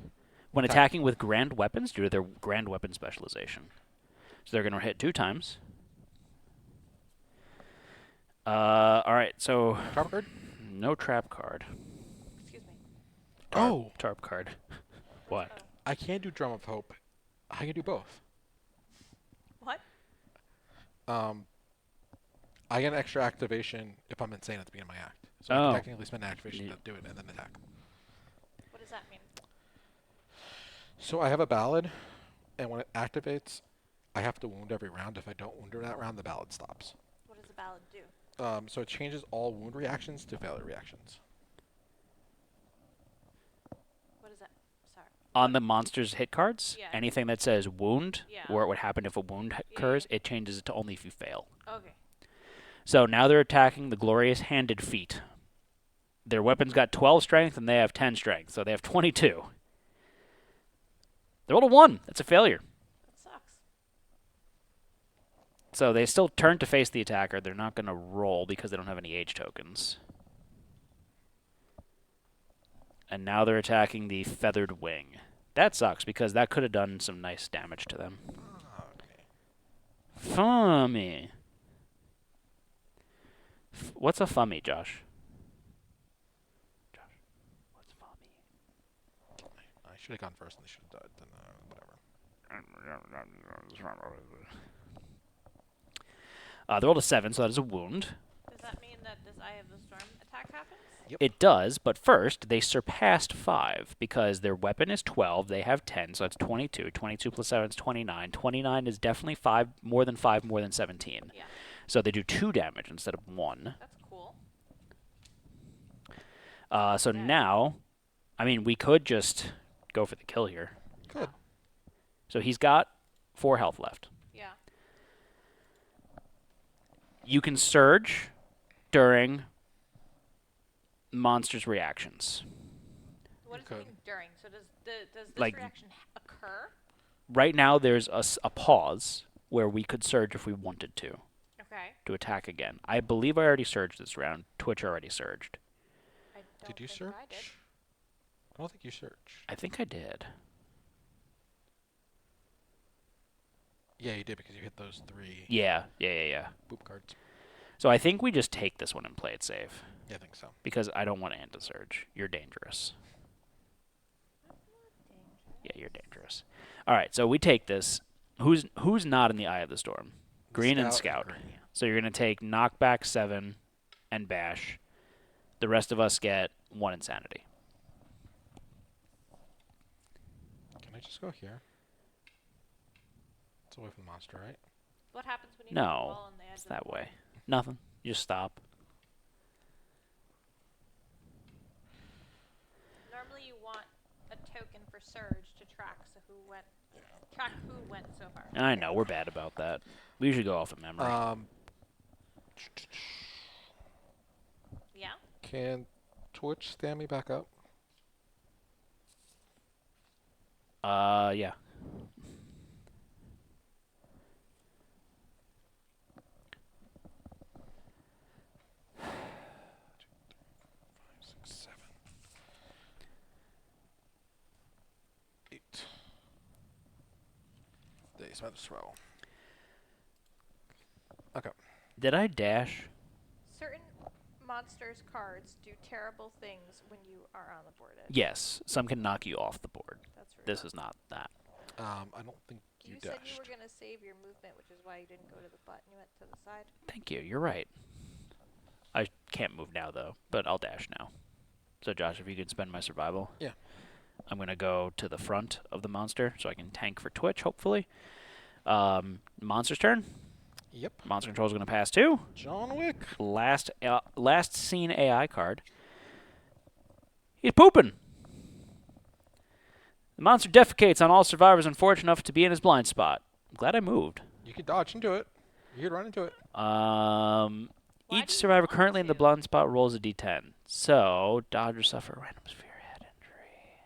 When Okay. attacking with grand weapons, due to their grand weapon specialization. So they're going to hit 2 times. All right. So Trap card? no trap card. Excuse me. Oh! Tarp card. What? Oh. I can't do Drum of Hope. I can do both. What? I get an extra activation if I'm insane at the beginning of my act. So I Oh. can technically spend an activation to do it and then attack. What does that mean? So I have a ballad, and when it activates, I have to wound every round. If I don't wound her that round, the ballad stops. What does the ballad do? So it changes all wound reactions to failure reactions. What is that? Sorry. On the monster's hit cards, Yeah. anything that says wound, Yeah. or what would happen if a wound Yeah, occurs, yeah. it changes it to only if you fail. Okay. So now they're attacking the glorious handed feet. Their weapons got 12 strength and they have 10 strength, so they have 22. They rolled a 1. That's a failure. That sucks. So they still turn to face the attacker. They're not going to roll because they don't have any age tokens. And now they're attacking the feathered wing. That sucks because that could have done some nice damage to them. Okay. Fummy. What's a fummy, Josh? Josh, what's fummy? I should have gone first and they should have died. Then whatever. They rolled a 7, so that is a wound. Does that mean that this Eye of the Storm attack happens? Yep. It does, but first, they surpassed 5 because their weapon is 12, they have 10, so that's 22. 22 plus 7 is 29. 29 is definitely 5, more than 17. Yeah. So they do 2 damage instead of 1. That's cool. So Okay. now, I mean, we could just go for the kill here. Good. So he's got 4 health left. Yeah. You can surge during monster's reactions. What does Okay. it mean during? So does this Like- reaction occur? Right now, there's a pause where we could surge if we wanted to attack again. I believe I already surged this round. Twitch already surged. I don't Did you think search? I did. I don't think you searched. I think I did. Yeah, you did because you hit those 3 Yeah. boop cards. So I think we just take this one and play it safe Yeah, I think so. because I don't want to end the surge. You're dangerous. Yeah, you're dangerous. All right, so we take this. Who's not in the Eye of the Storm? Green and Scout. Green. So you're going to take knockback 7 and bash. The rest of us get 1 insanity. Can I just go here? It's away from the monster, right? What happens when you hit the No, wall on the edge it's of the that board? way. Nothing. You just stop. Normally you want a token for surge to track who went so far. I know, we're bad about that. We usually go off of memory. Yeah. Can Twitch stand me back up? Yeah. Six, 7, 8. They spent a throw. Okay. Did I dash? Certain monsters' cards do terrible things when you are on the board edge. Yes. Some can knock you off the board. That's rude. This is not that. I don't think you, You said dashed. you were going to save your movement, which is why you didn't go to the button. You went to the side. Thank you. You're right. I can't move now, though, but I'll dash now. So, Josh, if you could spend my survival. Yeah. I'm going to go to the front of the monster so I can tank for Twitch, hopefully. Monster's turn. Yep. Monster Control is going to pass too. John Wick. Last scene AI card. He's pooping. The monster defecates on all survivors unfortunate enough to be in his blind spot. I'm glad I moved. You can dodge into it. You can run into it. Why do Each you survivor want currently in the to? blind spot rolls a d10. So, dodge or suffer a random sphere head injury.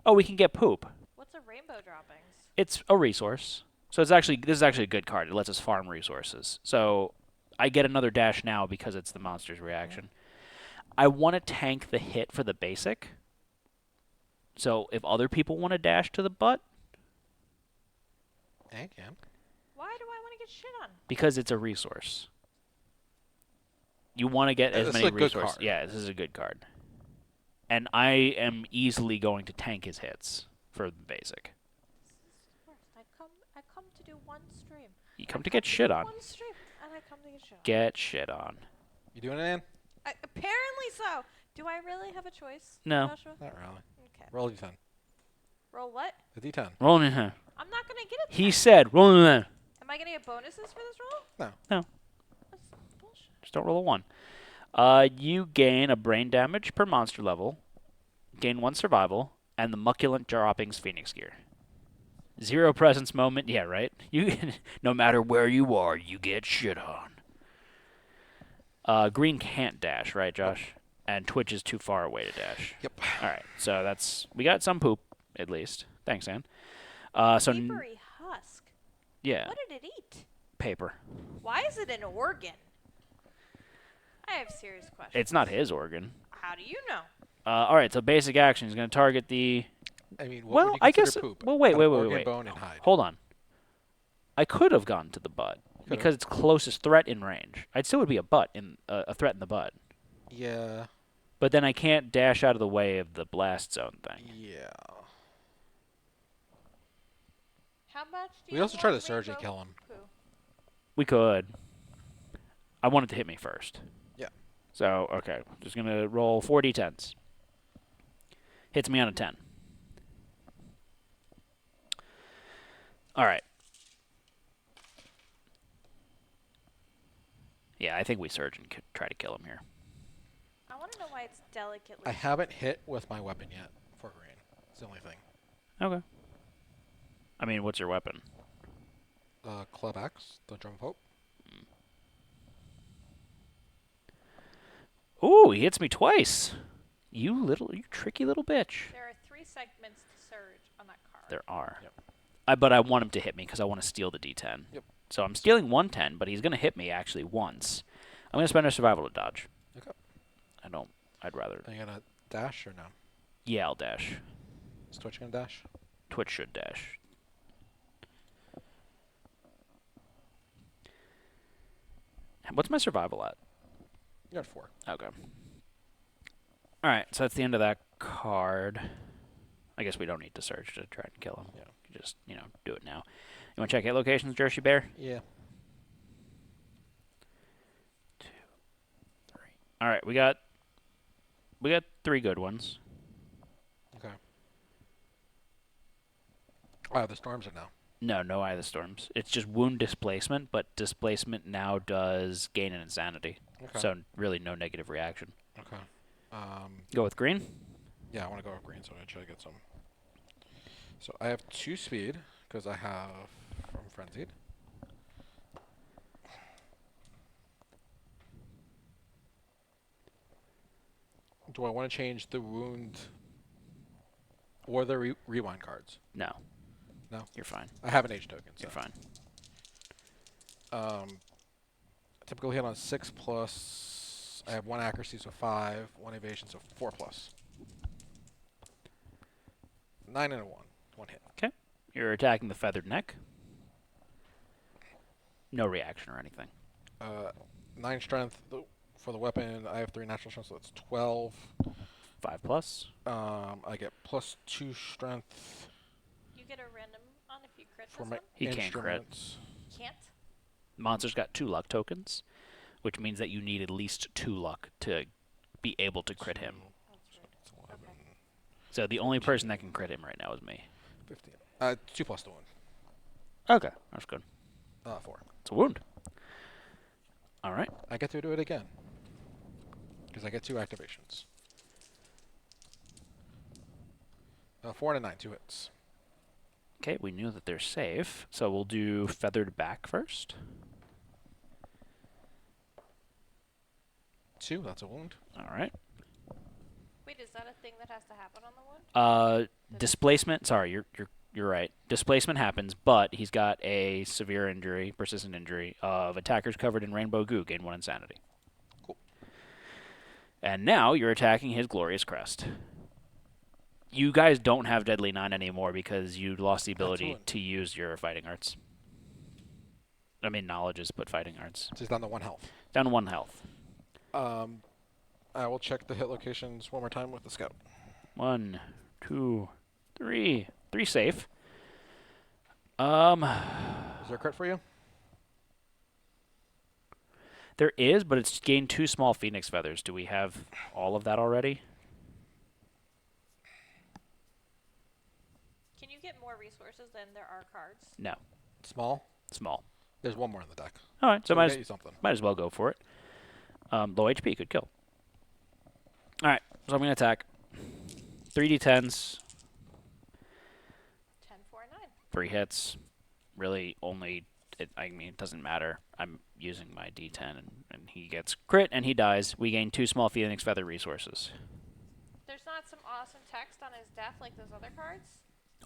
Oh, we can get poop. What's a rainbow droppings? It's a resource. So this is actually a good card. It lets us farm resources. So I get another dash now because it's the monster's reaction. I want to tank the hit for the basic. So if other people want to dash to the butt, I can. Why do I want to get shit on? because it's a resource. You want to get as This many is a good resources. card. Yeah, this is a good card. And I am easily going to tank his hits for the basic. This is the worst. I come to do one stream. You come to get shit on. One stream, and I come to get shit on. Get shit on. You doing it, Ann? Apparently so. Do I really have a choice, No. Joshua? Not really. Okay. Roll a d10. Roll what? A d10. Roll in here. I'm not gonna get it. He said, roll in there. Am I gonna get bonuses for this roll? No. No. That's bullshit. Just don't roll a 1. You gain a brain damage per monster level, gain 1 survival, and the Mucculent Droppings Phoenix Gear. 0 presence moment. Yeah, right? You, no matter where you are, you get shit on. Green can't dash, right, Josh? And Twitch is too far away to dash. Yep. All right, so we got some poop, at least. Thanks, Ann. Papery husk. Yeah, What did it eat? paper. Why is it an organ? I have serious questions. It's not his organ. How do you know? All right, so basic action is going to target the... I mean, what Well, would you I consider guess... poop? Well, wait. Organ, bone, and hide. Hold on. I could have gone to the butt Could've. because it's closest threat in range. I'd still would be a threat in the butt. Yeah. But then I can't dash out of the way of the blast zone thing. Yeah. How much do We you also try to want surge and rainbow kill him. poo? We could. I want it to hit me first. Yeah. So, okay. Just going to roll 4 d10s. Hits me on a 10. All right. Yeah, I think we surge and try to kill him here. I want to know why it's delicately. I haven't hit with my weapon yet for green. It's the only thing. Okay. I mean, what's your weapon? Club Axe, the Drum of Hope. Ooh, he hits me twice. You tricky little bitch. There are 3 segments to surge on that card. There are. Yep. But I want him to hit me because I want to steal the D10. Yep. So I'm stealing 110, but he's going to hit me actually once. I'm going to spend a survival to dodge. Okay. I'd rather. Are you gonna dash or no? Yeah, I'll dash. Is Twitch gonna dash? Twitch should dash. What's my survival at? You're at 4. Okay. All right, so that's the end of that card. I guess we don't need to search to try and kill him. Yeah. Just, do it now. You want to check hit locations, Jersey Bear? Yeah. 2, 3. All right, we got 3 good ones. Okay. Oh, the storms are now. No Eye of the Storms. It's just wound displacement, but displacement now does gain an insanity. Okay. So really no negative reaction. Okay. Go with green. Yeah, I want to go with green, so I'm gonna try to get some. So I have 2 speed because I have from Frenzied. Do I want to change the wound or the rewind cards? No. No? You're fine. I have an H token. So. You're fine. Typical hit on 6 plus. I have 1 accuracy, so 5. 1 evasion, so 4 plus. 9 and a 1. 1 hit. Okay. You're attacking the feathered neck. No reaction or anything. 9 strength for the weapon. I have 3 natural strength, so that's 12. 5 plus. I get plus 2 strength You get a random on if you crit for this my one? He can't crit. instruments. Can't? Monster's got 2 luck tokens, which means that you need at least 2 luck to be able to crit him. That's right. It's 11, Okay. So the only person that can crit him right now is me. 15. 2 plus the 1. Okay, that's good. 4. It's a wound. All right. I get to do it again. Because I get 2 activations. 4 and a 9, 2 hits. Okay, we knew that they're safe, so we'll do feathered back first. 2, that's a wound. All right. Wait, is that a thing that has to happen on the one? Displacement. Sorry, you're right. Displacement happens, but he's got a severe injury, persistent injury of attackers covered in rainbow goo, gain 1 insanity. Cool. And now you're attacking his glorious crest. You guys don't have Deadly 9 anymore because you lost the ability Excellent. to use your fighting arts. I mean, knowledges, but fighting arts. So he's down to 1 health. Down to 1 health. I will check the hit locations one more time with the scout. 1, 2, 3. 3 safe. Is there a crit for you? There is, but it's gained 2 small phoenix feathers. Do we have all of that already? Can you get more resources than there are cards? No. Small? Small. There's one more in the deck. All right, so we'll might get you something. as well go for it. Low HP could kill. All right, so I'm going to attack. 3d10s, 10, 4, 9. 3 hits. Really only, it doesn't matter. I'm using my d10, and he gets crit, and he dies. We gain 2 small phoenix feather resources. There's not some awesome text on his death like those other cards?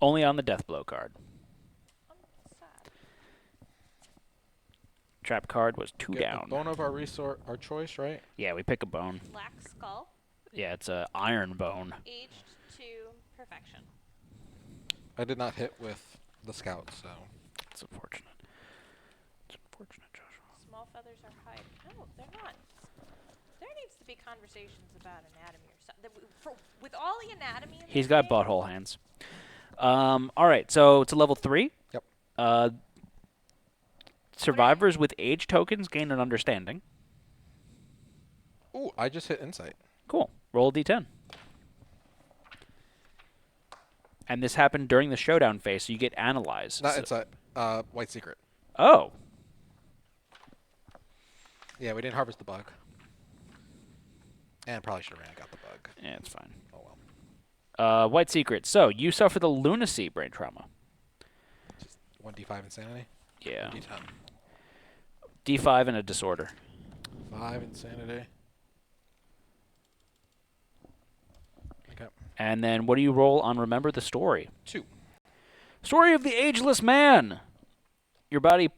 Only on the death blow card. I'm sad. Trap card was 2 Get down. a bone of our choice, right? Yeah, we pick a bone. Black skull, Yeah, it's a iron bone. aged to perfection. I did not hit with the scout, so It's unfortunate. It's unfortunate, Joshua. Small feathers are hide. No, they're not. There needs to be conversations about anatomy or something. With all the anatomy in He's this got game, butthole hands. All right, so it's a level 3. Yep. Survivors with age tokens gain an understanding. Ooh, I just hit insight. Cool. Roll a d10. And this happened during the showdown phase, so you get analyzed. Not So- insight. White secret. Oh. Yeah, we didn't harvest the bug. And probably should have ran and got the bug. Yeah, it's fine. Oh well. White secret. So, you suffer the lunacy brain trauma. Just 1d5 insanity. Yeah. D10. D5 and a disorder. 5 insanity. Okay. And then what do you roll on Remember the Story? 2. Story of the Ageless Man! Your body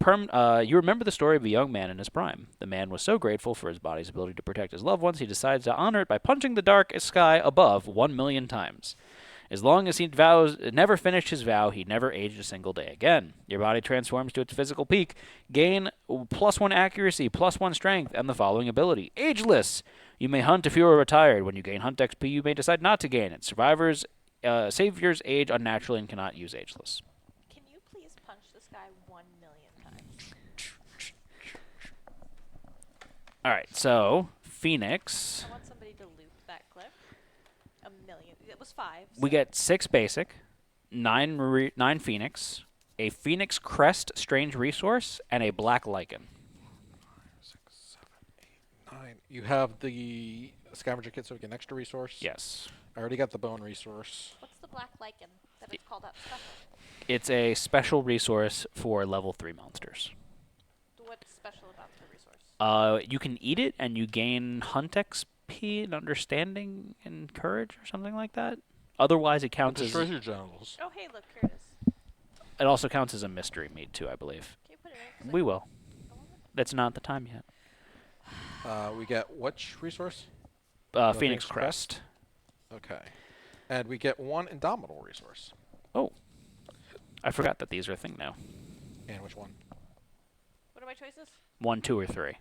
you remember the story of a young man in his prime. The man was so grateful for his body's ability to protect his loved ones, he decides to honor it by punching the dark sky above 1,000,000 times. As long as he never finished his vow, he never aged a single day again. Your body transforms to its physical peak. Gain +1 accuracy, +1 strength, and the following ability. Ageless! You may hunt if you are retired. When you gain hunt XP, you may decide not to gain it. Saviors age unnaturally and cannot use Ageless. Can you please punch this guy 1,000,000 times? All right, so Phoenix. I want somebody to loop that clip. 1,000,000. It was 5. We so- get 6 basic, 9 Phoenix, a Phoenix Crest strange resource, and a black lichen. 6, 7, 8, 9. You have the scavenger kit, so we get an extra resource. Yes. I already got the bone resource. What's the black lichen that it's called out special? It's a special resource for level 3 monsters. What's special about the resource? You can eat it, and you gain hunt XP and understanding and courage or something like that. Otherwise, it It counts as... destroys your genitals. Oh, hey, look, here it is. It also counts as a mystery meat, too, I believe. Can you put it in? 'Cause We I- will. I want it. That's not the time yet. We get which resource? Phoenix Phoenix Crest. Okay. And we get 1 indomitable resource. Oh. I forgot that these are a thing now. And which one? What are my choices? 1, 2, or 3.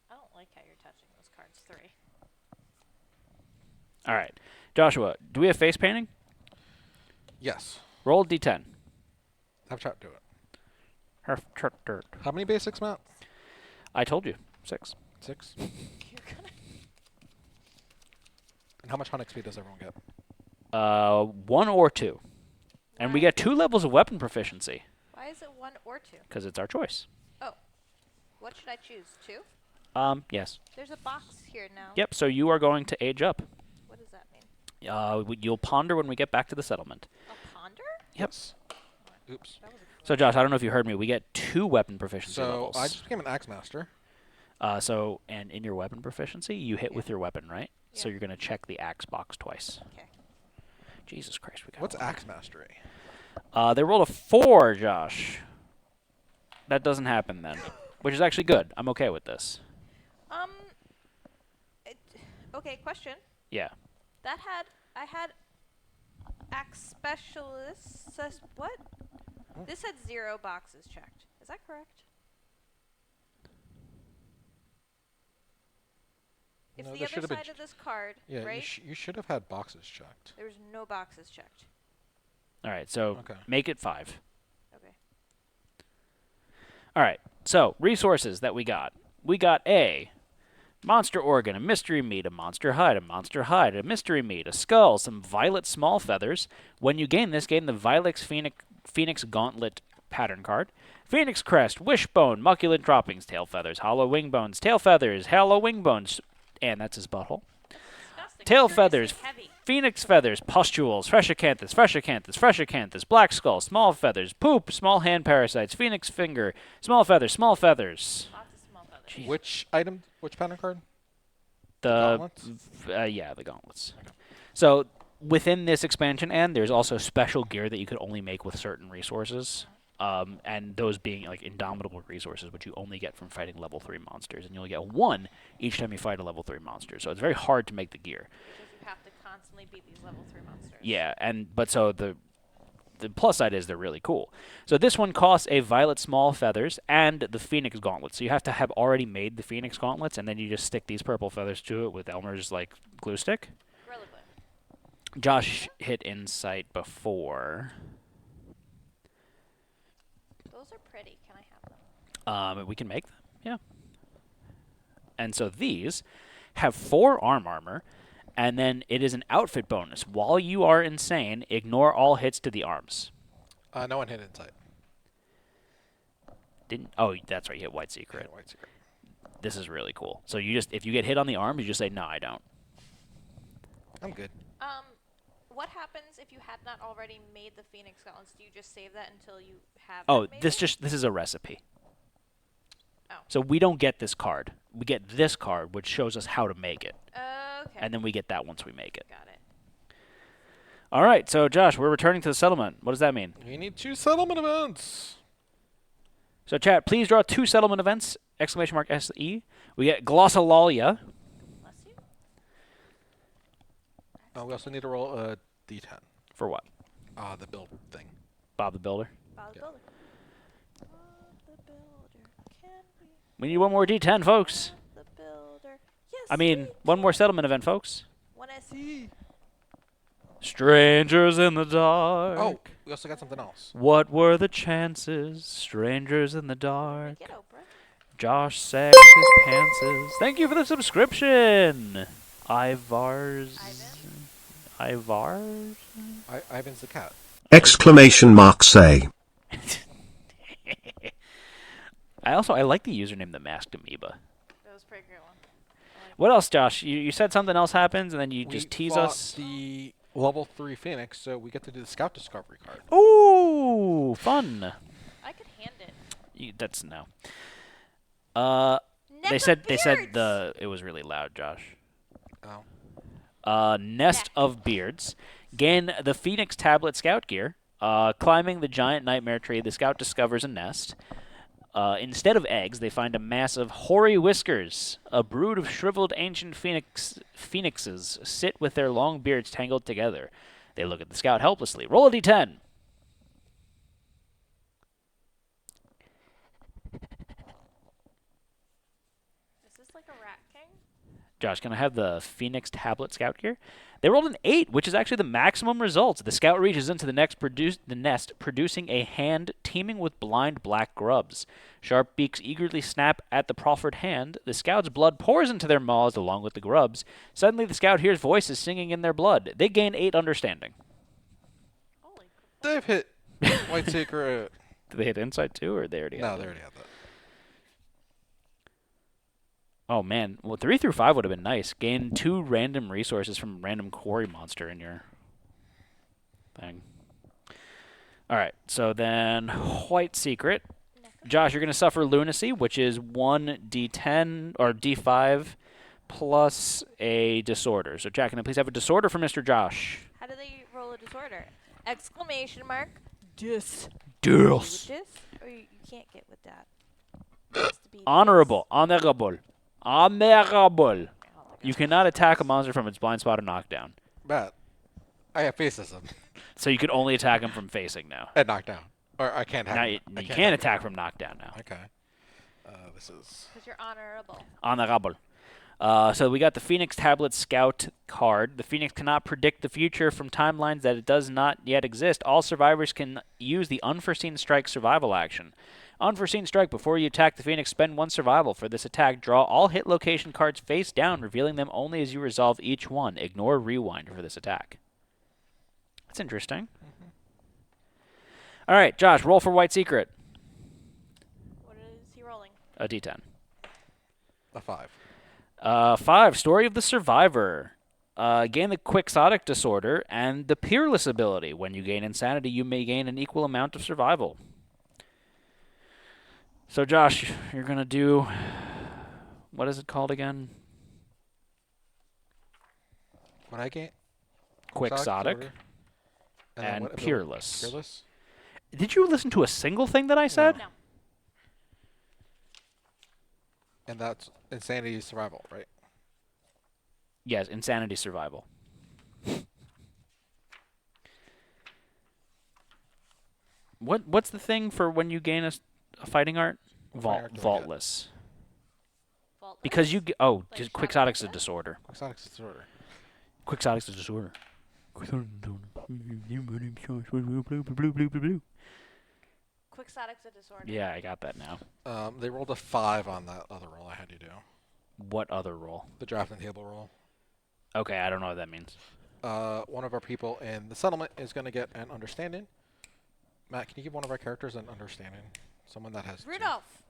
I don't like how you're touching those cards. 3. All right. Joshua, do we have face painting? Yes. Roll a d10. Have chat do it. Dirt. How many basics, Matt? I told you. 6. 6. You're gonna. And how much hunt XP does everyone get? 1 or 2. And we Why- get 2 levels of weapon proficiency, Why is it 1 or 2? because it's our choice. Oh. What should I choose? 2? Yes. There's a box here now. Yep, so you are going to age up. What does that mean? You'll ponder when we get back to the settlement. A ponder? Yep. Oops. That was a So, Josh, I don't know if you heard me. We get 2 weapon proficiency So levels. I just became an axe master. And in your weapon proficiency, you hit with your weapon, right? So Yeah. you're going to check the axe box twice. Okay. Jesus Christ, we got What's a lot. axe mastery? They rolled a 4, Josh. That doesn't happen then, which is actually good. I'm okay with this. It, okay, question. Yeah. I had axe specialist says what? Oh. This had 0 boxes checked. Is that correct? It's No, the there other should have been side of this card, Yeah, right? you should have had boxes checked. There's no boxes checked. All right, so Okay. make it 5. Okay. All right, so resources that we got. We got a monster organ, a mystery meat, a monster hide, a mystery meat, a skull, some violet small feathers. When you gain this, gain the Vilex Phoenix Gauntlet pattern card. Phoenix crest, wishbone, muculent droppings, tail feathers, hollow wing bones, tail feathers, hollow wing bones, and that's his butthole. Disgusting. Tail Seriously feathers, heavy. phoenix feathers, pustules, fresh acanthus, black skull, small feathers, poop, small hand parasites, phoenix finger, small feathers. Lots of small feathers. Jeez. Which item? Which pattern card? The gauntlets? yeah, the gauntlets. So within this expansion end, there's also special gear that you could only make with certain resources. And those being like indomitable resources, which you only get from fighting level 3 monsters, and you only get 1 each time you fight a level 3 monster. So it's very hard to make the gear. Because you have to constantly beat these level 3 monsters. Yeah, but so the plus side is they're really cool. So this one costs a violet small feathers and the phoenix gauntlets. So you have to have already made the phoenix gauntlets, and then you just stick these purple feathers to it with Elmer's like glue stick. Gorilla Glue. Josh hit insight before. Those are pretty. Can I have them? We can make them, yeah. And so these have 4 armor, and then it is an outfit bonus. While you are insane, ignore all hits to the arms. No one hit insight. Didn't? Oh, that's right. You hit White Secret. White secret. This is really cool. So you just, if you get hit on the arm, you just say, "No, I don't." I'm good. What happens if you had not already made the Phoenix Gauntlets? Do you just save that until you have Oh, them made? this is a recipe. Oh. So we don't get this card. We get this card, which shows us how to make it, Okay. and then we get that once we make it. Got it. All right. So Josh, we're returning to the settlement. What does that mean? We need 2 settlement events. So chat, please draw 2 settlement events! !SE. We get Glossolalia. Bless you. We also need to roll a d10. For what? The build thing. Bob the Builder. Bob the Yeah. Builder. Bob the Builder. Can we? We need one more D10, folks. Bob the Builder. Yes. I mean, we one more can. settlement event, folks. One SE. Strangers in the dark. Oh, we also got something else. What were the chances? Strangers in the dark. Get Oprah. Josh sags his pantses. Thank you for the subscription. Ivars. Ivars? Ivan's the cat. Exclamation mark say. I like the username The Masked Amoeba. That was a pretty great one. What else, Josh? You said something else happens, and then you We just tease fought us. the level 3 Phoenix, so we get to do the Scout Discovery card. Ooh, fun. I could hand it. That's no. Neck They of said beards! it was really loud, Josh. Oh. Nest Neck. of Beards. Gain the Phoenix Tablet Scout gear. Climbing the giant nightmare tree, the Scout discovers a nest. Instead of eggs, they find a mass of hoary whiskers. A brood of shriveled ancient phoenixes sit with their long beards tangled together. They look at the Scout helplessly. Roll a d10. Is this like a rat king? Josh, can I have the Phoenix Tablet Scout gear? They rolled an 8, which is actually the maximum result. The Scout reaches into the nest, producing a hand teeming with blind black grubs. Sharp beaks eagerly snap at the proffered hand. The Scout's blood pours into their maws along with the grubs. Suddenly, the Scout hears voices singing in their blood. They gain 8 understanding. Holy crap. They've hit White Secret. Did they hit insight too, or they already had No, that? they already had that. Oh, man. Well, 3 through 5 would have been nice. Gain 2 random resources from a random quarry monster in your thing. All right. So then White Secret. Josh, you're going to suffer lunacy, which is 1d10 or d5 plus a disorder. So, Jack, can I please have a disorder for Mr. Josh? How do they roll a disorder? Exclamation mark. Dis. Dis. With this? Or you can't get with that. It has to be Honorable. Honorable. Honorable. this. Oh, You cannot attack a monster from its blind spot or knockdown. Matt, I have faces him So you can only attack him from facing now. and knockdown. Or I can't have Now him. you I can't have attack him. from knockdown now. Okay. This is... Because you're honorable. Honorable. So we got the Phoenix Tablet Scout card. The Phoenix cannot predict the future from timelines that it does not yet exist. All survivors can use the Unforeseen Strike survival action. Unforeseen Strike. Before you attack the Phoenix, spend 1 survival. For this attack, draw all hit location cards face down, revealing them only as you resolve each one. Ignore Rewind for this attack. That's interesting. All right, Josh, roll for White Secret. What is he rolling? A D10. A 5. 5, Story of the Survivor. Gain the Quixotic Disorder and the Peerless ability. When you gain Insanity, you may gain an equal amount of survival. So, Josh, you're going to do... What is it called again? When I gain Quixotic disorder, and then what ability? Peerless. Peerless. Did you listen to a single thing that I said? No. And that's Insanity Survival, right? Yes, Insanity Survival. What's the thing for when you gain a fighting art? What fighting art do I get? Vaultless. Faultless? Because you Like just Shadow Quixotic's a Death? disorder. Quixotic Disorder. Quixotic's a disorder. Quixotic's a disorder. Yeah, I got that now. They rolled a 5 on that other roll I had you do. What other roll? The drafting table roll. Okay, I don't know what that means. One of our people in the settlement is going to get an understanding. Matt, can you give one of our characters an understanding? Someone that has two. Rudolph.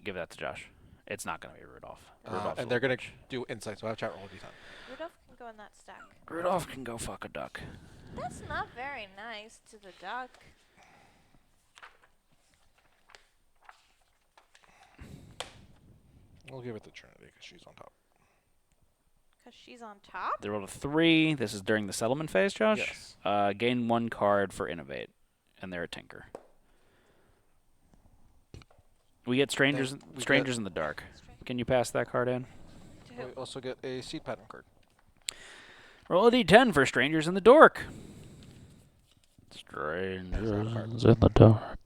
Give that to Josh. It's not going to be Rudolph. Rudolph's And a they're going little to bitch. do insight, so I have chat roll a d10. Rudolph can go in that stack. Rudolph can go fuck a duck. That's not very nice to the duck. We'll give it to Trinity because she's on top. Because she's on top? They rolled a 3. This is during the settlement phase, Josh. Yes. Gain 1 card for Innovate, and they're a tinker. We get strangers we strangers get- in the dark. Strange. Can you pass that card in? To who? We also get a seed pattern card. Roll a d10 for strangers in the dark. Strangers in the dark.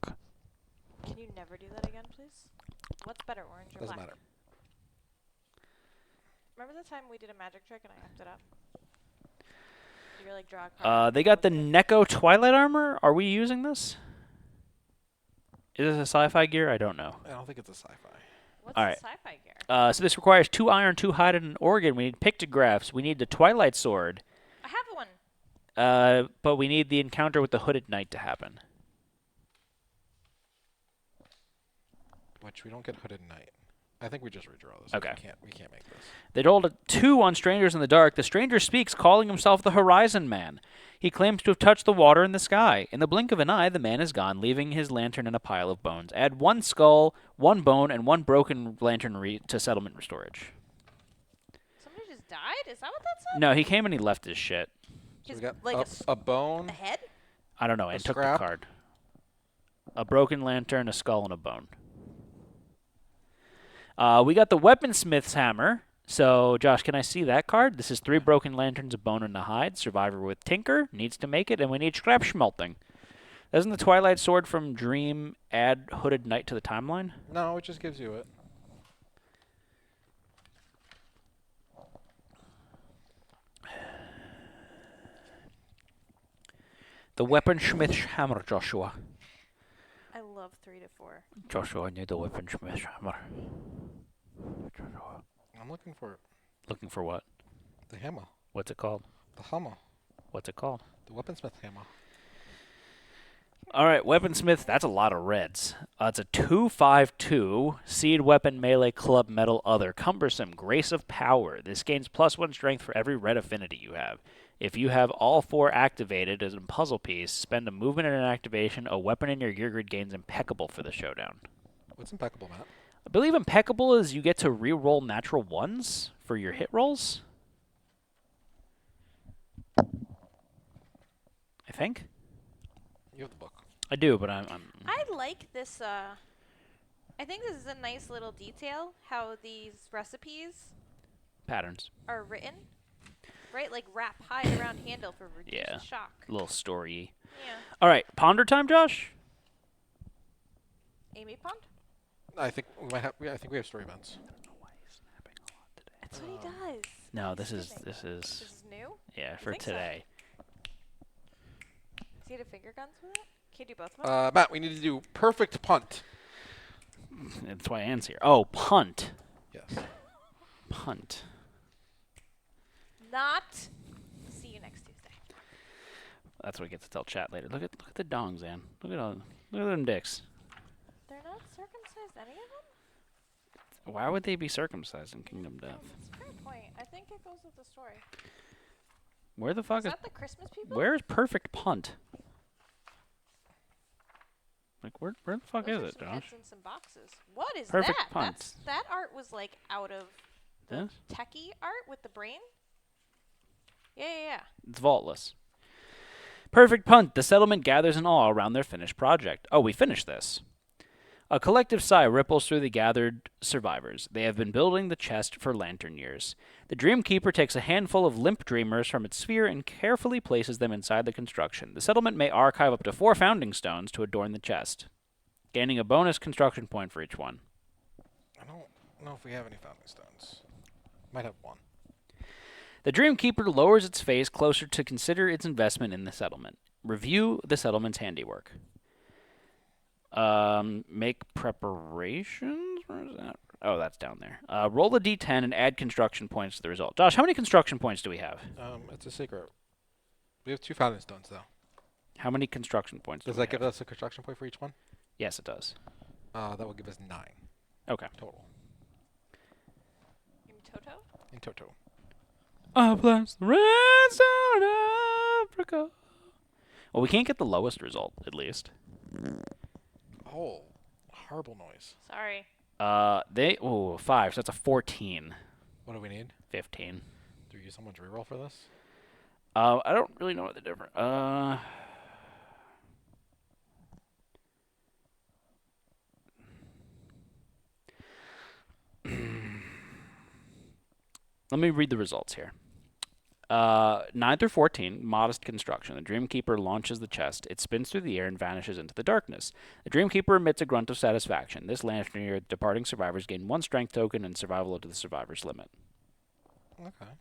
Can you never do that again, please? What's better, orange or Doesn't black? matter. Remember the time we did a magic trick and I effed it up? Did you like draw a card? They got the Neko Twilight Armor. Are we using this? Is this a sci-fi gear? I don't know. I don't think it's a sci-fi. What's all the right. sci-fi gear? So this requires 2 iron, 2 hide, and an organ. We need pictographs. We need the Twilight Sword. I have one. But we need the encounter with the Hooded Knight to happen. Which we don't get Hooded Knight. I think we just redraw this. Okay. We can't make this. They rolled a 2 on Strangers in the Dark. The stranger speaks, calling himself the Horizon Man. He claims to have touched the water and the sky. In the blink of an eye, the man is gone, leaving his lantern in a pile of bones. Add 1 skull, 1 bone, and 1 broken lantern to settlement storage. Somebody just died? Is that what that said? No, he came and he left his shit. So His, we got like a bone. a head? I don't know, A and took scrap? the card. A broken lantern, a skull, and a bone. We got the Weaponsmith's Hammer. So, Josh, can I see that card? This is 3 broken lanterns, a bone, and a hide. Survivor with Tinker needs to make it, and we need scrap schmelting. Doesn't the Twilight Sword from Dream add Hooded Knight to the timeline? No, it just gives you it. The Weaponsmith's Hammer, Joshua. I love 3 to 4. Joshua, I need the Weaponsmith's Hammer. Joshua. I'm looking for Looking for what? the hammer. What's it called? The hammer. What's it called? The weaponsmith hammer. All right, Weaponsmith, that's a lot of reds. It's a 2/5/2, Seed Weapon, Melee, Club, Metal, Other. Cumbersome, Grace of Power. This gains +1 strength for every red affinity you have. If you have all 4 activated as a puzzle piece, spend a movement and an activation. A weapon in your gear grid gains Impeccable for the Showdown. What's impeccable, Matt? I believe Impeccable is you get to re-roll natural 1s for your hit rolls. I think. You have the book. I do, but I'm I like this, I think this is a nice little detail, how these recipes patterns. are written. Right? Like wrap hide around handle for reduced Yeah. shock. A little story. Yeah. All right, ponder time, Josh. Amy Pond? I think we might have. I think we have story events. I That's what he does. No, He's this skipping. is This is new? yeah, You for think so? today. Does he have finger guns with it? Can you do both of them? Matt, we need to do perfect punt. That's why Anne's here. Oh, punt. Yes. Punt. Not. See you next Tuesday. That's what we get to tell chat later. Look at the dongs, Anne. Look at them dicks. They're not circumcised, any of them? Why would they be circumcised in Kingdom Death? That's a fair point. I think it goes with the story. Where the fuck Is is that the Christmas people? where is perfect punt? Like where the fuck Those is are it, some Josh? heads and some boxes. What is Perfect that? punt. That art was like out of the This? techie art with the brain. Yeah. It's vaultless. Perfect punt. The settlement gathers in awe around their finished project. Oh, we finished this. A collective sigh ripples through the gathered survivors. They have been building the chest for lantern years. The Dreamkeeper takes a handful of limp dreamers from its sphere and carefully places them inside the construction. The settlement may archive up to 4 founding stones to adorn the chest, gaining a bonus construction point for each one. I don't know if we have any founding stones. Might have one. The Dreamkeeper lowers its face closer to consider its investment in the settlement. Review the settlement's handiwork. Make preparations? Where is that? Oh, that's down there. Roll a d10 and add construction points to the result. Josh, how many construction points do we have? It's a secret. We have 2 founding stones, though. How many construction points Does do we that give have? us a construction point for each one? Yes, it does. That will give us 9 Okay. total You mean Toto? in toto. I bless the red sun of Africa. Well, we can't get the lowest result, at least. Oh, horrible noise. Sorry. 5, so that's a 14. What do we need? 15. Do we use someone's reroll for this? I don't really know what the difference. Let me read the results here. 9 through 14, modest construction. The Dreamkeeper launches the chest. It spins through the air and vanishes into the darkness. The Dreamkeeper emits a grunt of satisfaction. This lantern year, departing survivors gain 1 strength token and survival up to the survivor's limit. Okay.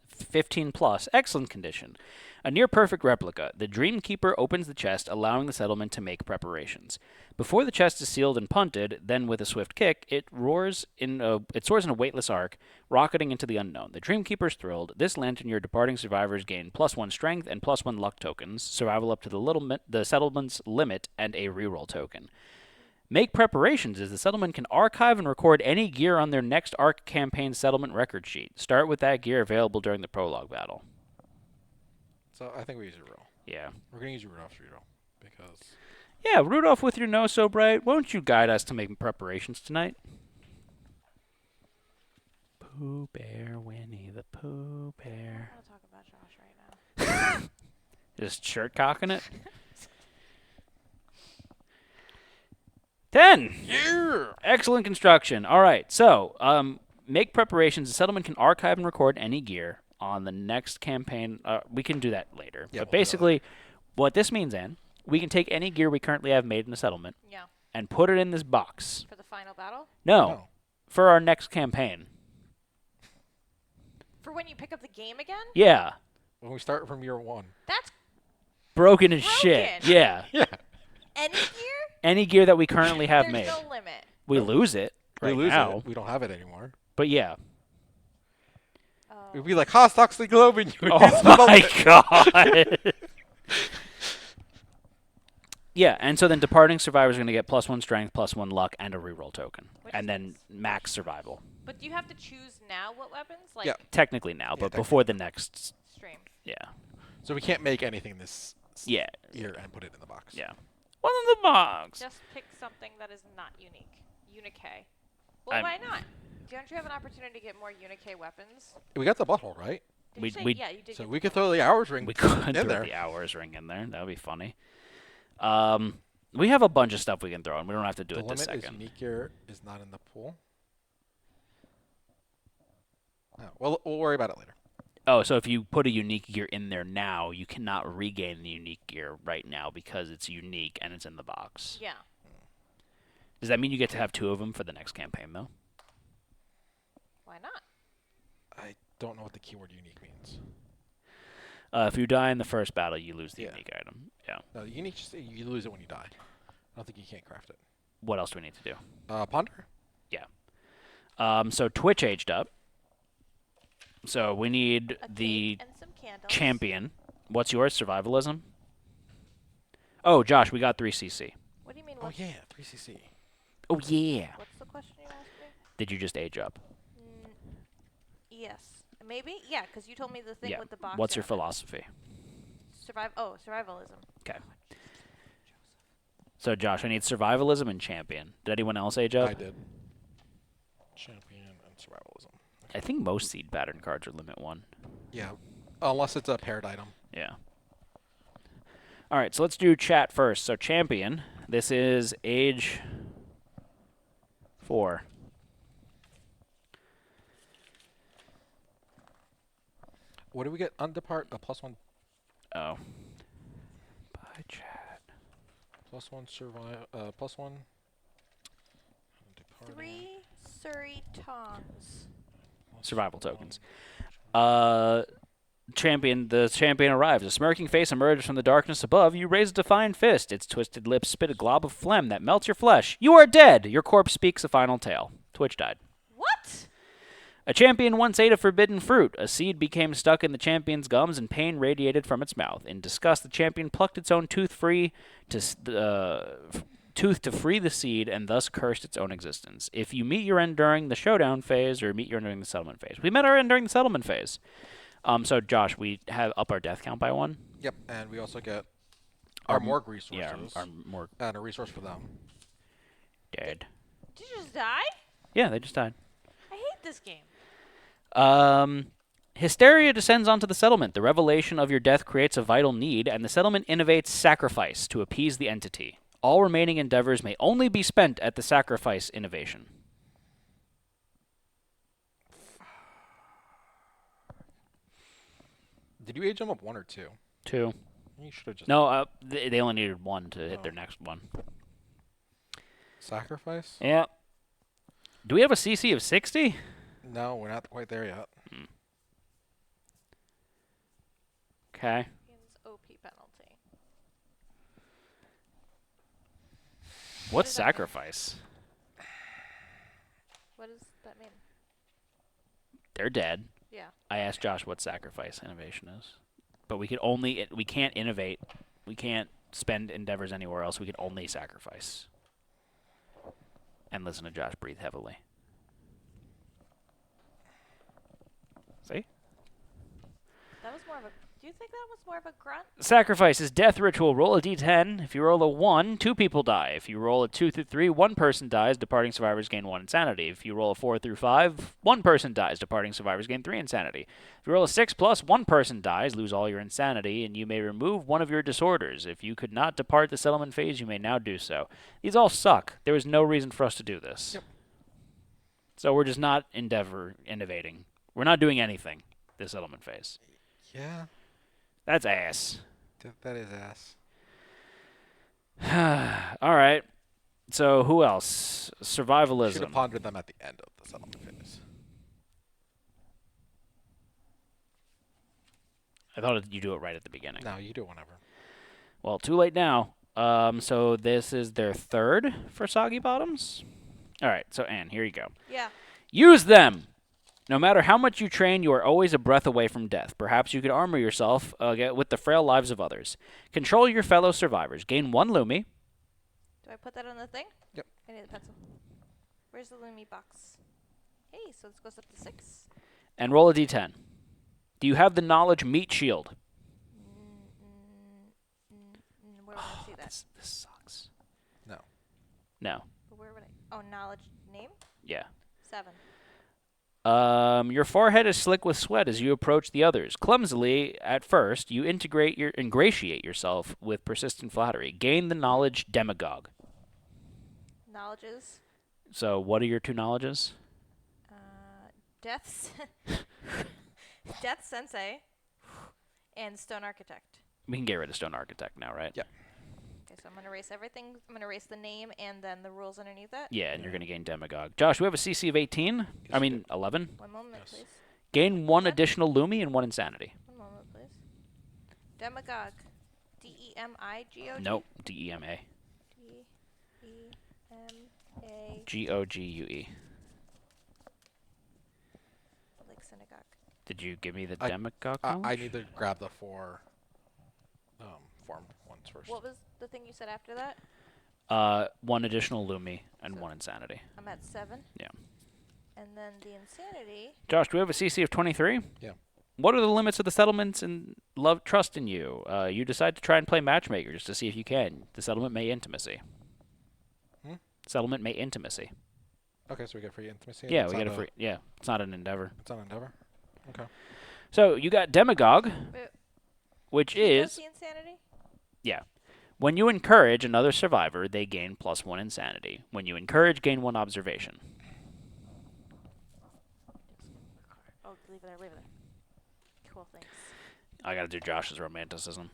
15 plus, excellent condition. A near perfect replica. The Dreamkeeper opens the chest, allowing the settlement to make preparations. Before the chest is sealed and punted, then with a swift kick, it soars in a weightless arc, rocketing into the unknown. The Dreamkeeper's thrilled. This lantern year departing survivors gain +1 strength and +1 luck tokens, survival up to the settlement's limit, and a reroll token. Make preparations as the settlement can archive and record any gear on their next Arc campaign settlement record sheet. Start with that gear available during the prologue battle. So I think we use a roll. Yeah. We're going to use Rudolph's reroll because Yeah, Rudolph with your nose so bright, won't you guide us to make preparations tonight? Pooh Bear, Winnie the Pooh I Bear. don't want to talk about Josh right now. Just shirt cocking it. 10! yeah. Excellent construction. All right, so make preparations. The settlement can archive and record any gear on the next campaign. We can do that later. Yeah, But we'll do that basically, what this means, Ann, we can take any gear we currently have made in the settlement Yeah. and put it in this box. For the final battle? No, for our next campaign. For when you pick up the game again? Yeah, When we start from year 1. That's broken as shit. Broken. Yeah, Yeah. any gear? any gear that we currently have There's made. no limit. We lose it We right lose now, it. We don't have it anymore. but yeah. We'd be like, Hostocks the globe and you would use Oh some of my it. god. Yeah, and so then departing survivors are going to get +1 strength, +1 luck, and a reroll token, Which and is then max survival. But do you have to choose now what weapons? Like Yeah. Technically now, but before the next, stream. yeah, So we can't make anything this yeah, year and put it in the box. yeah. One in the box. Just pick something that is not unique. Unique. Well, I'm- why not? Don't you have an opportunity to get more unique weapons? We got the butthole, right? Did We- you say, we- yeah, you did. So get we the could throw the hours ring We could in throw there. the hours ring in there. That would be funny. We have a bunch of stuff we can throw in. We don't have to do The it this limit is second. unique gear is not in the pool. Oh, well, we'll worry about it later. Oh, so if you put a unique gear in there now, you cannot regain the unique gear right now because it's unique and it's in the box. Yeah. Does that mean you get to have 2 of them for the next campaign, though? Why not? don't know what the keyword unique means. If you die in the first battle, you lose the Yeah. unique item. Yeah. No, unique, just, you lose it when you die. I don't think you can't craft it. What else do we need to do? Ponder? So Twitch aged up. So we need A the cake and some candles. champion. What's yours? Survivalism? Oh, Josh, we got 3cc. What do you mean? Oh, What's, yeah, 3cc. Oh, yeah. What's the question you asked me? Did you just age up? Yes. Maybe? Yeah, because you told me the thing Yeah. with the box. What's your around it. philosophy? Survivalism. Okay. So, Josh, I need survivalism and champion. Did anyone else age up? I did. Champion and survivalism. I think most seed pattern cards are limit 1. Yeah. Unless it's a paired item. Yeah. All right, so let's do chat first. So, champion, this is age 4. What do we get? Undepart, a +1, Oh. Bye, chat. +1 survive, +1. Departing, 3 Surrey tongs. Survival +1. tokens. Champion, the champion arrives. A smirking face emerges from the darkness above. You raise a defiant fist. Its twisted lips spit a glob of phlegm that melts your flesh. You are dead. Your corpse speaks a final tale. Twitch died. What? A champion once ate a forbidden fruit. A seed became stuck in the champion's gums, and pain radiated from its mouth. In disgust, the champion plucked its own tooth to free the seed, and thus cursed its own existence. If you meet your end during the showdown phase, or meet your end during the settlement phase, we met our end during the settlement phase. So Josh, we have up our death count by 1. Yep, and we also get Our our morgue resources. Yeah, our more and a resource for them. dead. Did you just die? Yeah, they just died. I hate this game. Hysteria descends onto the settlement. The revelation of your death creates a vital need, and the settlement innovates sacrifice to appease the entity. All remaining endeavors may only be spent at the sacrifice innovation. Did you age them up 1 or 2? 2. You should have just No, they only needed 1 to hit their next one. sacrifice. Yeah. Do we have a CC of 60? No, we're not quite there yet. Okay. Champion's OP penalty. What's does that mean? sacrifice? What does that mean? They're dead. Yeah. I asked Josh what sacrifice innovation is. But we can't innovate. We can't spend endeavors anywhere else. We can only sacrifice. And listen to Josh breathe heavily. See? That was more of a. Do you think that was more of a grunt? Sacrifice is death ritual. Roll a d10. If you roll a 1, 2 people die. If you roll a 2 through 3, 1 person dies. Departing survivors gain 1 insanity. If you roll a 4 through 5, 1 person dies. Departing survivors gain 3 insanity. If you roll a 6 plus, 1 person dies. Lose all your insanity, and you may remove one of your disorders. If you could not depart the settlement phase, you may now do so. These all suck. There was no reason for us to do this. Yep. So we're just not innovating. We're not doing anything this settlement phase. Yeah, That's ass. that is ass. All right. So who else? Should have Survivalism. pondered them at the end of the settlement phase. I thought you do it right at the beginning. No, you do it whenever. Well, too late now. So this is their 3rd for Soggy Bottoms. All right. So Anne, here you go. Yeah. Use them. No matter how much you train, you are always a breath away from death. Perhaps you could armor yourself with the frail lives of others. Control your fellow survivors. Gain 1 Lumi. Do I put that on the thing? Yep. I need the pencil. Where's the Lumi box? Hey, so this goes up to 6. And roll a d10. Do you have the knowledge meat shield? Where would I see that? This sucks. No. No. But where would I? Oh, knowledge name? Yeah. 7. Your forehead is slick with sweat as you approach the others. Clumsily, at first, you ingratiate yourself with persistent flattery. Gain the knowledge demagogue. Knowledges. So, what are your 2 knowledges? Death. Death Sensei. And Stone Architect. We can get rid of Stone Architect now, right? Yeah. Okay, so I'm gonna erase everything. I'm gonna erase the name and then the rules underneath it. Yeah, and you're going to gain demagogue. Josh, we have a CC of 18. I mean, 11. 1 moment, Yes. please. Gain 1 What? additional Lumi and 1 Insanity. One moment, please. Demagogue. D-E-M-I-G-O-G? Nope. D-E-M-A. D-E-M-A. G-O-G-U-E. Like synagogue. Did you give me the I- demagogue I knowledge? need to grab the 4 formed ones first. What was the thing you said after that? 1 additional Lumi and So- 1 Insanity. I'm at 7. Yeah. And then the insanity. Josh, do we have a CC of 23? Yeah. What are the limits of the settlements and love trust in you? You decide to try and play matchmaker just to see if you can. The settlement may intimacy. Hmm? Settlement may intimacy. Okay, so we get free intimacy. Yeah, It's we not get a free. Yeah, it's not an endeavor. It's on Endeavor. Okay. So you got demagogue, Wait, which who does is the insanity? when you encourage another survivor, they gain +1 insanity. When you encourage, gain 1 observation. Oh, leave it there, leave it there. Cool, thanks. I gotta do Josh's romanticism.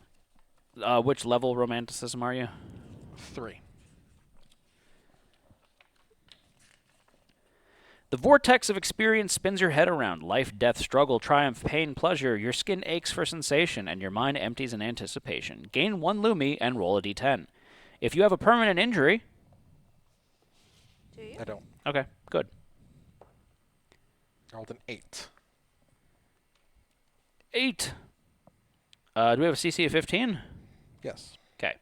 Which level romanticism are you? 3. The vortex of experience spins your head around. Life, death, struggle, triumph, pain, pleasure. Your skin aches for sensation, and your mind empties in anticipation. Gain 1 Lumi and roll a d10. If you have a permanent injury... Do you? I don't. Okay, good. I rolled an 8. 8. Do we have a CC of 15? Yes. Okay.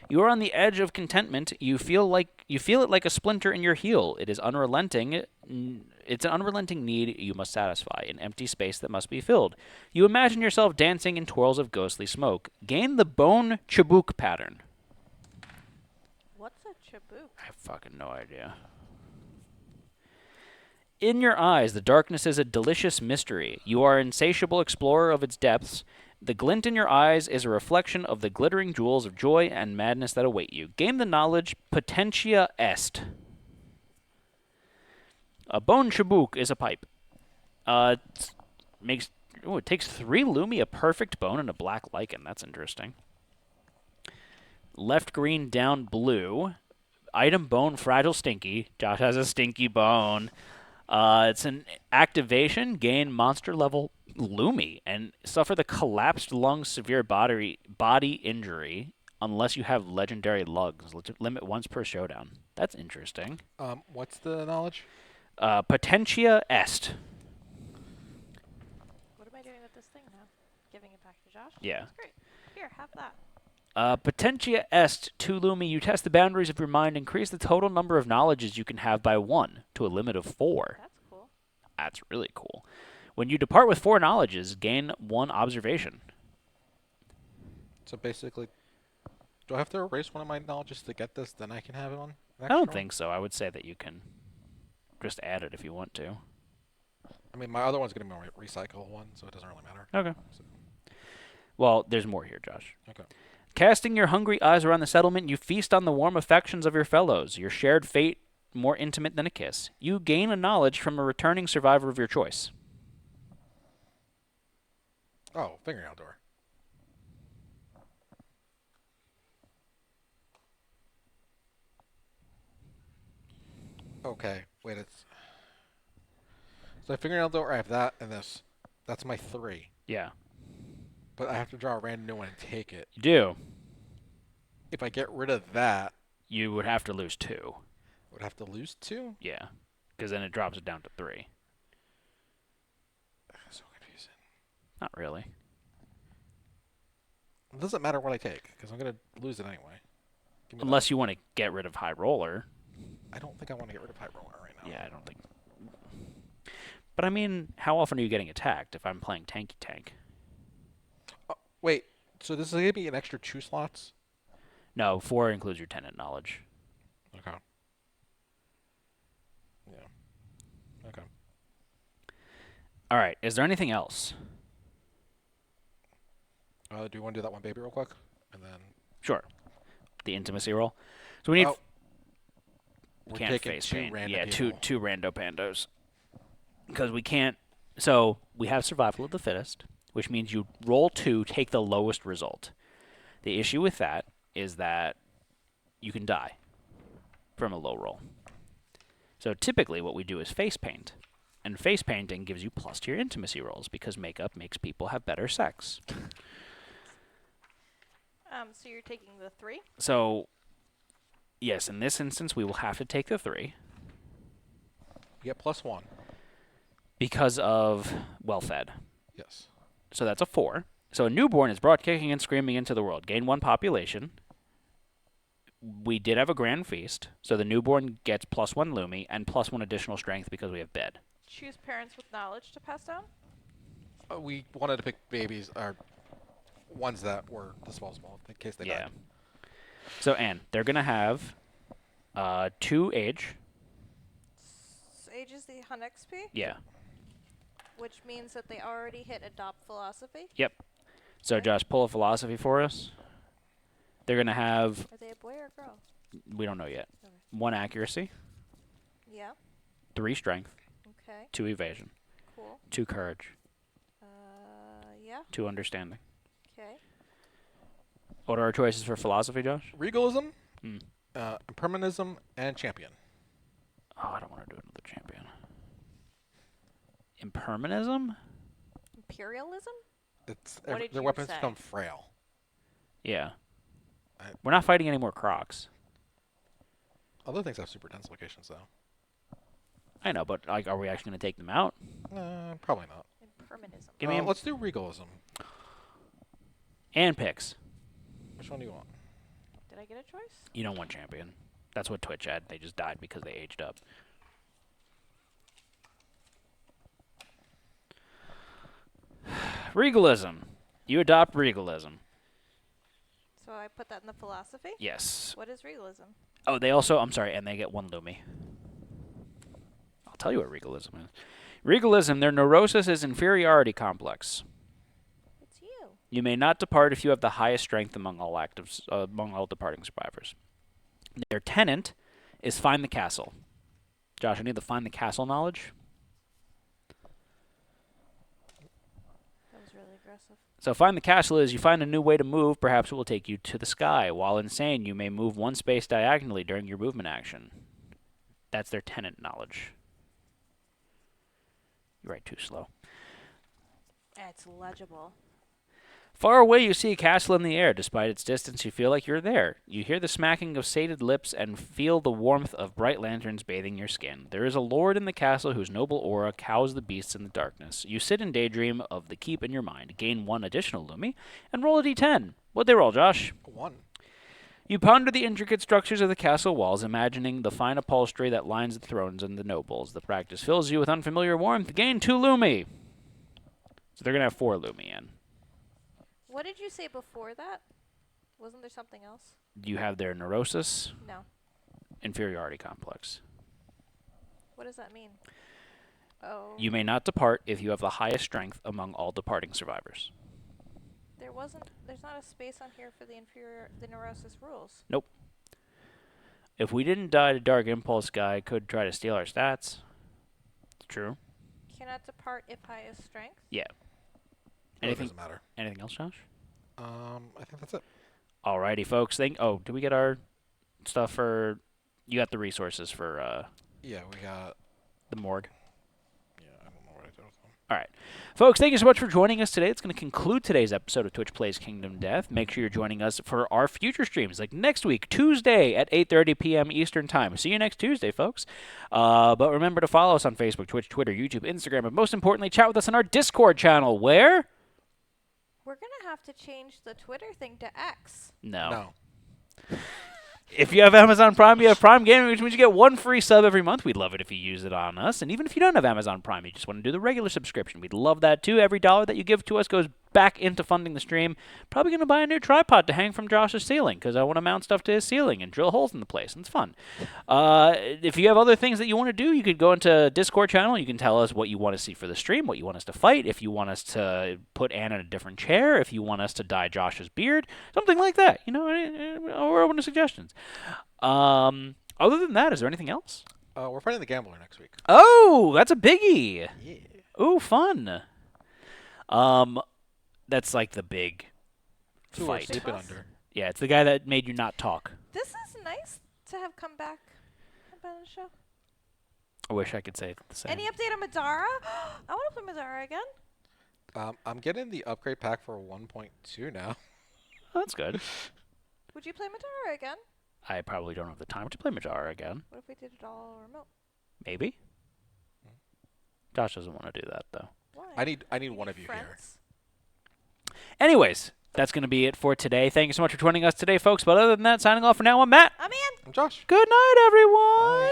You are on the edge of contentment. You feel it like a splinter in your heel. It is unrelenting. It's an unrelenting need you must satisfy, an empty space that must be filled. You imagine yourself dancing in twirls of ghostly smoke. Gain the bone chabuk pattern. What's a chabuk? I have fucking no idea. In your eyes, the darkness is a delicious mystery. You are an insatiable explorer of its depths. The glint in your eyes is a reflection of the glittering jewels of joy and madness that await you. Gain the knowledge Potentia Est. A bone chabuk is a pipe. It takes 3 Lumi, a perfect bone, and a black lichen. That's interesting. Left green, down blue. Item bone, fragile, stinky. Josh has a stinky bone. It's an activation, gain monster level Lumi, and suffer the collapsed lungs severe body injury unless you have legendary lugs. Limit once per showdown. That's interesting. What's the knowledge? Potentia Est. What am I doing with this thing now? Giving it back to Josh? Yeah. That's great. Here, have that. Potentia Est 2 Lumi. You test the boundaries of your mind. Increase the total number of knowledges you can have by 1 to a limit of 4. That's cool. That's really cool. When you depart with 4 knowledges, gain 1 observation. So basically, do I have to erase one of my knowledges to get this? Then I can have it on. I don't think so. I would say that you can just add it if you want to. I mean, my other one's gonna be my recycle one, so it doesn't really matter. Okay. So, Well, there's more here, Josh. okay. Casting your hungry eyes around the settlement, you feast on the warm affections of your fellows. Your shared fate, more intimate than a kiss. You gain a knowledge from a returning survivor of your choice. Oh, fingernail door. Okay, wait, it's... So fingernail door, I have that and this. That's my 3. Yeah, But I have to draw a random new one and take it. you do. If I get rid of that, You would have to lose 2. I would have to lose 2? Yeah, because then it drops it down to 3. So confusing. Not really. It doesn't matter what I take, because I'm going to lose it anyway. Give me Unless you want to get rid of High Roller. that. I don't think I want to get rid of High Roller right now. Yeah, I don't think. But I mean, how often are you getting attacked if I'm playing tanky tank? Wait, so this is going to be an extra 2 slots? No, 4 includes your tenant knowledge. Okay. Yeah. Okay. All right, is there anything else? Do you want to do that one baby real quick? And then... Sure. The intimacy roll. So we need. Oh. We We're can't taking face 2 paint. random Yeah, people. two rando pandos. Because we can't. So we have survival of the fittest, which means you roll 2, take the lowest result. The issue with that is that you can die from a low roll. So typically, what we do is face paint. And face painting gives you plus to your intimacy rolls because makeup makes people have better sex. So you're taking the 3? So, yes, in this instance, we will have to take the 3 You get +1. because of well-fed. Yes. So that's a 4. So a newborn is brought kicking and screaming into the world. Gain 1 population. We did have a grand feast, so the newborn gets +1 Lumi and +1 additional strength because we have bed. Choose parents with knowledge to pass down? We wanted to pick babies, or ones that were disposable in case they died. So, Anne, they're going to have 2 age. Age is the Hun XP, Yeah. which means that they already hit adopt philosophy. Yep. So, Okay. Josh, pull a philosophy for us. They're going to have, Are they a boy or a girl? we don't know yet, Okay. 1 accuracy, Yeah. 3 strength, Okay. 2 evasion, Cool. 2 courage, Yeah. 2 understanding. Okay. What are our choices for philosophy, Josh? Regalism, Mm. Impermanism, and Champion. Oh, I don't want to do another champion. Impermanism? Imperialism? It's What did their you weapons say? become frail. Yeah. I- We're not fighting any more crocs. Other things have super dense locations, though. I know, but like, are we actually going to take them out? Probably not. Impermanism. Give me Let's do Regalism. and picks. Which one do you want? Did I get a choice? You don't want champion. That's what Twitch had. They just died because they aged up. Regalism. You adopt regalism. So I put that in the philosophy? Yes. What is regalism? Oh, they also, I'm sorry, and they get 1 Lumi. I'll tell you what regalism is. Regalism, their neurosis is inferiority complex. It's you. You may not depart if you have the highest strength among among all departing survivors. Their tenant is find the castle. Josh, I need the find the castle knowledge. That was really aggressive. So find the castle is you find a new way to move, perhaps it will take you to the sky. While insane, you may move 1 space diagonally during your movement action. That's their tenant knowledge. You write too slow. It's legible. Far away, you see a castle in the air. Despite its distance, you feel like you're there. You hear the smacking of sated lips and feel the warmth of bright lanterns bathing your skin. There is a lord in the castle whose noble aura cows the beasts in the darkness. You sit and daydream of the keep in your mind, gain 1 additional Lumi, and roll a d10. What'd they roll, Josh? 1. You ponder the intricate structures of the castle walls, imagining the fine upholstery that lines the thrones and the nobles. The practice fills you with unfamiliar warmth. Gain 2 Lumi. So they're going to have 4 Lumi in. What did you say before that? Wasn't there something else? You have their neurosis, No. inferiority complex. What does that mean? Oh. You may not depart if you have the highest strength among all departing survivors. There's not a space on here for the neurosis rules. Nope. If we didn't die to Dark Impulse guy, could try to steal our stats. It's true. Cannot depart if highest strength. Yeah. It Anything? doesn't matter. Anything else, Josh? I think that's it. Alrighty, folks. Oh, did we get our stuff for? You got the resources for Yeah, we got. the morgue. Yeah, I don't know what I did with them. All right. Folks, thank you so much for joining us today. It's going to conclude today's episode of Twitch Plays Kingdom Death. Make sure you're joining us for our future streams, like next week, Tuesday at 8:30 p.m. Eastern Time. See you next Tuesday, folks. But remember to follow us on Facebook, Twitch, Twitter, YouTube, Instagram, and most importantly, chat with us on our Discord channel, where... We're going to have to change the Twitter thing to X. No. No. If you have Amazon Prime, you have Prime Gaming, which means you get 1 free sub every month. We'd love it if you use it on us. And even if you don't have Amazon Prime, you just want to do the regular subscription, we'd love that too. Every $1 that you give to us goes back into funding the stream. Probably going to buy a new tripod to hang from Josh's ceiling because I want to mount stuff to his ceiling and drill holes in the place, and it's fun. If you have other things that you want to do, you could go into Discord channel. You can tell us what you want to see for the stream, what you want us to fight, if you want us to put Ann in a different chair, if you want us to dye Josh's beard, something like that. You know, we're open to suggestions. Other than that, is there anything else? We're fighting the Gambler next week. Oh, that's a biggie. Yeah. Ooh, fun. That's like the big Who are fight. sleeping under. Yeah, it's the guy that made you not talk. This is nice to have come back on the show. I wish I could say the same. Any update on Madara? I want to play Madara again. I'm getting the upgrade pack for 1.2 now. Oh, that's good. Would you play Madara again? I probably don't have the time to play Madara again. What if we did it all remote? Maybe. Josh doesn't want to do that though. Why? I need You one need of you friends? Anyways, that's going to be it for today. Thank you so much for joining us today, folks. But other than that, signing off for now, I'm Matt. I'm Ann. here. I'm Josh. Good night, everyone. Bye.